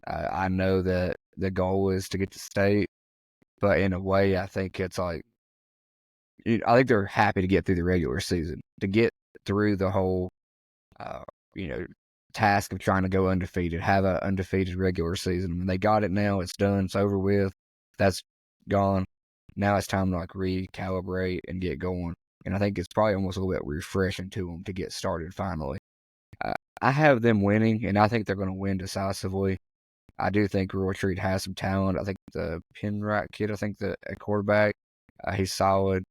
I know that the goal is to get to state, but in a way, I think it's like, I think they're happy to get through the regular season, to get through the whole, task of trying to go undefeated, have an undefeated regular season. When they got it now, it's done, it's over with. That's gone. Now it's time to like recalibrate and get going. And I think it's probably almost a little bit refreshing to them to get started finally. I have them winning, and I think they're going to win decisively. I do think Roy Treat has some talent. I think the Penwright kid, at quarterback, he's solid.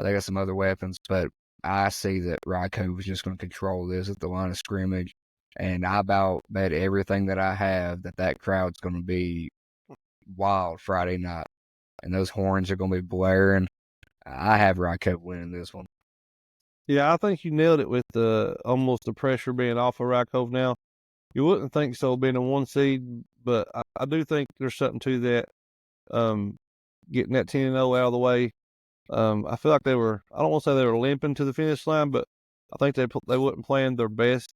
They got some other weapons, but I see that Ryco is just going to control this at the line of scrimmage. And I about bet everything that I have that crowd's going to be wild Friday night. And those horns are going to be blaring. I have Ryco winning this one. Yeah, I think you nailed it with almost the pressure being off of Rycove now. You wouldn't think so being a 1 seed, but I do think there's something to that. Getting that 10-0 out of the way. I feel like I don't want to say they were limping to the finish line, but I think they wasn't playing their best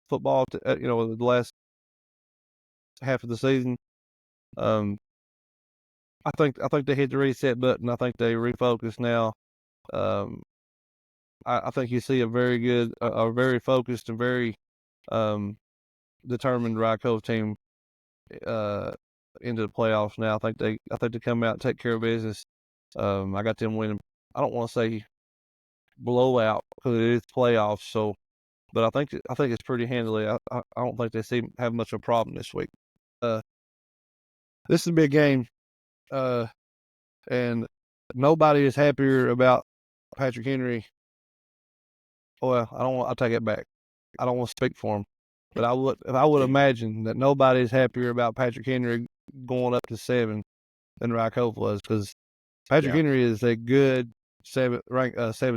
football, the last half of the season. I think they hit the reset button. I think they refocus now. I think you see a very good, a very focused and very determined Rycove team into the playoffs now. I think they come out and take care of business. I got them winning. I don't want to say blowout because it is playoffs. So, but I think it's pretty handily. I don't think they have much of a problem this week. This is a big game, and nobody is happier about Patrick Henry. Well, I'll take it back. I don't want to speak for him, but I would imagine that nobody is happier about Patrick Henry going up to 7 than Rycove was, because Patrick Henry is a good 7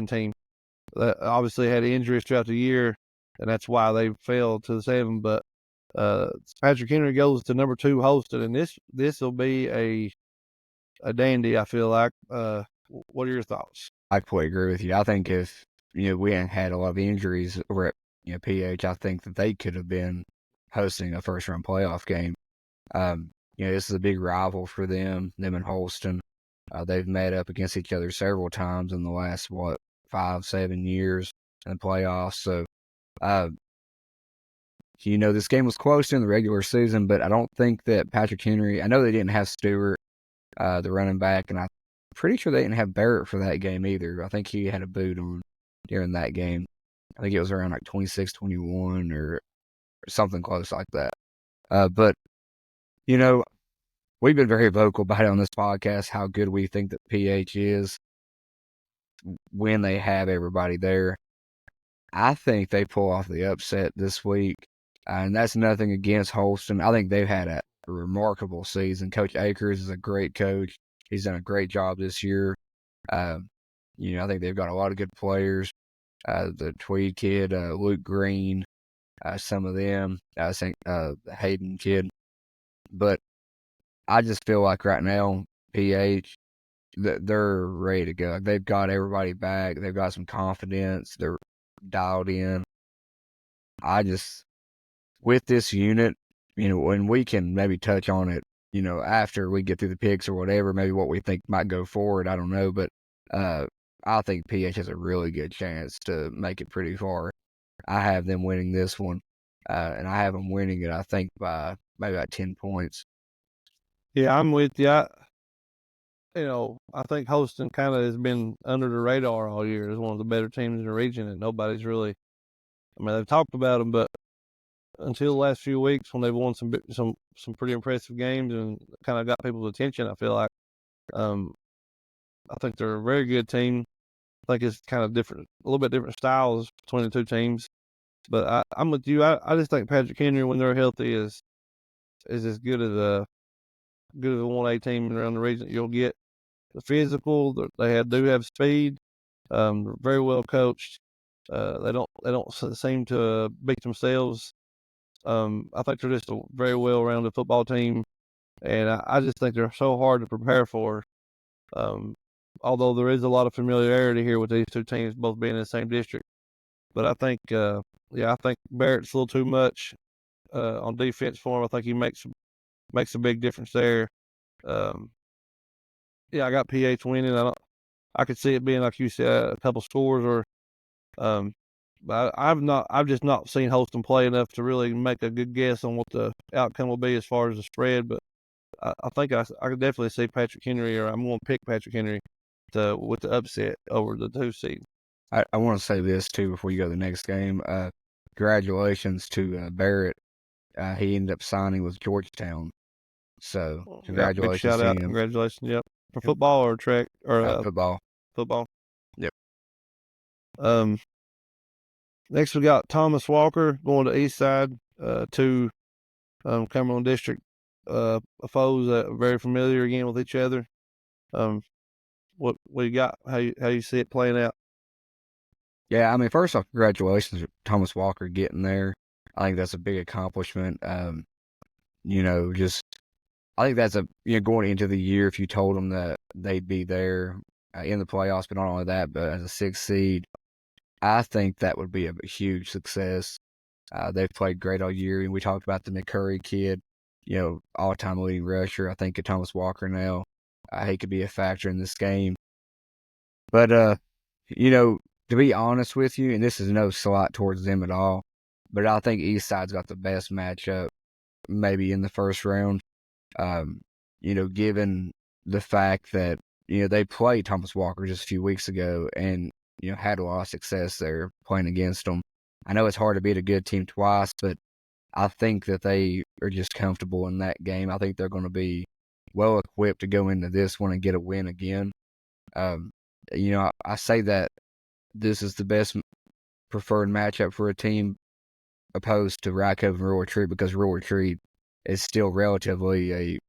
team that obviously had injuries throughout the year, and that's why they fell to the 7. But Patrick Henry goes to number 2 hosted, and this will be a dandy. I feel like. What are your thoughts? I completely agree with you. I think if we hadn't had a lot of injuries over at PH, I think that they could have been hosting a first round playoff game. This is a big rival for them and Holston. They've met up against each other several times in the last 5-7 years in the playoffs. So, this game was close in the regular season, but I don't think that Patrick Henry. I know they didn't have Stewart, the running back, and I'm pretty sure they didn't have Barrett for that game either. I think he had a boot on during that game. I think it was around like 26-21 or something close like that. But we've been very vocal about it on this podcast, how good we think that PH is when they have everybody there. I think they pull off the upset this week, and that's nothing against Holston. I think they've had a remarkable season. Coach Akers is a great coach. He's done a great job this year. I think they've got a lot of good players. The Tweed kid, Luke Green, some of them. I think the Hayden kid. But I just feel like right now, PH, they're ready to go. They've got everybody back. They've got some confidence. They're dialed in. With this unit, and we can maybe touch on it, after we get through the picks or whatever, maybe what we think might go forward. I don't know. But I think PH has a really good chance to make it pretty far. I have them winning this one, and I have them winning it, I think, by maybe about 10 points. Yeah, I'm with you. I think Holston kind of has been under the radar all year as one of the better teams in the region, and nobody's really. They've talked about them, but until the last few weeks when they've won some pretty impressive games and kind of got people's attention, I feel like. I think they're a very good team. I think it's kind of different, a little bit different styles between the two teams. But I'm with you. I just think Patrick Henry, when they're healthy, is as good as a 1A team around the region that you'll get. The physical, they do have speed. Very well coached. They don't seem to beat themselves. I think they're just a very well-rounded football team, and I just think they're so hard to prepare for. Although there is a lot of familiarity here with these two teams both being in the same district. But I think, I think Barrett's a little too much on defense for him. I think he makes a big difference there. I got PH winning. I could see it being, like you said, a couple scores or, But I've just not seen Holston play enough to really make a good guess on what the outcome will be as far as the spread. But I think I could definitely see Patrick Henry, or I'm going to pick Patrick Henry with the upset over the 2 seed. I want to say this too before you go to the next game. Congratulations to Barrett. He ended up signing with Georgetown. So congratulations big shout to out. him. Congratulations. Yep. For football or track or Football. Football. Yep. Next we got Thomas Walker going to East Side. Two Cumberland District foes that are very familiar again with each other. What you got? How you see it playing out? Yeah, I mean, first off, congratulations to Thomas Walker getting there. I think that's a big accomplishment. I think that's going into the year, if you told them that they'd be there in the playoffs, but not only that, but as a 6th seed, I think that would be a huge success. They've played great all year, and we talked about the McCurry kid, all-time leading rusher. I think of Thomas Walker now. He could be a factor in this game. But, to be honest with you, and this is no slight towards them at all, but I think Eastside's got the best matchup maybe in the first round. Given the fact that, they played Thomas Walker just a few weeks ago and, had a lot of success there playing against them. I know it's hard to beat a good team twice, but I think that they are just comfortable in that game. I think they're going to be well equipped to go into this one and get a win again. I say that this is the best preferred matchup for a team opposed to Rye Cove and Rural Retreat, because Rural Retreat is still relatively a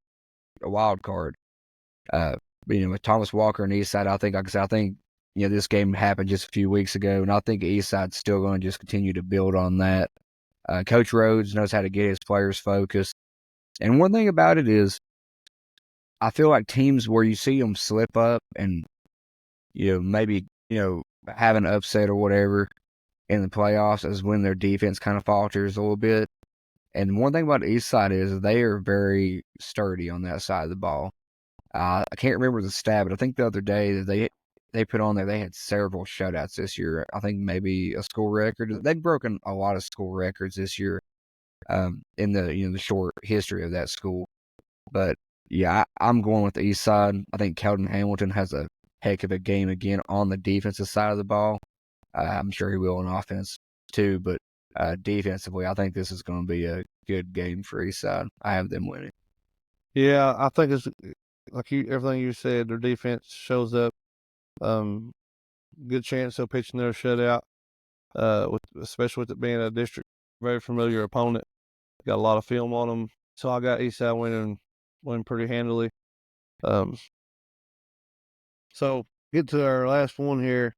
wild card. With Thomas Walker and Eastside, I think this game happened just a few weeks ago, and I think Eastside's still going to just continue to build on that. Coach Rhodes knows how to get his players focused. And one thing about it is, I feel like teams where you see them slip up and, maybe, have an upset or whatever in the playoffs is when their defense kind of falters a little bit. And one thing about Eastside is they are very sturdy on that side of the ball. I can't remember the stat, but I think the other day that they put on there, they had several shutouts this year. I think maybe a school record. They've broken a lot of school records this year in the short history of that school. But yeah, I'm going with the East Side. I think Kelton Hamilton has a heck of a game again on the defensive side of the ball. I'm sure he will on offense too, but defensively, I think this is going to be a good game for East Side. I have them winning. Yeah, I think it's like everything you said. Their defense shows up. Good chance they'll pitch in their shutout. Especially with it being a district very familiar opponent. Got a lot of film on them, so I got East Side winning pretty handily. So get to our last one here.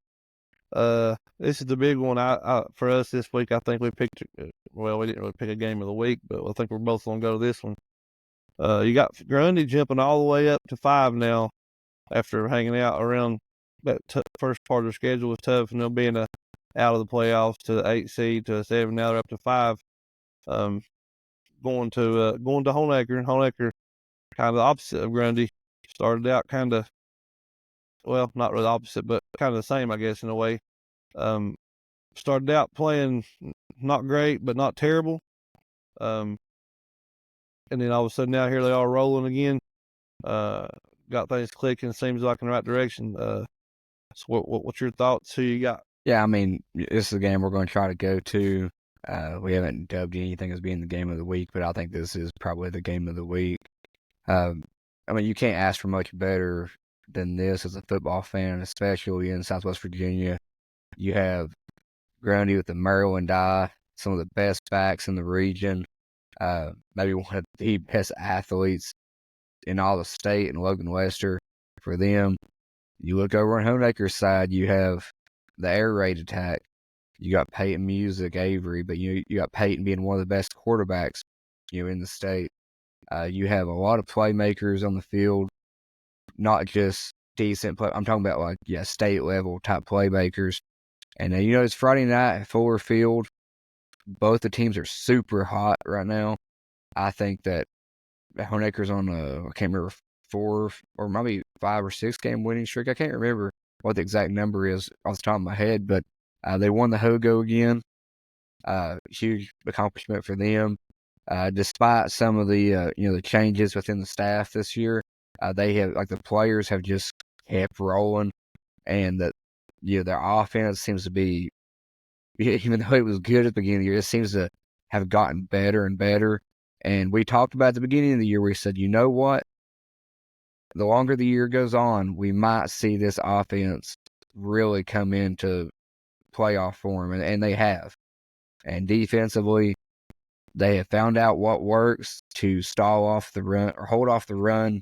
This is the big one. For us this week, I think we picked. Well, we didn't really pick a game of the week, but I think we're both gonna go to this one. You got Grundy jumping all the way up to 5 now, after hanging out around that first part of the schedule was tough, and they'll being out of the playoffs to the 8 seed to a 7. Now they're up to 5. Going to Honaker. Honaker, kind of the opposite of Grundy. Started out kind of, well, not really opposite, but kind of the same, I guess, in a way. Started out playing not great, but not terrible. And then all of a sudden now here they are rolling again. Got things clicking, seems like in the right direction. So what's your thoughts? Who you got? Yeah, I mean, this is a game we're going to try to go to. We haven't dubbed anything as being the game of the week, but I think this is probably the game of the week. I mean, you can't ask for much better than this as a football fan, especially in Southwest Virginia. You have Grundy with the Maryland eye, some of the best backs in the region, maybe one of the best athletes in all the state, and Logan Lester for them. You look over on Honaker's side, you have the air raid attack. You got Peyton Music, Avery, but you got Peyton being one of the best quarterbacks, in the state. You have a lot of playmakers on the field, not just decent play. I'm talking about state level type playmakers. And it's Friday night at Fuller Field. Both the teams are super hot right now. I think that Honaker's on I can't remember, 4 or maybe 5 or 6 game winning streak. I can't remember what the exact number is off the top of my head, but They won the Hogo again. Huge accomplishment for them. Despite some of the the changes within the staff this year, they have the players have just kept rolling, and that their offense seems to be, even though it was good at the beginning of the year, it seems to have gotten better and better. And we talked about at the beginning of the year, we said, you know what? The longer the year goes on, we might see this offense really come into playoff form, and they have. And defensively, they have found out what works to stall off the run or hold off the run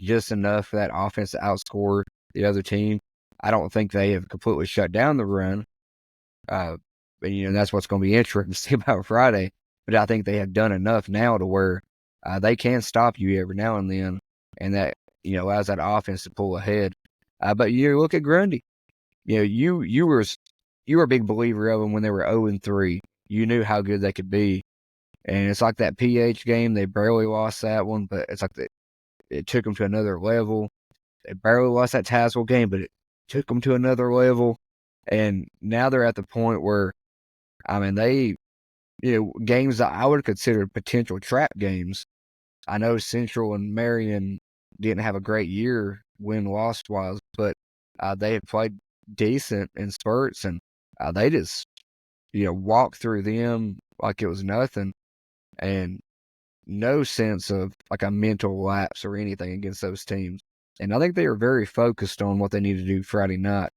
just enough for that offense to outscore the other team. I don't think they have completely shut down the run. But, that's what's going to be interesting to see about Friday. But I think they have done enough now to where they can stop you every now and then, and that allows that offense to pull ahead. But you look at Grundy. You were a big believer of them when they were 0-3. You knew how good they could be, and it's like that PH game. They barely lost that one, but it's like it took them to another level. They barely lost that Tazewell game, but it took them to another level. And now they're at the point where, they, games that I would consider potential trap games. I know Central and Marion didn't have a great year win-loss wise, but they had played decent in spurts, and they just, walked through them like it was nothing, and no sense of a mental lapse or anything against those teams. And I think they are very focused on what they need to do Friday night.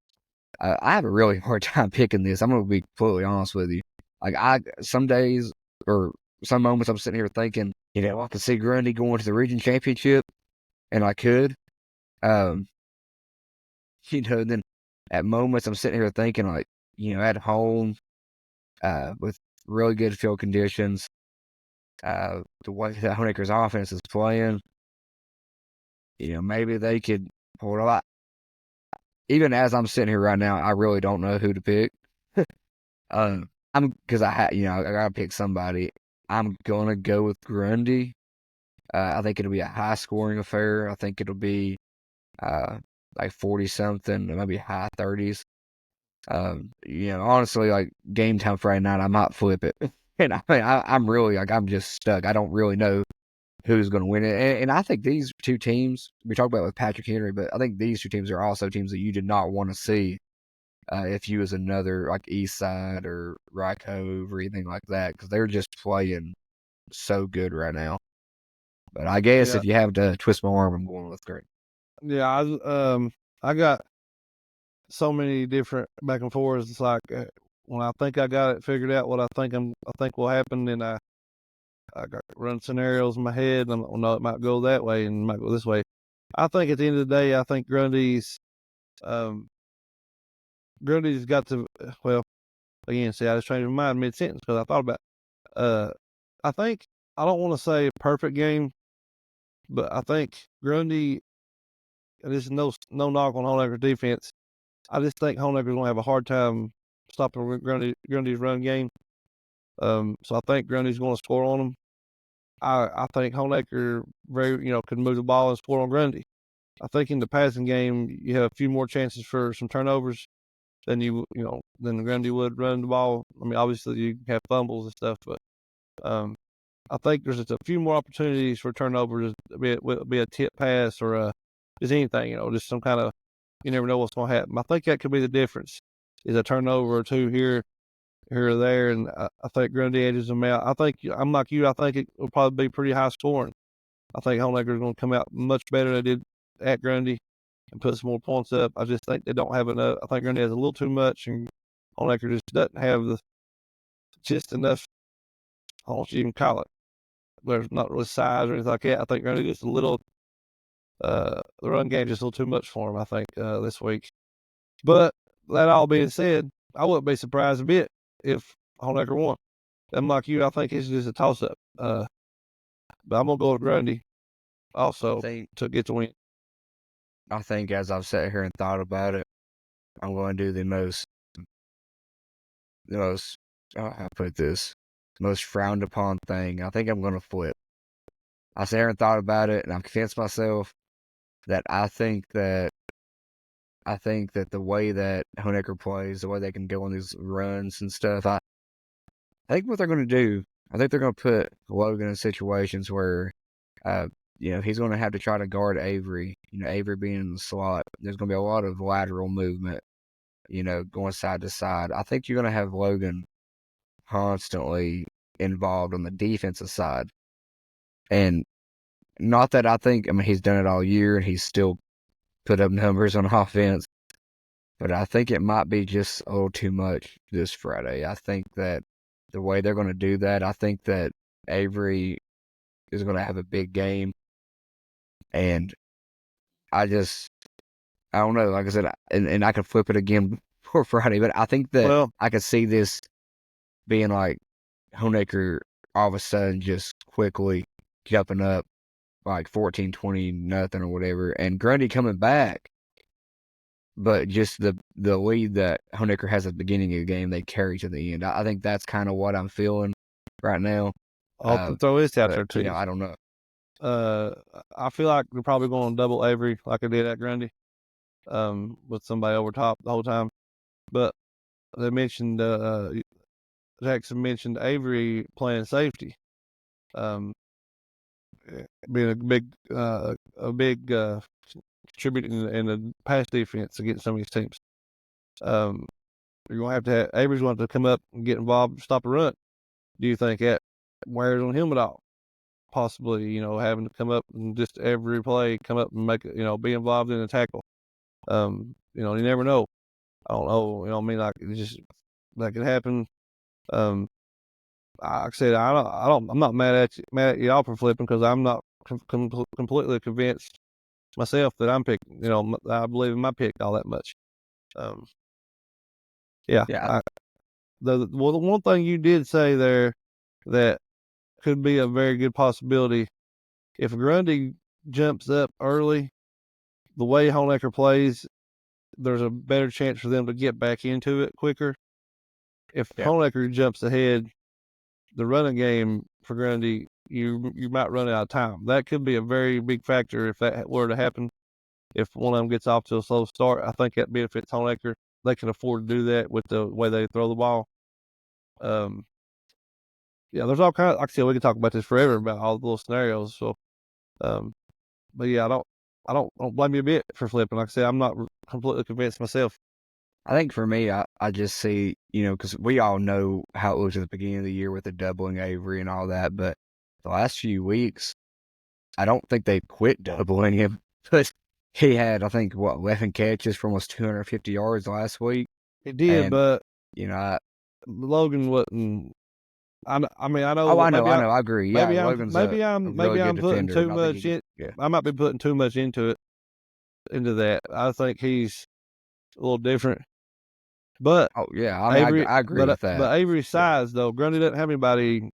I have a really hard time picking this. I'm going to be completely honest with you. Some days or some moments I'm sitting here thinking, I could see Grundy going to the region championship, and I could. Then at moments I'm sitting here thinking at home, with really good field conditions, the way that Honaker's offense is playing, maybe they could pull it off. Even as I'm sitting here right now, I really don't know who to pick. Because I gotta pick somebody. I'm gonna go with Grundy. I think it'll be a high scoring affair. I think it'll be 40 something, maybe high 30s. Honestly, game time Friday night, I might flip it. And I'm really I'm just stuck. I don't really know who's going to win it. And I think these two teams, we talked about with Patrick Henry, but I think these two teams are also teams that you did not want to see if you was another East Side or Rycove or anything like that, because they're just playing so good right now. But I guess if you have to twist my arm, I'm going with Greg. Yeah, I got so many different back and forths. It's when I think I got it figured out, what I think will happen, and I got run scenarios in my head, and no, it might go that way and it might go this way. I think at the end of the day, I think Grundy's got to, well, again, see, I just changed my mind mid-sentence because I thought about I think, I don't want to say a perfect game, but I think Grundy, and this is no knock on Honaker's defense, I just think Honaker's going to have a hard time stopping Grundy's run game. So I think Grundy's going to score on him. I think Honaker can move the ball and score on Grundy. I think in the passing game you have a few more chances for some turnovers than than Grundy would run the ball. I mean, obviously you have fumbles and stuff, but I think there's just a few more opportunities for turnovers, be a tip pass or just anything, just some kind of, you never know what's going to happen. I think that could be the difference, is a turnover or two here or there, and I think Grundy edges them out. I think, I'm like you, I think it will probably be pretty high scoring. I think Honaker's going to come out much better than they did at Grundy and put some more points up. I just think they don't have enough. I think Grundy has a little too much, and Honaker just doesn't have just enough, I don't know what you even call it. There's not really size or anything like that. I think Grundy just a little, the run game just a little too much for him, I think, this week. But that all being said, I wouldn't be surprised a bit if Honaker won. I'm like you, I think it's just a toss-up. But I'm going to go with Grundy also to get the win. I think as I've sat here and thought about it, I'm going to do the most, how I put this, most frowned upon thing. I think I'm going to flip. I sat here and thought about it, and I convinced myself that I think that I think that the way that Honaker plays, the way they can go on these runs and stuff, I think what they're going to do, I think they're going to put Logan in situations where, he's going to have to try to guard Avery. Avery being in the slot, there's going to be a lot of lateral movement, going side to side. I think you're going to have Logan constantly involved on the defensive side. And not that he's done it all year and he's still put up numbers on offense, but I think it might be just a little too much this Friday. I think that the way they're going to do that, I think that Avery is going to have a big game. And I don't know. Like I said, and I could flip it again for Friday, but I think that I could see this being like Honaker all of a sudden just quickly jumping up like 14-20 nothing or whatever, and Grundy coming back. But just the lead that Honaker has at the beginning of the game, they carry to the end. I think that's kind of what I'm feeling right now. I'll throw this out there too. I don't know. I feel like they're probably going to double Avery like I did at Grundy, with somebody over top the whole time. But they mentioned Jaxson mentioned Avery playing safety, being a big contributing in the pass defense against some of these teams. You're going to have Avery's going to come up and get involved, stop a run. Do you think that wears on him at all? Possibly, having to come up and just every play come up and make it, be involved in a tackle. You never know. I don't know. Like it just that could happen. Like I said, I'm not mad at y'all for flipping because I'm not completely convinced myself that I'm picking. I believe in my pick all that much. The one thing you did say there that could be a very good possibility, if Grundy jumps up early, the way Honaker plays, there's a better chance for them to get back into it quicker. If Honaker jumps ahead, the running game for Grundy, you might run out of time. That could be a very big factor if that were to happen. If one of them gets off to a slow start, I think that benefits Honaker. They can afford to do that with the way they throw the ball. There's all kinds. Like I said, we can talk about this forever about all the little scenarios. So, but yeah, I don't blame you a bit for flipping. Like I said, I'm not completely convinced myself. I think for me, I just see, because we all know how it looks at the beginning of the year with the doubling Avery and all that, but the last few weeks, I don't think they quit doubling him. But he had, I think, 11 catches for almost 250 yards last week. He did, but Logan wasn't. I know. Oh, I know. I agree. Yeah, Logan's maybe I'm putting too much in. I might be putting too much into that. I think he's a little different. But Avery, I agree with that. But Avery's size though, Grundy doesn't have anybody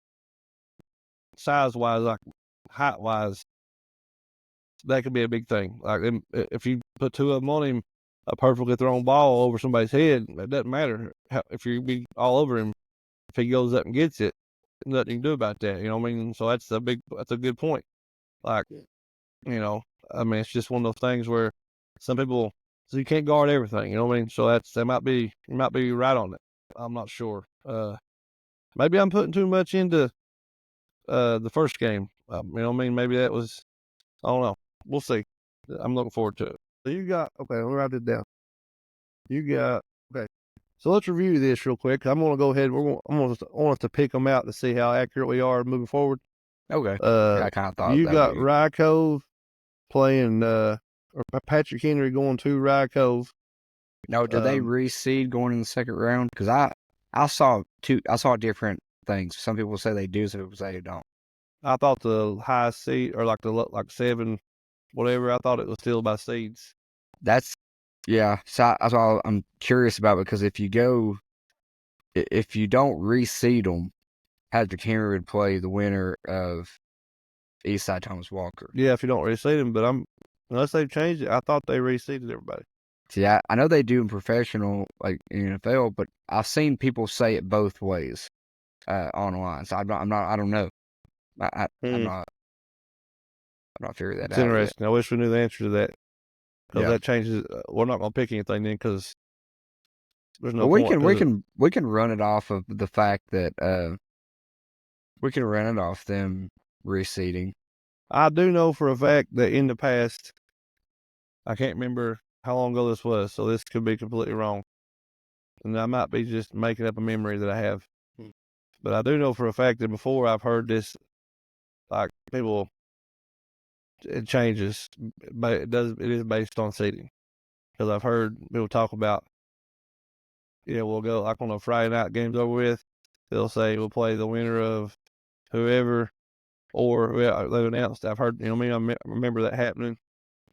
size wise, like height wise. That could be a big thing. Like if you put two of them on him, a perfectly thrown ball over somebody's head, it doesn't matter if you be all over him. If he goes up and gets it, nothing you can do about that. You know what I mean? So that's a good point. Like, it's just one of those things where some people, so you can't guard everything. You know what I mean? So you might be right on it. I'm not sure. Maybe I'm putting too much into the first game. You know what I mean? Maybe that was, I don't know. We'll see. I'm looking forward to it. So you got, okay, let me write this down. Okay. So let's review this real quick. I'm going to go ahead. I want us to pick them out to see how accurate we are moving forward. Okay. I kind of thought you got Rye Cove playing, or Patrick Henry going to Rye Cove. No, did they reseed going in the second round? Because I saw different things. Some people say they do, some people say they don't. I thought the high seed or like 7, whatever. I thought it was still by seeds. That's all I'm curious about, because if you don't reseed them, Patrick Henry would play the winner of Eastside Thomas Walker. Yeah, if you don't reseed them, but unless they've changed it, I thought they reseeded everybody. See, I know they do in professional, like in NFL, but I've seen people say it both ways online. So I don't know. I'm not figuring that out. It's interesting. I wish we knew the answer to that. because that changes. We're not going to pick anything then because there's no well, point. we can run it off of the fact that we can run it off them reseeding. I do know for a fact that in the past, I can't remember how long ago this was, so this could be completely wrong. And I might be just making up a memory that I have. But I do know for a fact that before I've heard this, like people, it changes, but it is based on seeding. Because I've heard people talk about, we'll go like on a Friday night game's over with, they'll say we'll play the winner of whoever, or they've announced. I've heard, I remember that happening.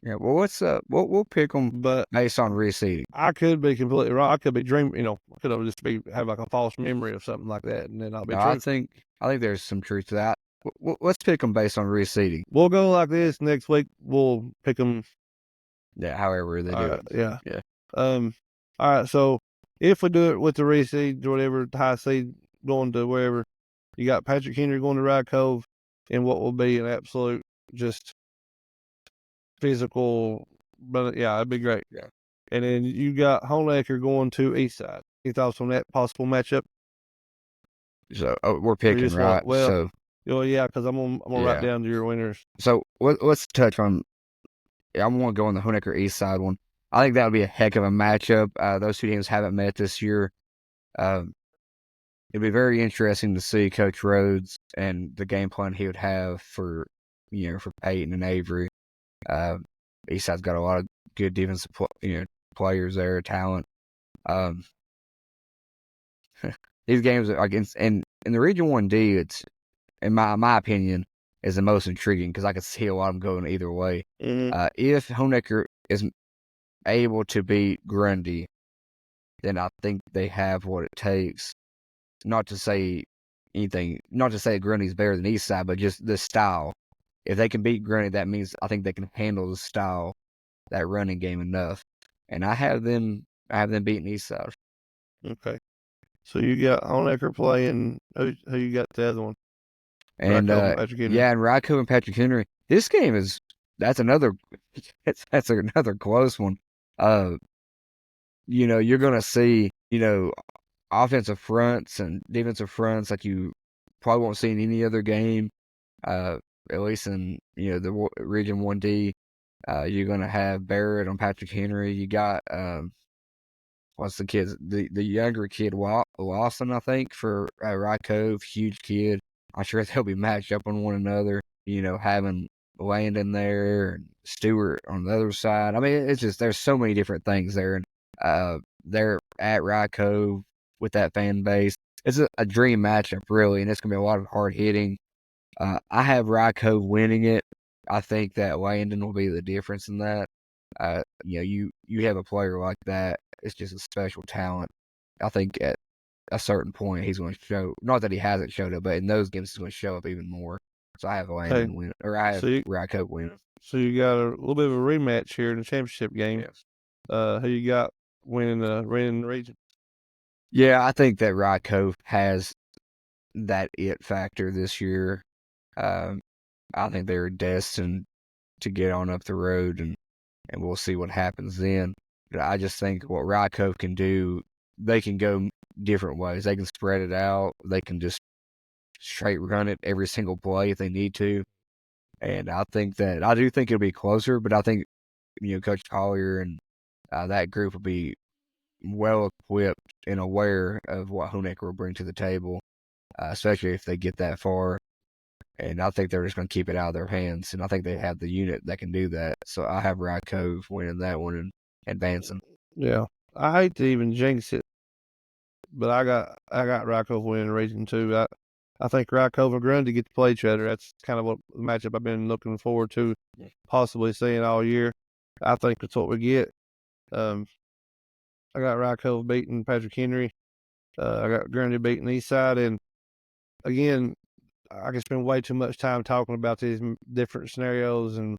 Yeah, well, we'll pick them, but based on reseeding. I could be completely wrong. I could be dreaming. I could have just have like a false memory of something like that, and then I'll be true. I think there's some truth to that. Let's pick them based on reseeding. We'll go like this next week. We'll pick them. Yeah, however they do it. Yeah. All right. So if we do it with the reseed or whatever, high seed going to wherever, you got Patrick Henry going to Rye Cove in what will be an absolute just physical. But yeah, it'd be great. Yeah. And then you got Honaker going to Eastside. Any thoughts on that possible matchup? So we're picking, right? Yeah, because I'm gonna write down your winners. So let's touch on. I want to go on the Honaker Eastside one. I think that would be a heck of a matchup. Those two teams haven't met this year. It'd be very interesting to see Coach Rhodes and the game plan he would have for Peyton and Avery. Eastside's got a lot of good defensive players there, talent. These games are against in the Region 1D. It's in my opinion is the most intriguing because I could see a lot of them going either way. Mm-hmm. If Honaker is able to beat Grundy, then I think they have what it takes. Not to say anything, not to say Grundy's better than Eastside, but just the style. If they can beat Grundy, that means I think they can handle the style, that running game enough. And I have them beating Eastside. Okay. So you got Honaker playing. Who you got the other one? And and Rye Cove and Patrick Henry. This game that's another close one. You're gonna see offensive fronts and defensive fronts like you probably won't see in any other game. At least in the Region 1D, you're gonna have Barrett on Patrick Henry. You got what's the kid's the younger kid Lawson, I think, for Rye Cove, huge kid. I'm sure they'll be matched up on one another. Having Landon there and Stewart on the other side. I mean, it's just there's so many different things there, and they're at Rye Cove with that fan base. It's a dream matchup, really, and it's gonna be a lot of hard hitting. I have Rye Cove winning it. I think that Landon will be the difference in that. You have a player like that. It's just a special talent. I think at a certain point he's going to show. Not that he hasn't showed up, but in those games he's going to show up even more. So I have Landon win, or I have Rye Cove win. So you got a little bit of a rematch here in the championship game. Yes. Who you got winning the region? Yeah, I think that Rye Cove has that it factor this year. I think they're destined to get on up the road, and we'll see what happens then. But I just think what Rye Cove can do, they can go different ways. They can spread it out. They can just straight run it every single play if they need to. And I do think it'll be closer, but I think, Coach Collier and that group will be well equipped and aware of what Honaker will bring to the table, especially if they get that far. And I think they're just going to keep it out of their hands. And I think they have the unit that can do that. So I have Rye Cove winning that one and advancing. Yeah. I hate to even jinx it, but I got Rye Cove winning Region 2. I think Rye Cove and Grundy get to play each other. That's kind of what the matchup I've been looking forward to possibly seeing all year. I think that's what we get. I got Rye Cove beating Patrick Henry. I got Grundy beating Eastside. And again, I can spend way too much time talking about these different scenarios and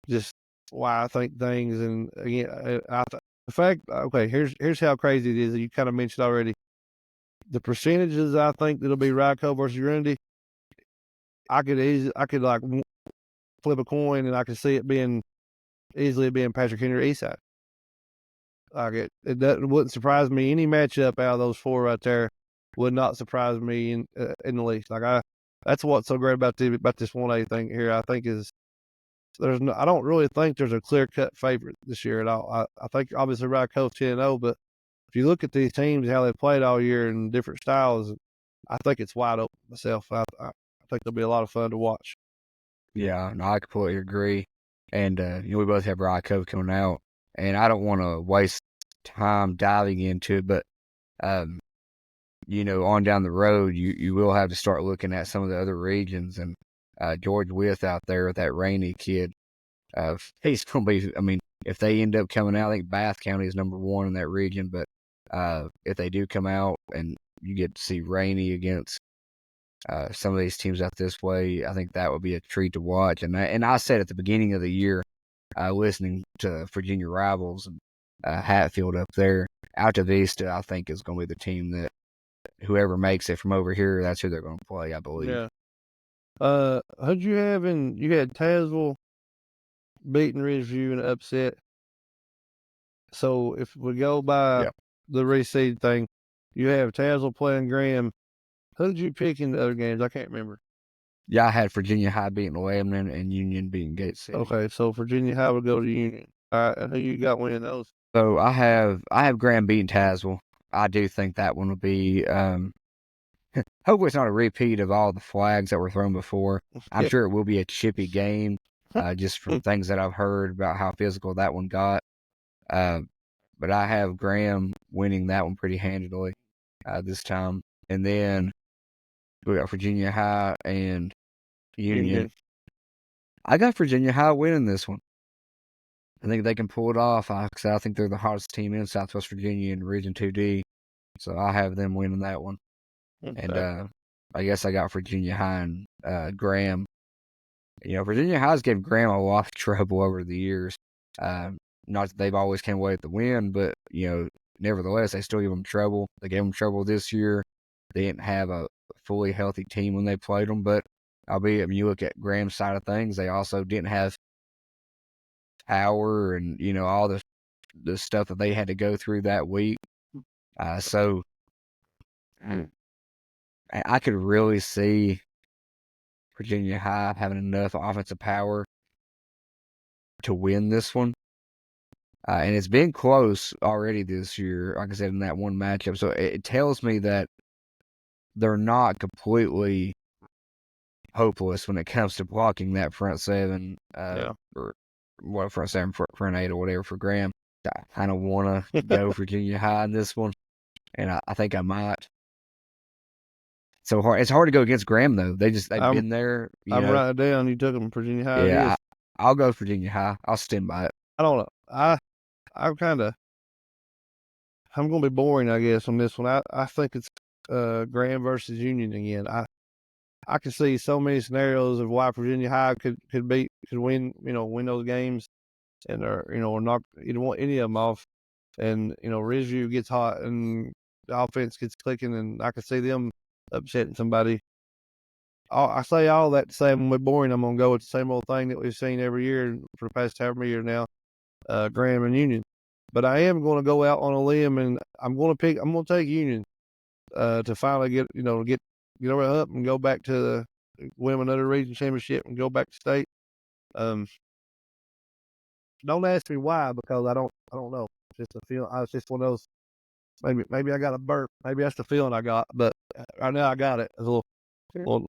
just why I think things. And again, the fact, okay, here's how crazy it is that you kind of mentioned already. The percentages I think that'll be Rye Cove versus Grundy, I could like flip a coin and I could see it being easily being Patrick Henry Eastside. Like it wouldn't surprise me. Any matchup out of those four right there would not surprise me in the least. Like that's what's so great about this 1A thing here. I think is I don't really think there's a clear cut favorite this year at all. I think obviously Rye Cove 10-0, but if you look at these teams how they played all year in different styles, I think it's wide open myself. I think there'll be a lot of fun to watch. Yeah, no, I completely agree. And we both have Rye Cove coming out, and I don't want to waste time diving into it, but on down the road, you will have to start looking at some of the other regions. And George Wythe out there, that Rainey kid, he's going to be, I mean, if they end up coming out, I think Bath County is number 1 in that region, but if they do come out and you get to see Rainey against some of these teams out this way, I think that would be a treat to watch. And I said at the beginning of the year, listening to Virginia Rivals and Hatfield up there, Alta Vista, I think, is going to be the team that whoever makes it from over here, that's who they're going to play, I believe. Yeah. Who'd you have you had Tazewell beating Ridgeview in an upset. So if we go by the reseed thing, you have Tazewell playing Graham. Who did you pick in the other games? I can't remember. Yeah, I had Virginia High beating Lebanon and Union beating Gate City. Okay, so Virginia High would go to Union. All right, and who you got winning those? So I have Graham beating Tazewell. I do think that one will be. Hopefully, it's not a repeat of all the flags that were thrown before. I'm sure it will be a chippy game, just from things that I've heard about how physical that one got. But I have Graham winning that one pretty handily this time. And then we got Virginia High and Union. I got Virginia High winning this one. I think they can pull it off. I think they're the hottest team in Southwest Virginia in Region 2D. So I have them winning that one. Okay. And I guess I got Virginia High and Graham. Virginia High's given Graham a lot of trouble over the years. Not that they've always came away with the win, but, nevertheless, they still give them trouble. They gave them trouble this year. They didn't have a fully healthy team when they played them, but albeit when you look at Graham's side of things, they also didn't have power and, all the stuff that they had to go through that week. So I could really see Virginia High having enough offensive power to win this one. And it's been close already this year, like I said, in that one matchup. So it tells me that they're not completely hopeless when it comes to blocking that front seven, or front seven, front eight, or whatever for Graham. I kind of want to go Virginia High in this one, and I think I might. So hard. It's hard to go against Graham though. They've been there. I'm writing it down. You took them Virginia High. Yeah, I'll go Virginia High. I'll stand by it. I don't know. I'm going to be boring, I guess, on this one. I think it's Graham versus Union again. I can see so many scenarios of why Virginia High could win those games, and or knock any of them off. And Ridgeview gets hot and the offense gets clicking, and I can see them upsetting somebody. I say all that to say when we're boring, I'm gonna go with the same old thing that we've seen every year for the past however many years now. Graham and Union, but I am going to go out on a limb, and I'm going to take Union to finally get over the hump and go back to win another region championship and go back to state. Don't ask me why, because I don't know. It's just a feeling. It's just one of those. Maybe I got a burp. Maybe that's the feeling I got. But right now I got it. It's a little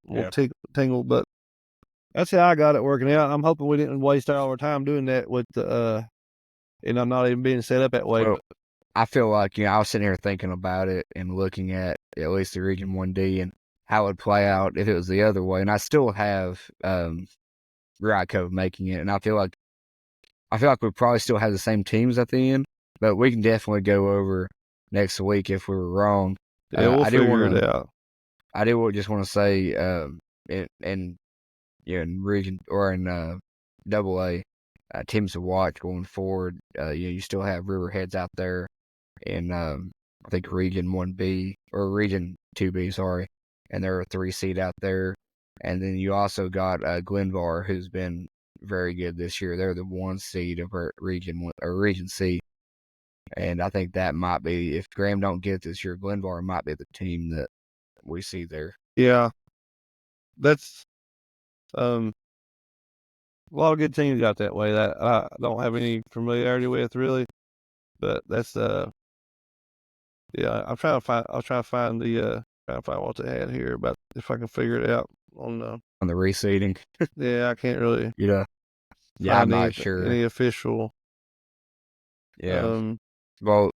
tingle, but that's how I got it working out. I'm hoping we didn't waste all our time doing that with and I'm not even being set up that way. Well, I feel like, I was sitting here thinking about it and looking at least the Region 1D and how it would play out if it was the other way. And I still have Rye Cove making it. And I feel like we probably still have the same teams at the end, but we can definitely go over next week if we were wrong. Yeah, we'll figure it out. I do just want to say in Region or in Double A, teams to watch going forward. You still have Riverheads out there in I think Region 1B or Region 2B, sorry, and they're a 3 seed out there. And then you also got Glenvar, who's been very good this year. They're the 1 seed of our Region C. And I think that might be, if Graham don't get it this year, Glenvar might be the team that we see there. Yeah. That's a lot of good teams got that way that I don't have any familiarity with really. But that's yeah, I'll try to find what they had here, but if I can figure it out on the reseeding. Yeah, I can't really Yeah, I'm not sure. Any official. Yeah. Well,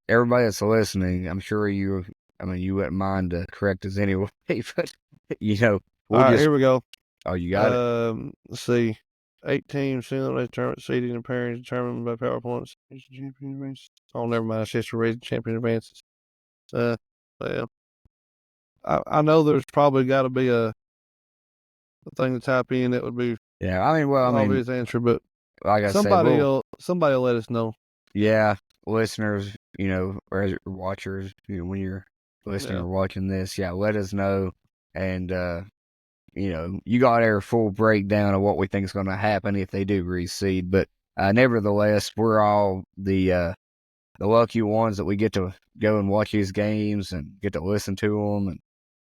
everybody that's listening, I'm sure you wouldn't mind to correct us anyway, but we'll all right, here we go. Oh, you got it. Let's see. 8 teams tournament seeding and pairings determined by power points. Oh, never mind. It's just region champion advances. Well, I know there's probably got to be a thing to type in that would be. Yeah, obvious answer, but like I somebody said, will let us know. Yeah, listeners, or watchers, when you're listening or watching this, let us know. And you got our full breakdown of what we think is going to happen if they do reseed. But nevertheless, we're all the lucky ones that we get to go and watch these games and get to listen to them,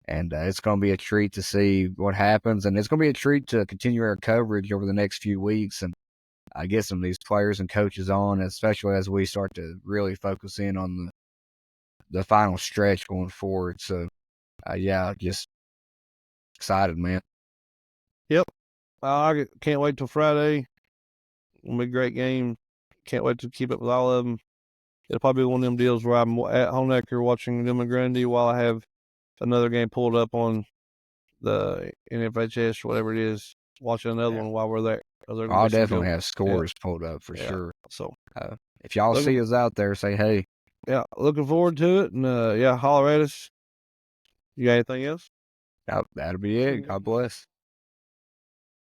and it's going to be a treat to see what happens, and it's going to be a treat to continue our coverage over the next few weeks and get some of these players and coaches on, especially as we start to really focus in on the final stretch going forward. So, just excited, man. Yep. I can't wait till Friday. It'll be a great game. Can't wait to keep up with all of them. It'll probably be one of them deals where I'm at Honaker watching them and Grundy while I have another game pulled up on the NFHS or whatever it is, watching another one while we're there. I'll definitely have scores pulled up for sure. So if y'all see us out there, say hey. Yeah, looking forward to it, and holler at us. You got anything else? That'll be it. God bless.